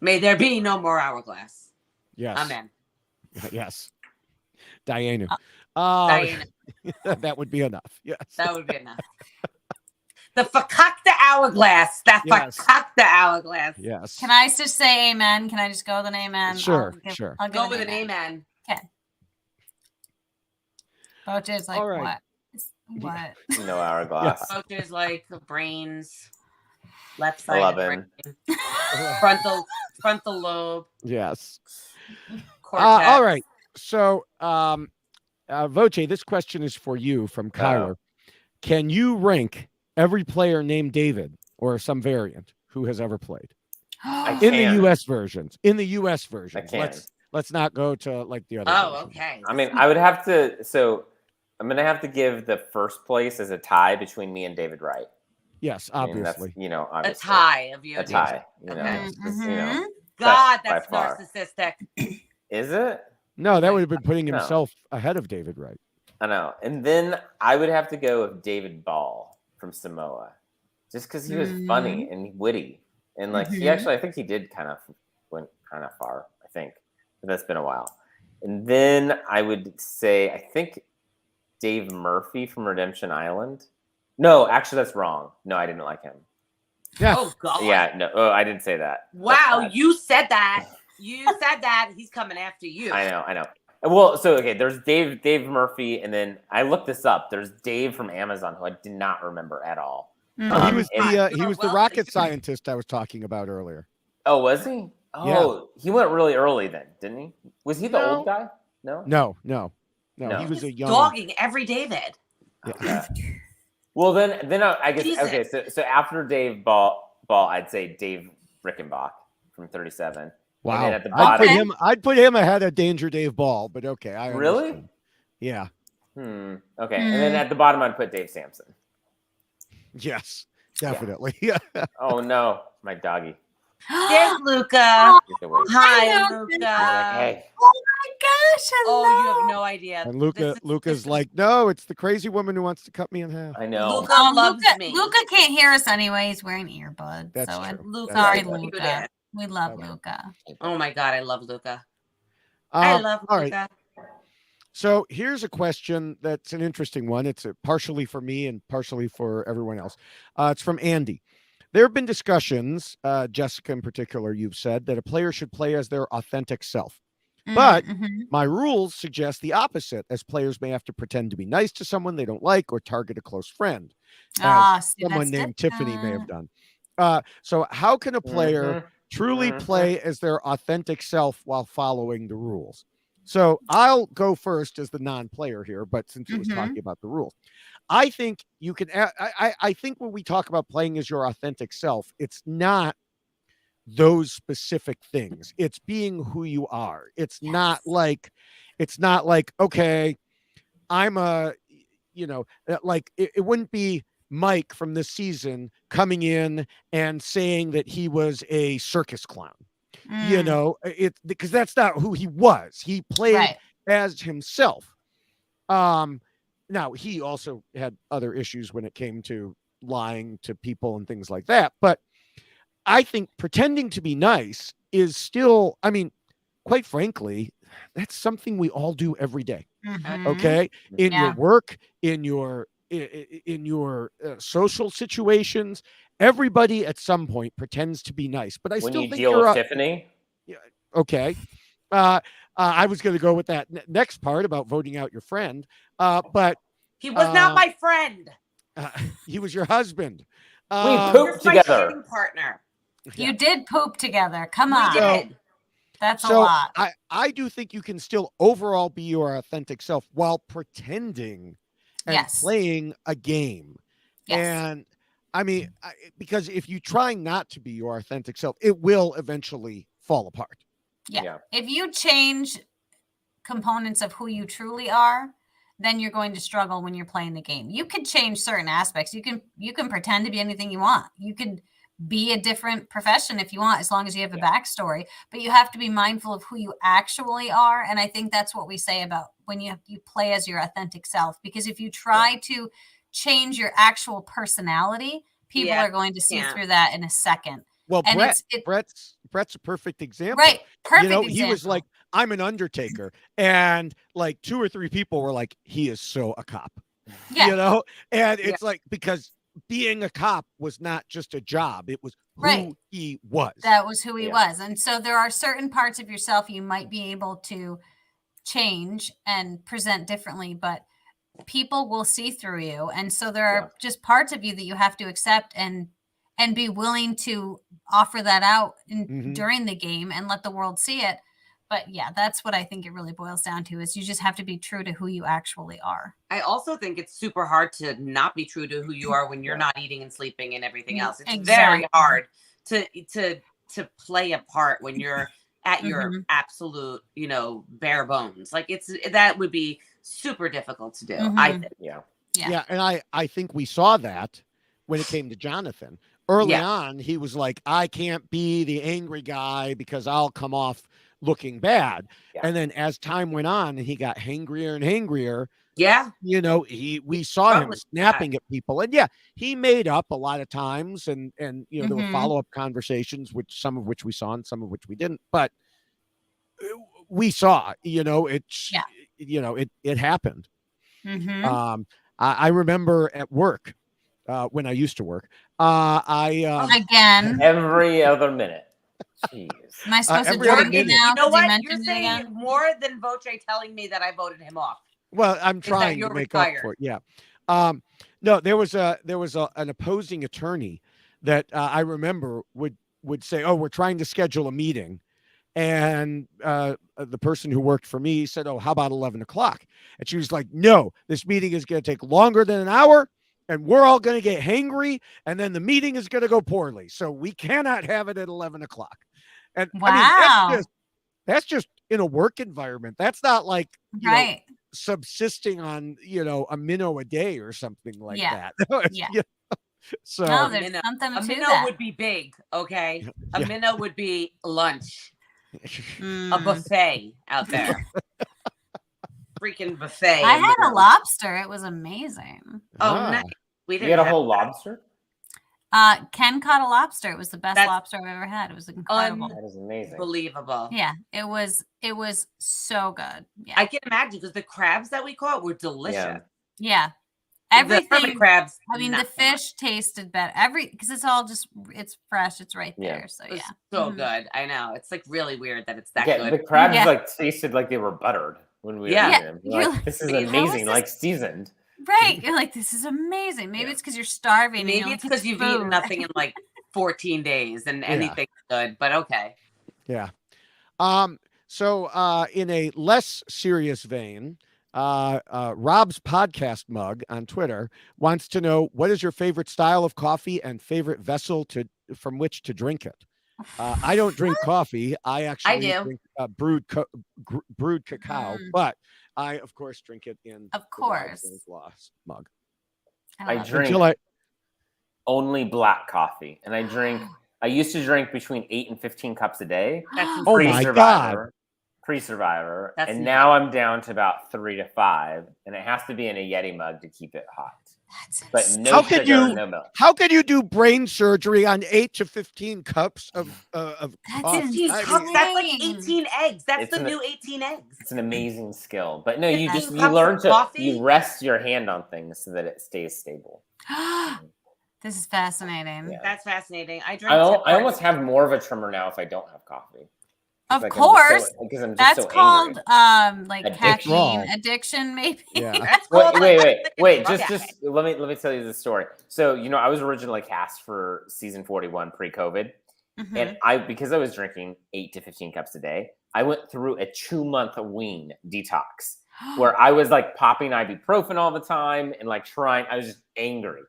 May there be no more hourglass. Yes. Amen. Yes. Diana. Diana. That would be enough. Yes. That would be enough. The fakakta hourglass. Fakakta hourglass. Yes. Can I just say amen? Can I just go with an amen? Sure. I'll go with an amen. Okay. Boja's like, right. What? No hourglass. Boja's like the brains. Left side 11. frontal lobe. Yes. All right. So, Voce, this question is for you from Kyler. Can you rank every player named David or some variant who has ever played in the U.S. versions? In the U.S. version, let's not go to like the other. Oh, okay. I mean, I would have to. So I'm gonna have to give the first place as a tie between me and David Wright. Yes, obviously. Obviously. A tie of you. A tie. God, that's narcissistic. Is it? No, that would have been putting himself ahead of David Wright. I know. And then I would have to go with David Ball from Samoa, just because he was funny and witty, and like he actually, I think he did went kind of far. I think, but that's been a while. And then I would say I think Dave Murphy from Redemption Island. No, actually, that's wrong. No, I didn't like him. Yeah. Oh God. Yeah. No. Oh, I didn't say that. Wow, you said that. You said that. He's coming after you. I know. Well, so okay, there's Dave Murphy, and then I looked this up. There's Dave from Amazon, who I did not remember at all. He was the rocket scientist I was talking about earlier. Oh, was he? Oh, he went really early then, didn't he? Was he the old guy? No. No. He was a young dogging every David. Yeah. Well, then I guess Jesus. Okay. So after Dave Ball, I'd say Dave Rickenbach from 37. Wow. And then at the bottom, I'd put him ahead of Danger Dave Ball, but okay. I really? understand. Yeah. Okay. And then at the bottom, I'd put Dave Sampson. Yes, definitely. Yeah. Oh no, my doggy. There's Luca. Hi, Luca. Like, hey. Oh my gosh! Hello. You have no idea. And Luca's like, no, it's the crazy woman who wants to cut me in half. I know. Luca loves me. Luca can't hear us anyway. He's wearing earbuds. That's so true. Sorry, Luca. We love Luca. Oh my God, I love Luca. I love Luca. All right. So here's a question that's an interesting one. It's partially for me and partially for everyone else. It's from Andy. There have been discussions, Jessica in particular, you've said, that a player should play as their authentic self. But my rules suggest the opposite, as players may have to pretend to be nice to someone they don't like or target a close friend, as someone named Tiffany may have done. So how can a player truly play as their authentic self while following the rules? So I'll go first as the non-player here, but since it was talking about the rules, I think you can. I think when we talk about playing as your authentic self, it's not those specific things. It's being who you are. It's not like, okay, I'm a, like it wouldn't be Mike from this season coming in and saying that he was a circus clown. You know, it's because that's not who he was. He played as himself. Now he also had other issues when it came to lying to people and things like that. But I think pretending to be nice is still, I mean, quite frankly, that's something we all do every day. Okay. In your work, in your social situations, everybody at some point pretends to be nice. But I when still you think deal you're with Tiffany. Yeah. Okay. I was going to go with that next part about voting out your friend. But he was not my friend. He was your husband. We pooped together. My partner. You did poop together. Come we on. did. That's a lot. I do think you can still overall be your authentic self while pretending and playing a game. And I mean, because if you try not to be your authentic self, it will eventually fall apart. Yeah. If you change components of who you truly are, then you're going to struggle when you're playing the game. You could change certain aspects. You can pretend to be anything you want. You could be a different profession if you want, as long as you have a backstory, but you have to be mindful of who you actually are. And I think that's what we say about when you play as your authentic self, because if you try to change your actual personality, people are going to see through that in a second. Well, and Brett's a perfect example. Right. Perfect example. He was like, I'm an undertaker. And like 2 or 3 people were like, he is so a cop. Yeah. And it's like, because being a cop was not just a job. It was who he was. That was who he was. And so there are certain parts of yourself you might be able to change and present differently, but people will see through you. And so there are just parts of you that you have to accept and be willing to offer that out during the game and let the world see it. But that's what I think it really boils down to, is you just have to be true to who you actually are. I also think it's super hard to not be true to who you are when you're not eating and sleeping and everything else. It's very hard to play a part when you're at your absolute, bare bones. Like that would be super difficult to do. I think. Yeah. And I think we saw that when it came to Jonathan. Early on, he was like, I can't be the angry guy because I'll come off looking bad. And then as time went on and he got hangrier and hangrier, we saw him snapping at people. And he made up a lot of times, and there were follow-up conversations, some of which we saw and some of which we didn't. But we saw, it happened. I remember at work, when I used to work, again every other minute. Jeez. Am I supposed to join you now? You know what? You're saying more than Voce telling me that I voted him off. Well, I'm trying to make up for it. Yeah. No, there was an opposing attorney that I remember would say, "Oh, we're trying to schedule a meeting," and the person who worked for me said, "Oh, how about 11 o'clock?" And she was like, "No, this meeting is going to take longer than an hour. And we're all going to get hangry, and then the meeting is going to go poorly. So we cannot have it at 11 o'clock. And I mean, that's just in a work environment. That's not like subsisting on a minnow a day or something like that. So there's something to minnow that. Would be big, okay? A minnow would be lunch. A buffet out there. Freaking buffet. I had a lobster. It was amazing. Oh, nice. We had a whole lobster? Ken caught a lobster. It was the best lobster I've ever had. It was incredible. That is amazing. Unbelievable. Yeah, it was so good. Yeah. I can imagine, because the crabs that we caught were delicious. Yeah. Everything. The crabs. I mean, the fish tasted better. Because it's all it's fresh. It's right there. So it's so good. I know. It's like really weird that it's that good. The crabs tasted like they were buttered when we ate them. Like, this is amazing, like seasoned. Right. You're like, this is amazing. Maybe it's because you're starving. Maybe it's because you've eaten nothing in like 14 days and anything's good, but okay. Yeah. So in a less serious vein, Rob's podcast mug on Twitter wants to know, what is your favorite style of coffee and favorite vessel from which to drink it? I don't drink coffee. I actually drink brewed cacao, but I, of course, drink it in glass mug. I drink only black coffee, and I drink I used to drink between 8 and 15 cups a day. That's Oh my God. Pre-Survivor. That's And insane. now I'm down to about 3 to 5. And it has to be in a Yeti mug to keep it hot. That's But insane. no How could sugar, you- no milk. How could you do brain surgery on 8 to 15 cups of That's coffee? 15 I cups. mean, That's like insane. 18 eggs. That's It's the an- new 18 eggs. It's an amazing skill. But no, you 15 just cups you of learn to coffee? you rest your hand on things so that it stays stable. This is fascinating. Yeah. That's fascinating. I drink. I Tim almost Hortons. have more of a tremor now if I don't have coffee. Of Like, course. because I'm just That's so called angry. like Addiction. caffeine addiction, maybe. Yeah. That's called Wait. Okay. Just let me tell you the story. So I was originally cast for season 41 pre-COVID, Mhm. and because I was drinking 8 to 15 cups a day, I went through a 2-month wean detox where I was like popping ibuprofen all the time and like trying. I was just angry,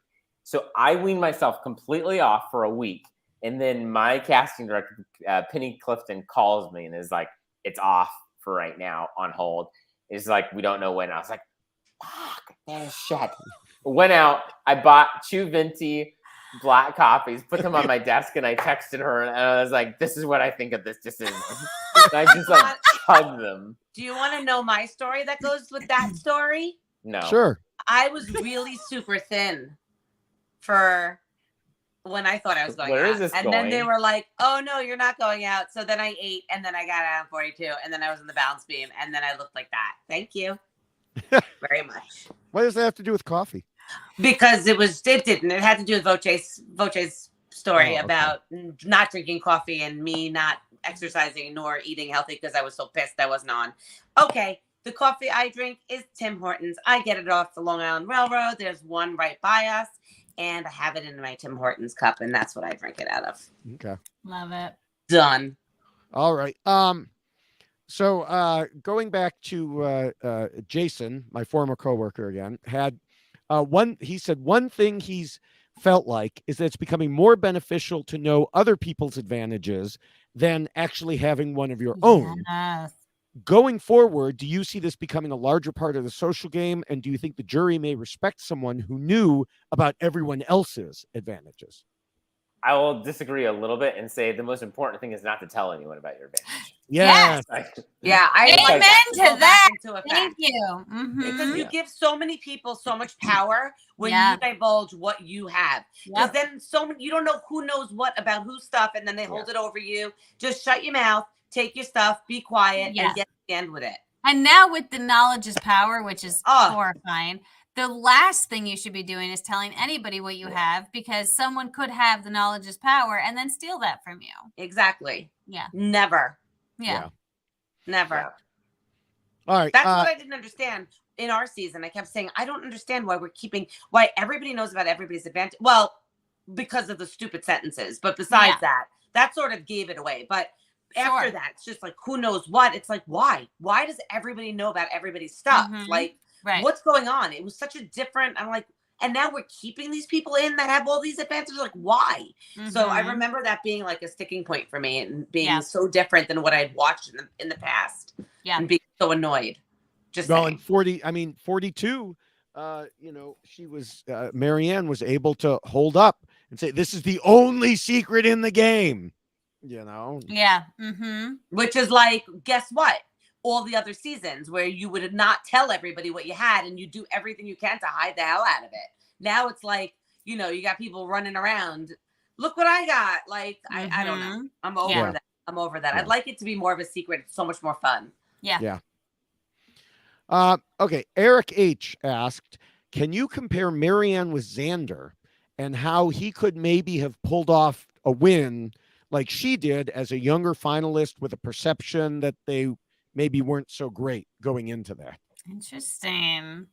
so I weaned myself completely off for a week. And then my casting director, Penny Clifton, calls me and is like, "It's off for right now, on hold." It's like, "We don't know when." I was like, "Fuck, there's shit." Went out. I bought 2 venti black coffees, put them on my desk, and I texted her, and I was like, "This is what I think of this decision." And I just like hugged them. Do you want to know my story that goes with that story? No, Sure. I was really super thin for when I thought I was going Where out. is this and then they going? were like, "Oh no, you're not going out." So then I ate, and then I got out on 42, and then I was in the balance beam, and then I looked like that. Thank you very much. What does that have to do with coffee? Because it didn't. It had to do with Voce's story Oh, okay. about not drinking coffee and me not exercising nor eating healthy because I was so pissed I wasn't on. Okay, the coffee I drink is Tim Hortons. I get it off the Long Island Railroad. There's one right by us, and I have it in my Tim Hortons cup, and that's what I drink it out of. Okay. Love it. Done. All right. So going back to Jason, my former coworker again, had he said one thing he's felt like is that it's becoming more beneficial to know other people's advantages than actually having one of your own. Yes. Going forward, do you see this becoming a larger part of the social game? And do you think the jury may respect someone who knew about everyone else's advantages? I will disagree a little bit and say the most important thing is not to tell anyone about your advantage. Yes. Yeah, I Amen like to go back that. into effect. Thank you. Because Mhm. you give so many people so much power when Yeah. you divulge what you have. Because Yep. then you don't know who knows what about whose stuff, and then they hold it over you. Just shut your mouth, take your stuff, be quiet, Yeah. and get to the end with it. And now with the knowledge is power, which is Oh. horrifying, the last thing you should be doing is telling anybody what you have, because someone could have the knowledge is power and then steal that from you. Exactly. Yeah. Never. Yeah. Never. Yeah. All right. That's what I didn't understand in our season. I kept saying, I don't understand why everybody knows about everybody's advantage. Well, because of the stupid sentences. But besides that sort of gave it away. But after that, it's just like, who knows what? It's like, why? Why does everybody know about everybody's stuff? Mhm. Like, Right. what's going on? It was such a different, I'm like, and now we're keeping these people in that have all these advantages. Like, why? So I Mhm. remember that being like a sticking point for me and being Yeah. so different than what I'd watched in the past. Yeah. And being so annoyed. Just going saying. 42, she was, Marianne was able to hold up and say, this is the only secret in the game, Yeah. Mm-hmm. Which is like, guess what? All the other seasons where you would not tell everybody what you had and you do everything you can to hide the hell out of it. Now it's like, you got people running around. Look what I got. Like, I don't know. I'm over that. I'm over that. Yeah. I'd like it to be more of a secret. It's so much more fun. Yeah. Okay. Eric H asked, can you compare Marianne with Xander and how he could maybe have pulled off a win like she did as a younger finalist with a perception that they maybe weren't so great going into that? Interesting.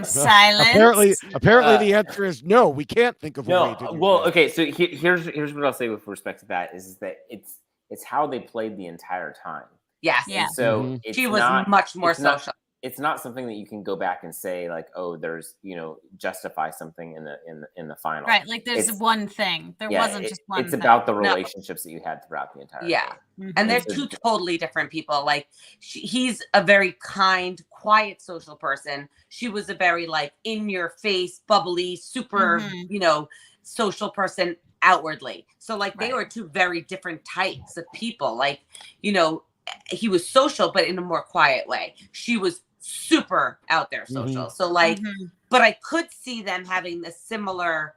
Silence. Apparently the answer is no. We can't think of a way to do well, that. okay. So here's what I'll say with respect to that is that it's how they played the entire time. Yes. Yeah. And so She was much more social. It's not something that you can go back and say like, oh, there's justify something in the final. Right. Like there's It's- one thing. There wasn't just one It's thing. about the relationships that you had throughout the entire Yeah. game. Mhm. And they're so- two totally different people. Like he's a very kind, quiet, social person. She was a very like in your face, bubbly, super, Mhm. social person outwardly. So like they Right. were two very different types of people. Like, you know, he was social, but in a more quiet way. She was super out there social. So like, but I could see them having the similar,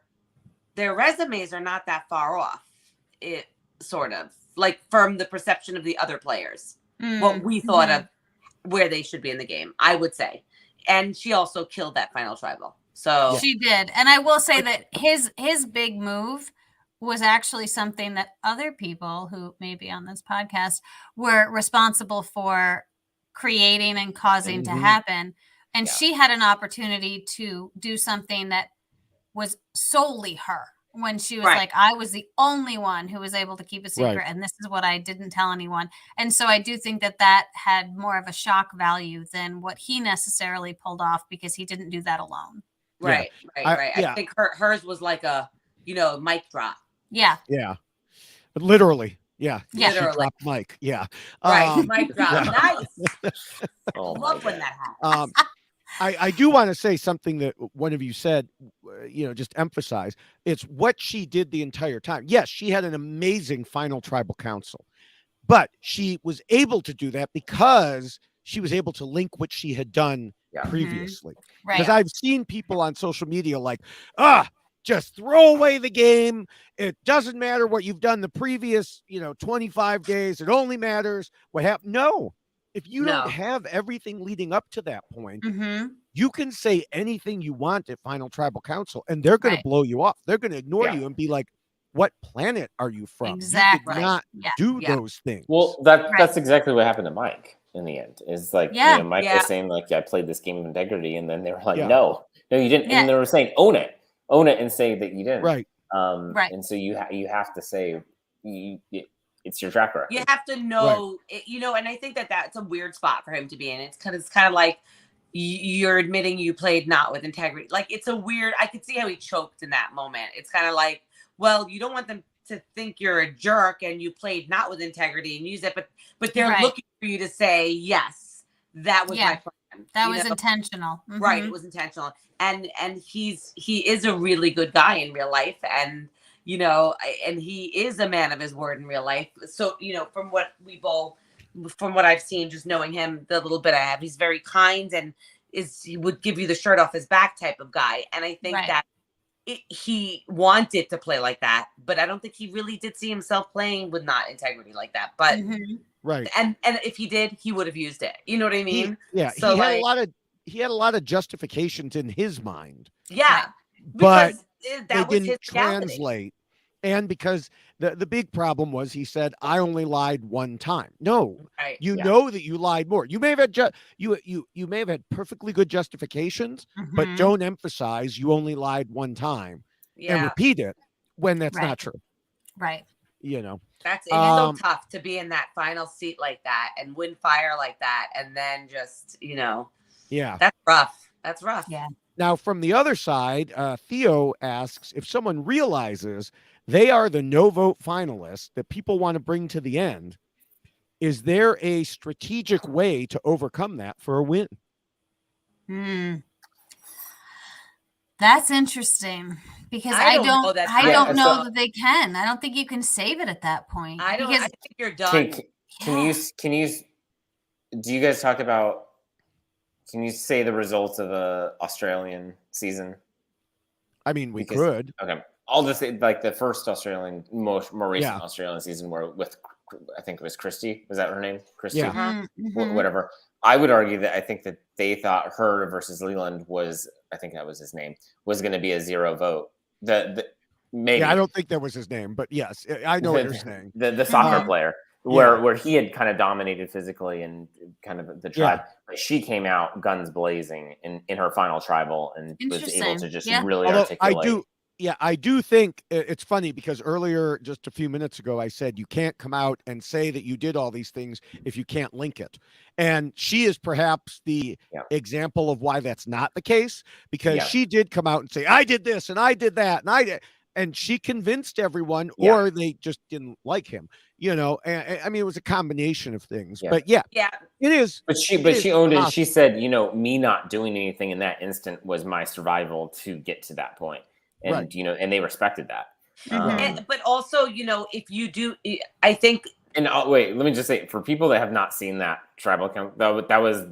their resumes are not that far off. It sort of like from the perception of the other players, what we thought of where they should be in the game, I would say. And she also killed that final tribal. So she did. And I will say that his big move was actually something that other people who may be on this podcast were responsible for creating and causing to happen. And she had an opportunity to do something that was solely her, when she was like, I was the only one who was able to keep a secret, and this is what I didn't tell anyone. And so I do think that that had more of a shock value than what he necessarily pulled off, because he didn't do that alone. Right. I think hers was like a, you know, mic drop. Yeah. But literally. Yeah. Literally. She dropped Mike. Yeah. Right. Mic drop. Nice. Oh, Love when that happens. I do want to say something that one of you said, you know, just emphasize. It's what she did the entire time. Yes, she had an amazing final tribal council, but she was able to do that because she was able to link what she had done previously. Because I've seen people on social media like, just throw away the game. It doesn't matter what you've done the previous, 25 days. It only matters what happened. No. If you don't have everything leading up to that point, you can say anything you want at Final Tribal Council, and they're going to blow you off. They're going to ignore you and be like, what planet are you from? Exactly. You did not do those things. Well, that's exactly what happened to Mike in the end. Is like, Mike was saying, like, I played this game of integrity, and then they were like, no, you didn't. And they were saying, own it, and say that you didn't. Right. And so you have to say, it's your track record. You have to know, and I think that that's a weird spot for him to be in. It's kind of like you're admitting you played not with integrity. Like, it's a weird, I could see how he choked in that moment. It's kind of like, well, you don't want them to think you're a jerk and you played not with integrity and use it, but they're looking for you to say, yes, that was my plan. That was intentional. Right. It was intentional. And he is a really good guy in real life. And, and he is a man of his word in real life. So, from what I've seen, just knowing him, the little bit I have, he's very kind and he would give you the shirt off his back type of guy. And I think that he wanted to play like that, but I don't think he really did see himself playing with not integrity like that. But and if he did, he would have used it. You know what I mean? So he had a lot of justifications in his mind. Yeah, but that they didn't translate. And because the big problem was, he said, I only lied one time. No, know that you lied more. You may have had you may have had perfectly good justifications, but don't emphasize you only lied one time and repeat it when that's not true. Right. That's it. It's so tough to be in that final seat like that and win fire like that, and then just that's rough. That's rough. Yeah. Now, from the other side, Theo asks, if someone realizes they are the no-vote finalist that people want to bring to the end, is there a strategic way to overcome that for a win? That's interesting, because I don't know that they can. I don't think you can save it at that point. I think you're done. Can you do you guys talk about, can you say the results of a Australian season? I mean, we could. Okay. I'll just say, like, the first Australian, more recent Australian season with, I think it was Christy. Was that her name? Christy? Yeah. Whatever. I would argue that I think that they thought her versus Leland was, I think that was his name, was going to be a 0 vote. Maybe. Yeah, I don't think that was his name, but yes, I know what you're saying. The soccer player. Where he had kind of dominated physically and kind of the tribe. But she came out guns blazing in her final tribal and was able to just really articulate. I do think it's funny, because earlier, just a few minutes ago, I said you can't come out and say that you did all these things if you can't link it. And she is perhaps the example of why that's not the case, because she did come out and say, I did this and I did that and I did. And she convinced everyone, or they just didn't like him, and I mean, it was a combination of things, but it is. But she owned it. She said, me not doing anything in that instant was my survival to get to that point. and and they respected that. But also, if you do, I think. And wait, let me just say, for people that have not seen that tribal account, that was,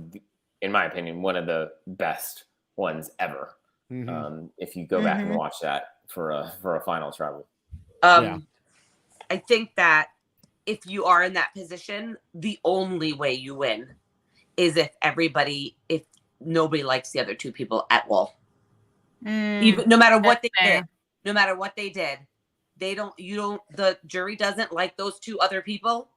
in my opinion, one of the best ones ever. If you go back and watch that for a final tribal. I think that if you are in that position, the only way you win is if nobody likes the other two people at all. Even no matter what they did, the jury doesn't like those two other people.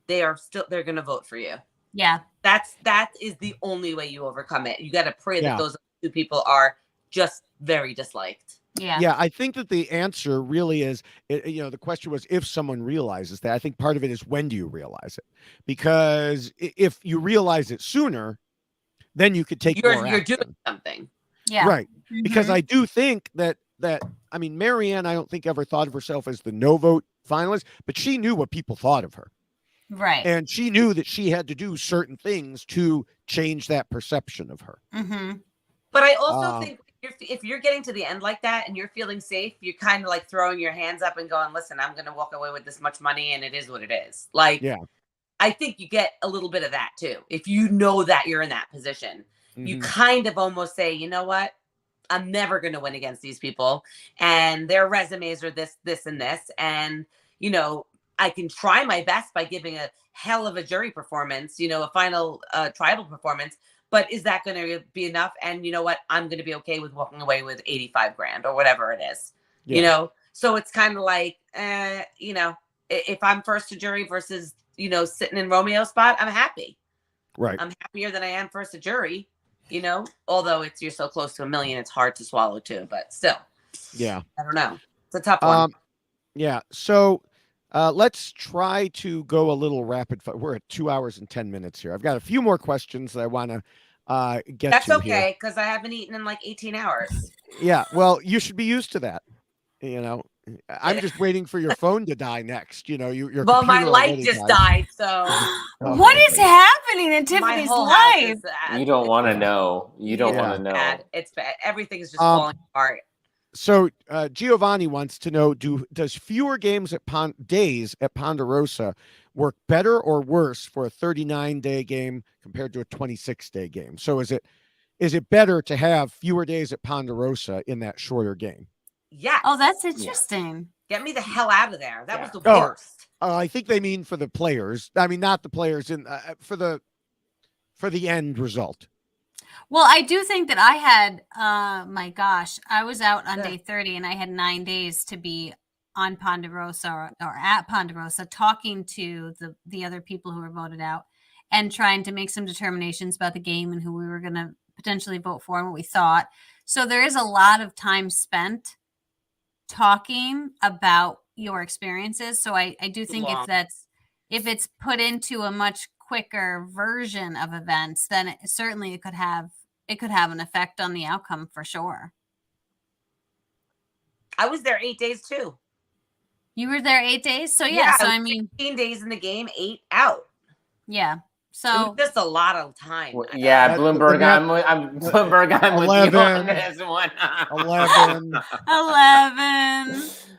They're going to vote for you. Yeah. That is the only way you overcome it. You got to pray that those two people are just very disliked. Yeah, I think that the answer really is, the question was if someone realizes that. I think part of it is, when do you realize it? Because if you realize it sooner, then you could take more action. You're doing something. Yeah. Right. Because I do think that I mean, Marianne, I don't think ever thought of herself as the no vote finalist, but she knew what people thought of her. Right. And she knew that she had to do certain things to change that perception of her. But I also think if you're getting to the end like that and you're feeling safe, you're kind of like throwing your hands up and going, listen, I'm going to walk away with this much money and it is what it is. Like, I think you get a little bit of that too. If you know that you're in that position, you kind of almost say, you know what? I'm never going to win against these people. And their resumes are this, and this. And, I can try my best by giving a hell of a jury performance, a final tribal performance. But is that going to be enough? And you know what? I'm going to be okay with walking away with 85 grand or whatever it is, So it's kind of like, if I'm first to jury versus, sitting in Romeo's spot, I'm happy. Right. I'm happier than I am first to jury, although you're so close to $1 million, it's hard to swallow too, but still. Yeah. I don't know. It's a tough one. Yeah. So let's try to go a little rapid fire. We're at 2 hours and 10 minutes here. I've got a few more questions that I want to get That's to okay, because I haven't eaten in like 18 hours. Yeah. Well, you should be used to that. I'm just waiting for your phone to die next. Your my light just died. So what is happening in Tiffany's life? You don't want to know. You don't want to know. Bad. It's bad. Everything is just falling apart. So Giovanni wants to know: does fewer games days at Ponderosa work better or worse for a 39-day game compared to a 26-day game? So is it better to have fewer days at Ponderosa in that shorter game? Yeah. Oh, that's interesting. Get me the hell out of there. That was the worst. I think they mean for the players. I mean, not the players for the end result. Well, I do think that I had, my gosh, I was out on day 30 and I had 9 days to be on Ponderosa or at Ponderosa talking to the other people who were voted out and trying to make some determinations about the game and who we were going to potentially vote for and what we thought. So there is a lot of time spent talking about your experiences. So I do think if it's put into a much quicker version of events, then it could have an effect on the outcome for sure. I was there 8 days too. You were there 8 days? So yeah, so I mean 15 days in the game, 8 out. Yeah. So just a lot of time. Yeah, Bloomberg. I'm Bloomberg. I'm 11, with you on this one. 11.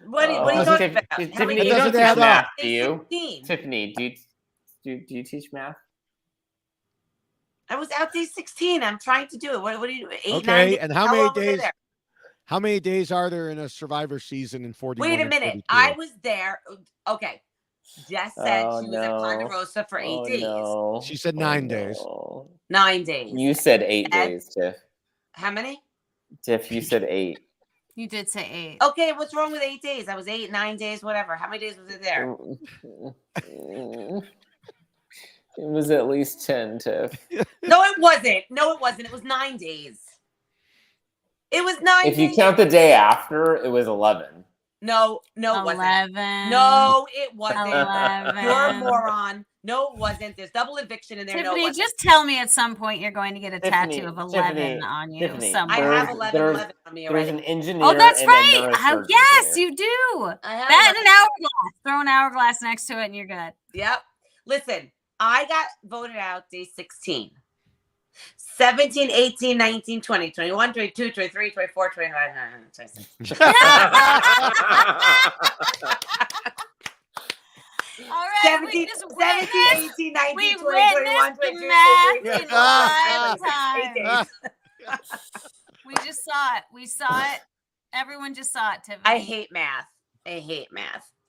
What are you talking about? Tiffany, you don't teach math, do you? 16. Tiffany, do you teach math? I was out day 16. I'm trying to do it. What do you do? 8, okay, 9 days? And how many days? How many days are there in a Survivor season in 41? Wait a minute. I was there. Okay. Jess said she was at Ponderosa for 8 days. No. She said 9 days. 9 days. You said 8 days, Tiff. How many? Tiff, you said 8. You did say 8. Okay, what's wrong with 8 days? I was 8, 9 days, whatever. How many days was it there? It was at least 10, Tiff. No, it wasn't. It was 9 days. It was 9 days. If you count the day after, it was 11. No, it wasn't. 11. No, it wasn't. 11. You're a moron. No, it wasn't. There's double eviction in there. Tiffany, just tell me at some point you're going to get a tattoo of 11 on you. Somewhere. I have 11 on me already. There's an engineer. Oh, that's right. Yes, you do. That and an hourglass. Throw an hourglass next to it and you're good. Yep. Listen, I got voted out day 16. 17, 18, 19, 20, 21, 22, 23, 24, 25, 26. All right, 17, we just 17, witnessed, 18, 19, we 20, 21, witnessed 22, the math 23, in 24, live 25, 8 time. days. We just saw it. We saw it. Everyone just saw it, Tiffany. I hate math.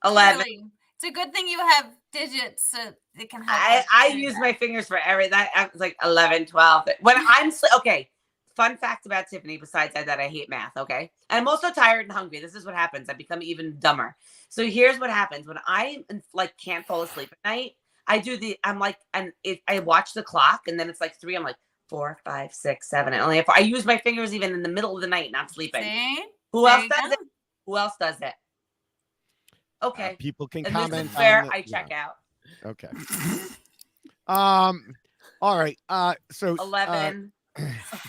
11. Clearly. It's a good thing you have digits so it can help. I use my fingers for everything. I was like 11, 12. When I'm okay. Fun fact about Tiffany, besides that I hate math. Okay, and I'm also tired and hungry. This is what happens. I become even dumber. So here's what happens when I like can't fall asleep at night. I watch the clock and then it's like 3. I'm like 4, 5, 6, 7. I only have 4. I use my fingers even in the middle of the night, not sleeping. See? Who else does it? Who else does it? Okay. People can and comment. This is where on I check out. Okay. All right. So 11.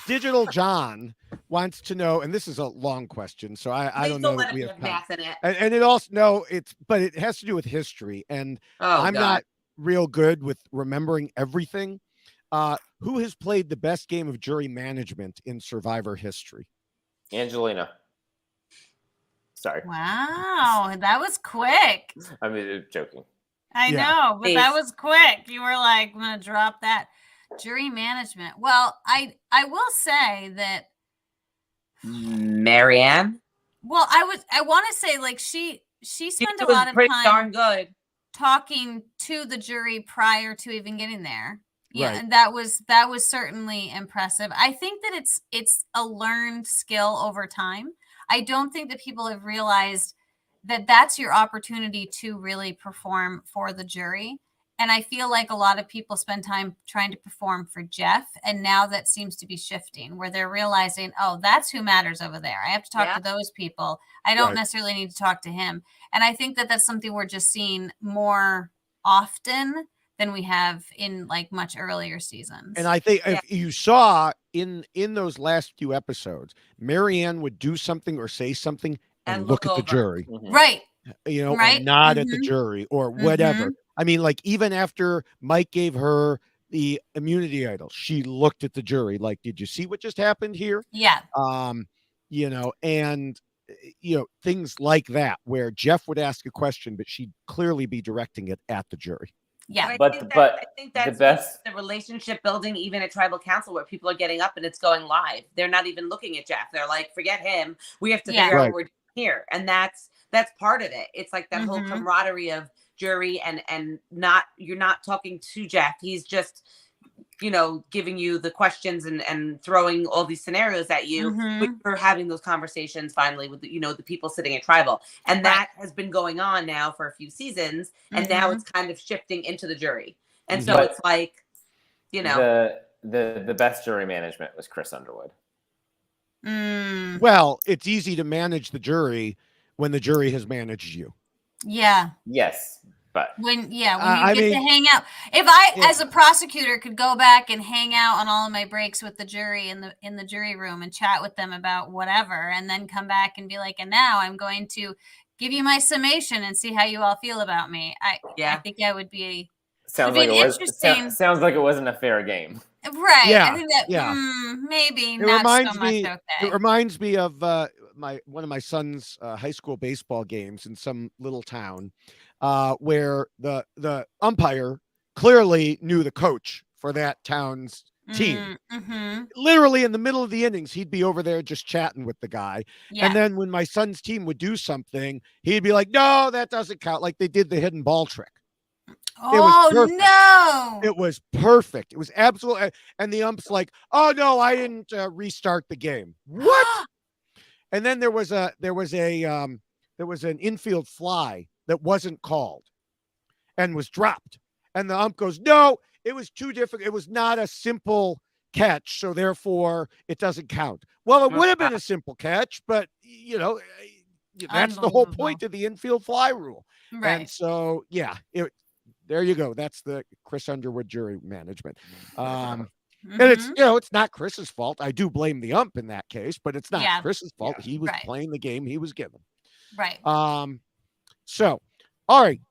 Digital John wants to know, and this is a long question, so I don't know. Let We it have math in it. and it also but it has to do with history, and I'm not real good with remembering everything. Who has played the best game of jury management in Survivor history? Angelina. Sorry. Wow, that was quick. I mean, joking. I know, but that was quick. You were like, I'm gonna drop that. Jury management. Well, I will say that Marianne. Well, I want to say like she spent a lot of pretty time darn good talking to the jury prior to even getting there. Yeah, Right. and that was certainly impressive. I think that it's a learned skill over time. I don't think that people have realized that that's your opportunity to really perform for the jury. And I feel like a lot of people spend time trying to perform for Jeff. And now that seems to be shifting where they're realizing, oh, that's who matters over there. I have to talk to those people. I don't necessarily need to talk to him. And I think that that's something we're just seeing more often than we have in like much earlier seasons. And I think if you saw in those last few episodes, Marianne would do something or say something and look at the jury. Mm-hmm. Right. You know, or nod at the jury or whatever. I mean, like even after Mike gave her the immunity idol, she looked at the jury like, did you see what just happened here? Yeah. You know, and you know, things like that where Jeff would ask a question, but she'd clearly be directing it at the jury. Yeah. I think that's the best the relationship building, even at tribal council, where people are getting up and it's going live. They're not even looking at Jeff. They're like, forget him. We have to figure out what we're doing here. And that's part of it. It's like that whole camaraderie of jury and not, you're not talking to Jeff. He's just, you know, giving you the questions and throwing all these scenarios at you. But you're having those conversations finally with, you know, the people sitting at tribal. And that has been going on now for a few seasons. And now it's kind of shifting into the jury. And so it's like, you know, the best jury management was Chris Underwood. Well, it's easy to manage the jury when the jury has managed you. Yeah. Yes. But when you get to hang out. If I, as a prosecutor, could go back and hang out on all of my breaks with the jury in the jury room and chat with them about whatever, and then come back and be like, and now I'm going to give you my summation and see how you all feel about me. I think that would be sounds like it wasn't a fair game. Right. Yeah. I think that maybe it not reminds so me, much okay. It reminds me of one of my son's high school baseball games in some little town where the umpire clearly knew the coach for that town's team. Literally in the middle of the innings, he'd be over there just chatting with the guy. And then when my son's team would do something, he'd be like, no, that doesn't count. Like they did the hidden ball trick. No. It was perfect. It was absolutely. And the ump's like, oh no, I didn't restart the game. What? And then there was an infield fly that wasn't called and was dropped. And the ump goes, no, it was too difficult. It was not a simple catch. So therefore it doesn't count. Well, it would have been a simple catch, but you know, that's the whole point of the infield fly rule. Right. And so, there you go. That's the Chris Underwood jury management. And it's, it's not Chris's fault. I do blame the ump in that case, but it's not Chris's fault. Yeah. He was playing the game he was given. Right. So, all right.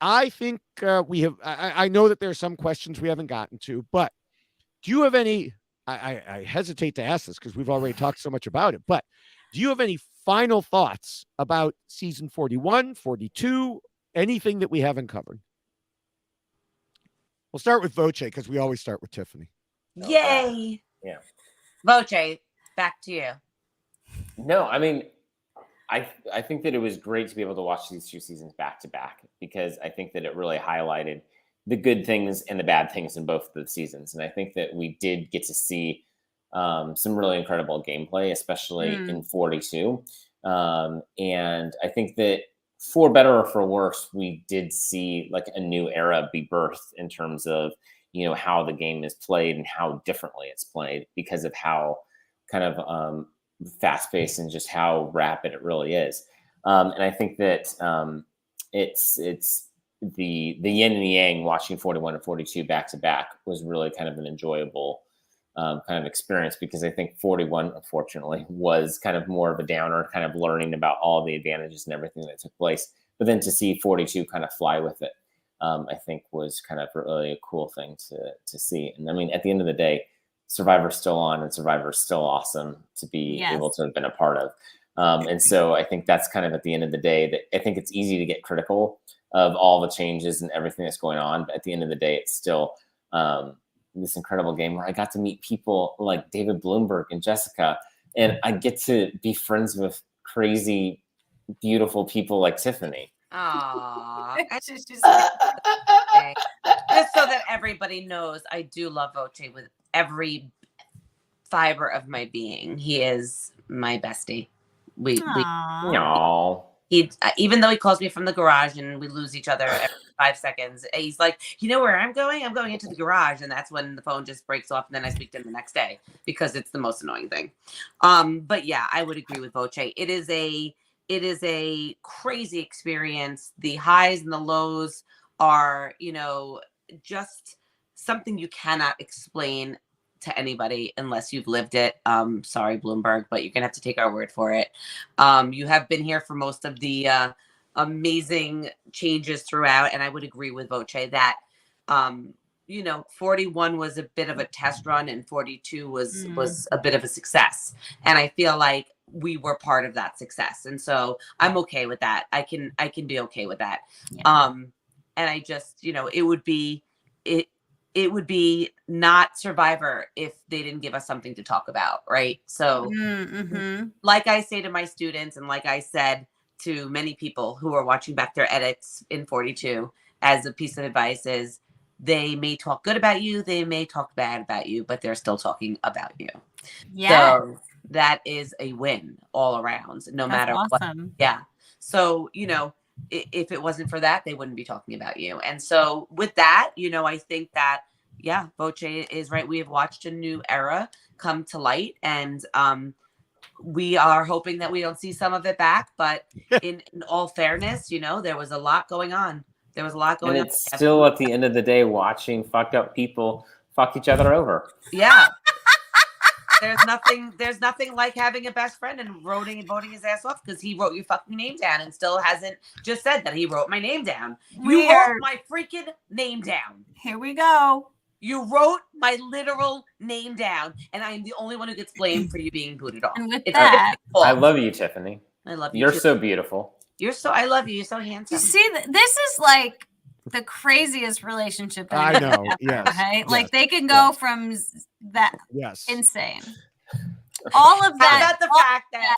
I think we have, I know that there are some questions we haven't gotten to, but do you have any I hesitate to ask this because we've already talked so much about it, but do you have any final thoughts about season 41, 42, anything that we haven't covered? We'll start with Voce because we always start with Tiffany. Yay. Yeah. Voce, back to you. No, I mean, I think that it was great to be able to watch these 2 seasons back to back, because I think that it really highlighted the good things and the bad things in both of the seasons. And I think that we did get to see some really incredible gameplay, especially in 42. And I think that for better or for worse, we did see like a new era be birthed in terms of, how the game is played and how differently it's played because of how kind of fast paced and just how rapid it really is. And I think that it's the yin and the yang watching 41 and 42 back to back was really kind of an enjoyable kind of experience, because I think 41, unfortunately, was kind of more of a downer, kind of learning about all the advantages and everything that took place. But then to see 42 kind of fly with it, I think was kind of really a cool thing to see. And I mean, at the end of the day, Survivor's still on, and Survivor's still awesome to be able to have been a part of. And so I think that's kind of at the end of the day that I think it's easy to get critical of all the changes and everything that's going on. But at the end of the day, it's still this incredible game where I got to meet people like David Bloomberg and Jessica, and I get to be friends with crazy, beautiful people like Tiffany. Aww. Just so that everybody knows, I do love Voce with every fiber of my being. He is my bestie. He even though he calls me from the garage and we lose each other every 5 seconds, he's like, you know where I'm going? I'm going into the garage. And that's when the phone just breaks off. And then I speak to him the next day because it's the most annoying thing. But yeah, I would agree with Voce. It is a crazy experience. The highs and the lows are, just something you cannot explain to anybody unless you've lived it. Sorry, Bloomberg, but you're gonna have to take our word for it. You have been here for most of the amazing changes throughout, and I would agree with Voce that 41 was a bit of a test run, and 42 was a bit of a success. And I feel like we were part of that success, and so I'm okay with that. I can be okay with that. Yeah. And I just, it would be not Survivor if they didn't give us something to talk about, right? So like I say to my students, and like I said to many people who are watching back their edits in 42, as a piece of advice is, they may talk good about you, they may talk bad about you, but they're still talking about you. Yeah. So that is a win all around, no matter what. Yeah. So, if it wasn't for that, they wouldn't be talking about you. And so with that, I think that, yeah, Voce is right. We have watched a new era come to light, and we are hoping that we don't see some of it back. But in all fairness, there was a lot going on. And it's still at the end of the day watching fucked up people fuck each other over. Yeah. There's nothing like having a best friend and voting his ass off because he wrote your fucking name down and still hasn't just said that he wrote my name down. You wrote my freaking name down. Here we go. You wrote my literal name down, and I'm the only one who gets blamed for you being booted off. And with that, I love you, Tiffany. I love you. You're too. so beautiful. I love you. You're so handsome. You see, this is like the craziest relationship I know. Yes. Right? Yes. Like they can go from that. Yes. Insane. All of that. How about the fact that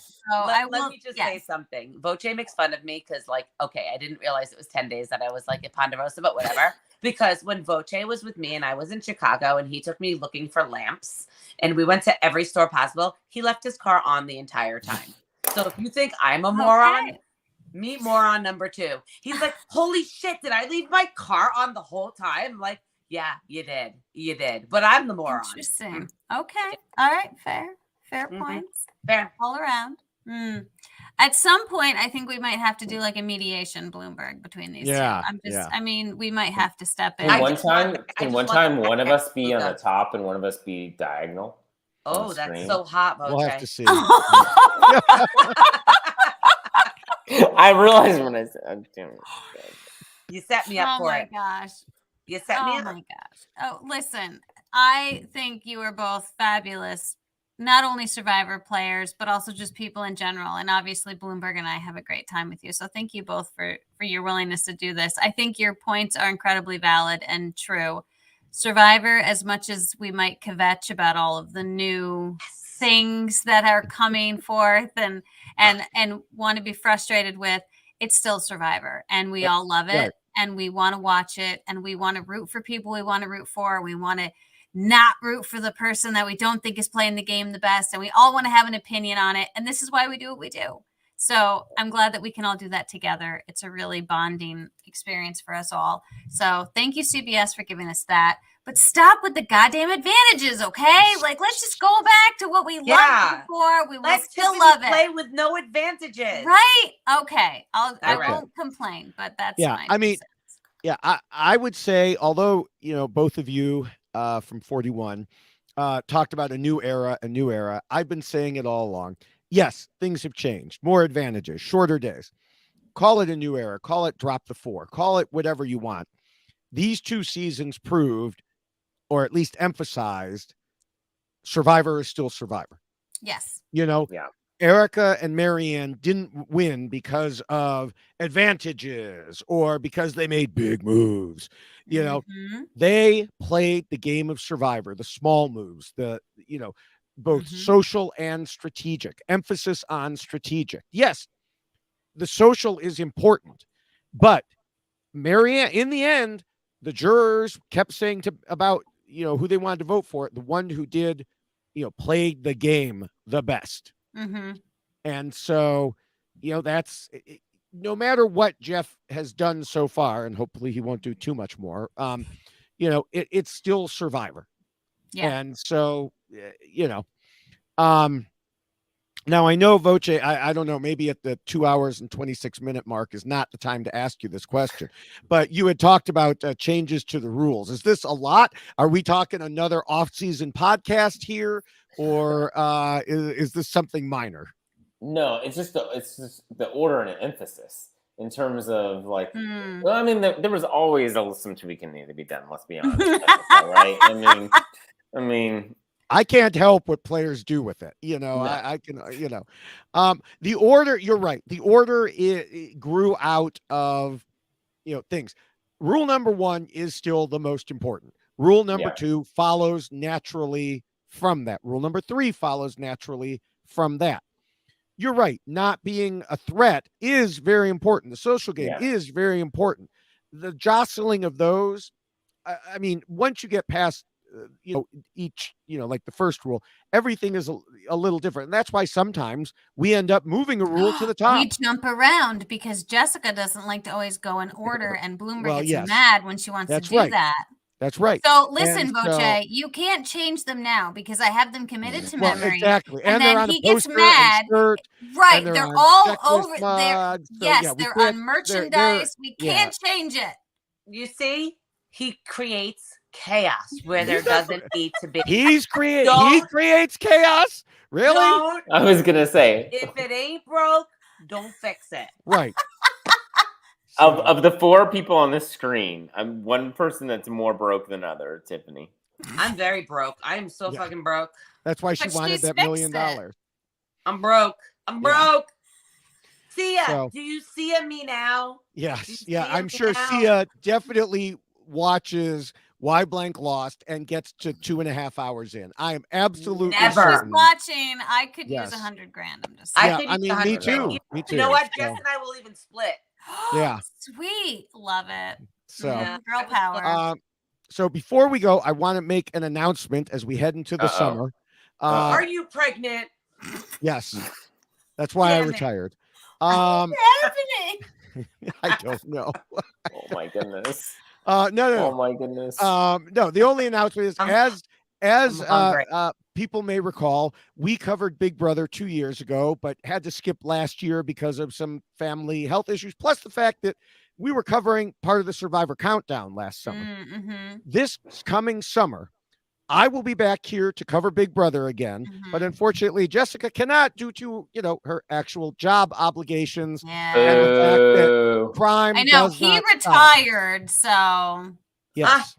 let me just say something. Voce makes fun of me because, okay, I didn't realize it was 10 days that I was at Ponderosa, but whatever. Because when Voce was with me and I was in Chicago and he took me looking for lamps and we went to every store possible, he left his car on the entire time. So if you think I'm a moron, meet moron number 2. He's like, holy shit, did I leave my car on the whole time? I'm like, yeah, you did. But I'm the moron. Interesting. Okay. All right. Fair points. Fair. All around. At some point, I think we might have to do a mediation, Bloomberg, between these two. I mean, we might have to step in. Can one time one of us be on the top and one of us be diagonal? Oh, that's so hot, Voce. We'll have to see. I realized when I said, you set me up for it. Oh my gosh. You set me up. Oh my gosh. Oh, listen. I think you are both fabulous, not only Survivor players, but also just people in general. And obviously Bloomberg and I have a great time with you. So thank you both for your willingness to do this. I think your points are incredibly valid and true. Survivor, as much as we might kvetch about all of the new things that are coming forth and want to be frustrated with, it's still Survivor, and we all love it. Right. And we want to watch it, and we want to root for people we want to root for. We want to not root for the person that we don't think is playing the game the best, and we all want to have an opinion on it. And this is why we do what we do. So I'm glad that we can all do that together. It's a really bonding experience for us all. So thank you, CBS, for giving us that. But stop with the goddamn advantages, okay? Like, let's just go back to what we loved before. We will still love it. Play with no advantages. Right? Okay. I won't complain, but that's my I mean, I would say, although, both of you from 41 talked about a new era, I've been saying it all along. Yes, things have changed. More advantages, shorter days. Call it a new era. Call it drop the 4. Call it whatever you want. These 2 seasons proved, or at least emphasized, Survivor is still Survivor. Yes. Erica and Marianne didn't win because of advantages or because they made big moves. They played the game of Survivor, the small moves, both social and strategic, emphasis on strategic. Yes, the social is important, but Marianne, in the end, the jurors kept saying about, who they wanted to vote for. The one who did, played the game the best. And so, that's no matter what Jeff has done so far, and hopefully he won't do too much more. It's still Survivor. Yeah. And so, now I know, Voce, I don't know, maybe at the 2 hours and 26-minute mark is not the time to ask you this question, but you had talked about changes to the rules. Is this a lot? Are we talking another off-season podcast here, or is this something minor? No, it's just the order and emphasis in terms of like. Well, I mean, there was always some tweaking needed to be done. Let's be honest, right? I mean. I can't help what players do with it. No. I can, the order, you're right. The order it grew out of, things. Rule number 1 is still the most important. Rule number 2 follows naturally from that. Rule number 3 follows naturally from that. You're right. Not being a threat is very important. The social game is very important. The jostling of those, I mean, once you get past, each, like the first rule, everything is a little different. And that's why sometimes we end up moving a rule to the top. We jump around because Jessica doesn't like to always go in order, and Bloomberg gets mad when she wants to do that. That's right. So listen, Voce, you can't change them now because I I have them committed to memory. Exactly. And then he gets mad. Right. They're all over there. Yes, they're on merchandise. We can't change it. You see, he creates chaos where there doesn't need to be. He creates chaos. Really? I was gonna say, if it ain't broke, don't fix it. Right. Of the 4 people on this screen, I'm one person that's more broke than other. Tiffany. I'm very broke. I am so fucking broke. That's why she wanted that $1 million. I'm broke. Sia, do you see me now? Yes. Yeah, I'm sure Sia definitely watches Why Blank Lost and gets to 2.5 hours in. I am absolutely certain. Watching. I could use $100,000. I'm just saying. Me too. You know what? Jess and I will even split. Yeah. Sweet. Love it. So girl power. So before we go, I want to make an announcement as we head into the summer. Are you pregnant? Yes. That's why I retired. What's happening? I don't know. Oh my goodness. No. Oh my goodness. No, the only announcement is as people may recall, we covered Big Brother 2 years ago, but had to skip last year because of some family health issues, plus the fact that we were covering part of the Survivor Countdown last summer. This coming summer, I will be back here to cover Big Brother again, but unfortunately, Jessica cannot due to, her actual job obligations and the fact that crime. I know he retired, so yes.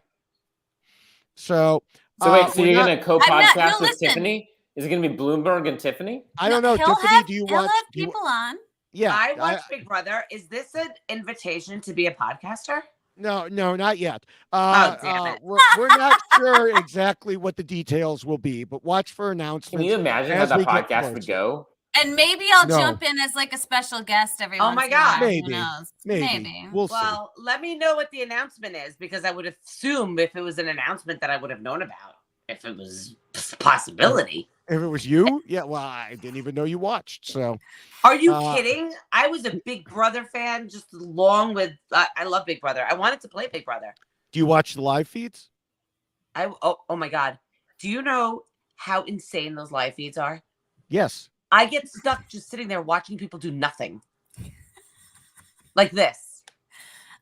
So, So wait, so you're going to co-podcast with listen. Tiffany? Is it going to be Bloomberg and Tiffany? I don't know. Tiffany, do you he'll watch? have people on. Yeah. I watch Big Brother. Is this an invitation to be a podcaster? No, not yet. Damn it. We're not sure exactly what the details will be, but watch for announcements. Can you imagine how that podcast would go? And maybe I'll jump in as like a special guest every once in a while. Maybe. Who knows? Maybe. We'll see. Well, let me know what the announcement is, because I would assume if it was an announcement that I would have known about, if it was a possibility. If it was you, yeah. Well, I didn't even know you watched. So, are you kidding? I was a Big Brother fan, just along with. I love Big Brother. I wanted to play Big Brother. Do you watch the live feeds? Oh my God! Do you know how insane those live feeds are? Yes. I get stuck just sitting there watching people do nothing, like this.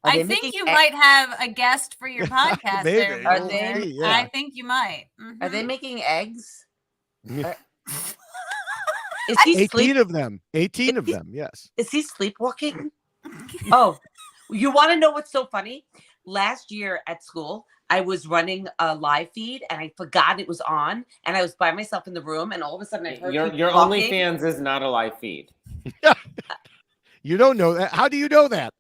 I think you might have a guest for your podcast. Maybe. Are they? Yeah. I think you might. Mm-hmm. Are they making eggs? Yeah. Is he 18 of them. 18 of them. Yes. Is he sleepwalking? Oh, you want to know what's so funny? Last year at school, I was running a live feed and I forgot it was on, and I was by myself in the room, and all of a sudden I heard your OnlyFans is not a live feed. You don't know that. How do you know that?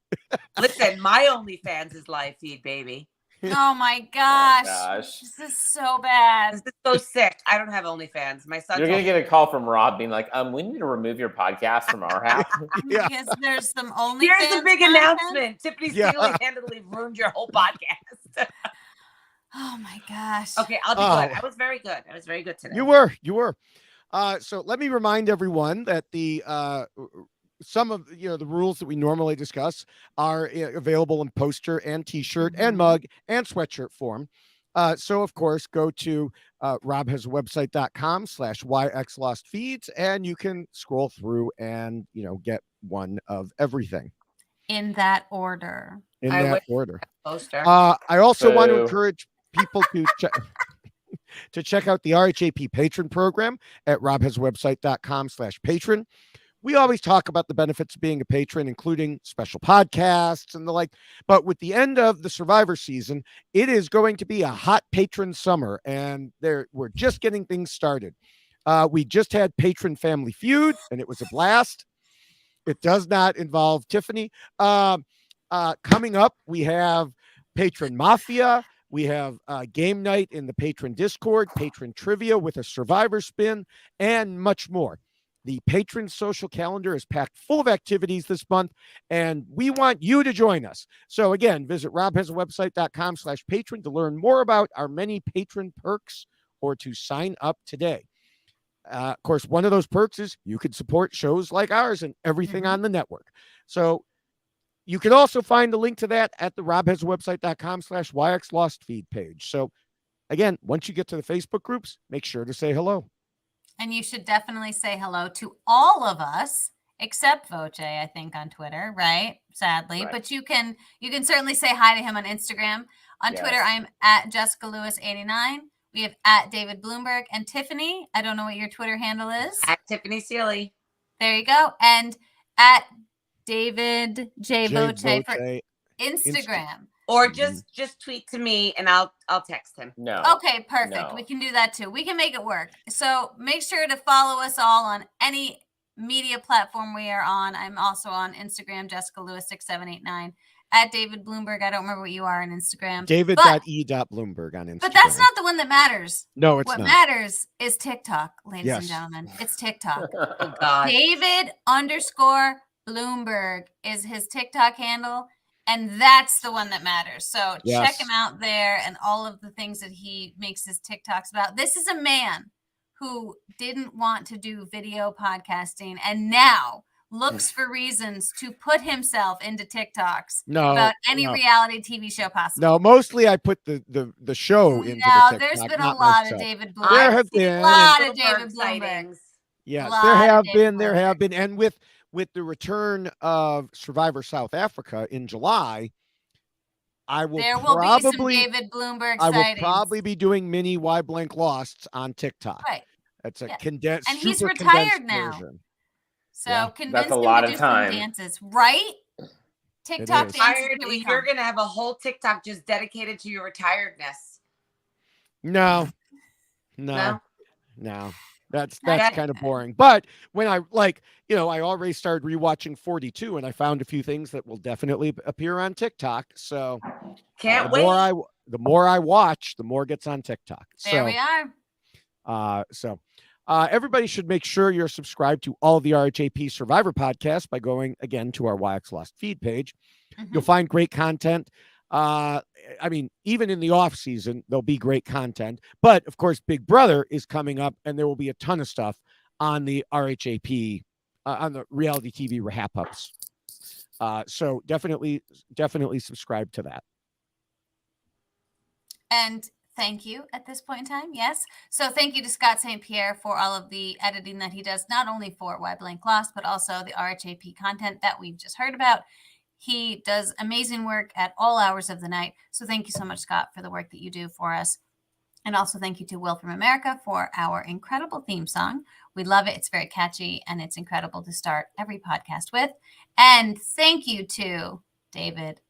Listen, my OnlyFans is live feed, baby. Oh my gosh. This is so bad. This is so sick. I don't have OnlyFans. My son. You're gonna get a call from Rob being like, we need to remove your podcast from RHAP. Because there's some OnlyFans. Here's the big announcement. Tiffany Seely handily ruined your whole podcast. Oh my gosh. Okay, I'll be good. I was very good. I was very good today. You were. So let me remind everyone that the some of the rules that we normally discuss are available in poster and t-shirt and mug and sweatshirt form. So of course, go to robhasawebsite.com/yxlostfeeds, and you can scroll through and get one of everything in that order. Poster. I also want to encourage people to check out the RHAP patron program at robhasawebsite.com/patron. We always talk about the benefits of being a patron, including special podcasts and the like. But with the end of the Survivor season, it is going to be a hot patron summer, and we're just getting things started. We just had Patron Family Feud, and it was a blast. It does not involve Tiffany. Coming up, we have Patron Mafia. We have game night in the Patron Discord, Patron Trivia with a Survivor spin, and much more. The Patron social calendar is packed full of activities this month, and we want you to join us. So again, visit robhasawebsite.com/patron to learn more about our many patron perks or to sign up today. Of course, one of those perks is you can support shows like ours and everything on the network. So you can also find the link to that at the robhasawebsite.com/yxlostfeed page. So again, once you get to the Facebook groups, make sure to say hello. And you should definitely say hello to all of us, except Voce, I think, on Twitter, right? Sadly. Right. But you can certainly say hi to him on Instagram. On Twitter, I'm at Jessica Lewis 89. We have at David Bloomberg and Tiffany. I don't know what your Twitter handle is. At Tiffany Seely. There you go. And at David J. Voce for Instagram. Or just tweet to me and I'll text him. No. Okay, perfect. No. We can do that too. We can make it work. So make sure to follow us all on any media platform we are on. I'm also on Instagram, Jessica Lewis 6789. At David Bloomberg. I don't remember what you are on Instagram. David.e.bloomberg on Instagram. But that's not the one that matters. No, it's not. What matters is TikTok, ladies and gentlemen. It's TikTok. Oh, God. David_Bloomberg is his TikTok handle. And that's the one that matters. So check him out there and all of the things that he makes his TikToks about. This is a man who didn't want to do video podcasting and now looks for reasons to put himself into TikToks about any reality TV show possible. No, mostly I put the show into the TikTok. There's been a lot of David Bloomberg. There have been a lot of David Bloomberg. Yes, there have been. And with the return of Survivor South Africa in July, there will be some David Bloomberg sightings. I will probably be doing mini Why Blank Losts on TikTok. Right. That's a condensed, and he's retired now. Version. So convince that's a him lot to of do time. some dances, right? TikTok dances. You're gonna have a whole TikTok just dedicated to your retiredness. No, No. That's Okay. kind of boring. But when I I already started rewatching 42, and I found a few things that will definitely appear on TikTok. So Can't the more I watch, the more gets on TikTok. There we are. Everybody should make sure you're subscribed to all the RHAP Survivor podcasts by going again to our YX Lost feed page. You'll find great content. Even in the off season, there'll be great content. But of course, Big Brother is coming up, and there will be a ton of stuff on the RHAP, on the reality TV wrap ups. So definitely subscribe to that. And thank you at this point in time. Yes. So thank you to Scott St. Pierre for all of the editing that he does, not only for Why Blank Lost, but also the RHAP content that we've just heard about. He does amazing work at all hours of the night. So thank you so much, Scott, for the work that you do for us. And also thank you to Will from America for our incredible theme song. We love it. It's very catchy, and it's incredible to start every podcast with. And thank you to David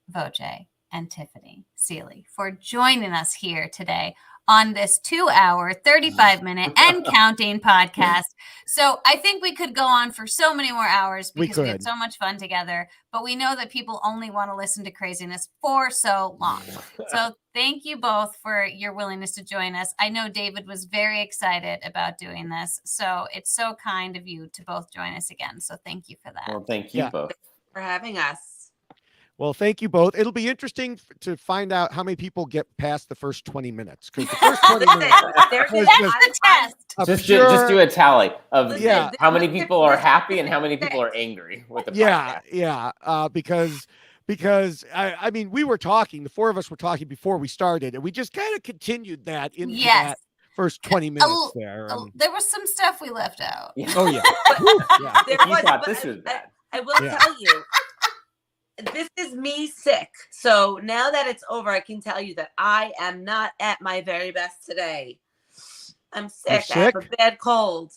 Voce and Tiffany Seely for joining us here today on this 2-hour, 35-minute and counting podcast. So I think we could go on for so many more hours because we had so much fun together, but we know that people only want to listen to craziness for so long. So thank you both for your willingness to join us. I know David was very excited about doing this, so it's so kind of you to both join us again. So thank you for that. Well, thank you both for having us. Well, thank you both. It'll be interesting to find out how many people get past the first 20 minutes. Because the first 20 minutes, that's the test. Just do a tally of how many people are happy and how many people are angry with the podcast. Because I mean, we were talking, the four of us were talking before we started, and we just kind of continued that into that first 20 minutes there. There was some stuff we left out. Oh, yeah. I will tell you, this is me sick. So now that it's over, I can tell you that I am not at my very best today. I'm sick. I have a bad cold.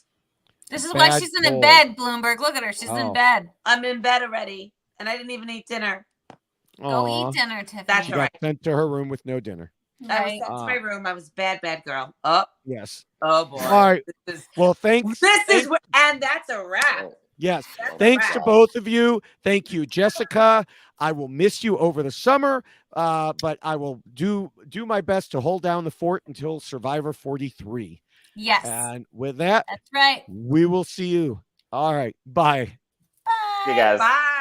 This is why she's in bed, Bloomberg. Look at her. She's in bed. I'm in bed already, and I didn't even eat dinner. Go eat dinner, Tiffany. That's right. Got sent to her room with no dinner. I was sent to my room. I was bad girl. Oh. Yes. Oh, boy. All right. Well, thanks. And that's a wrap. Yes. Thanks to both of you. Thank you, Jessica. I will miss you over the summer, but I will do my best to hold down the fort until Survivor 43. Yes. And with that, that's right. We will see you. All right. Bye. Bye. See you guys. Bye.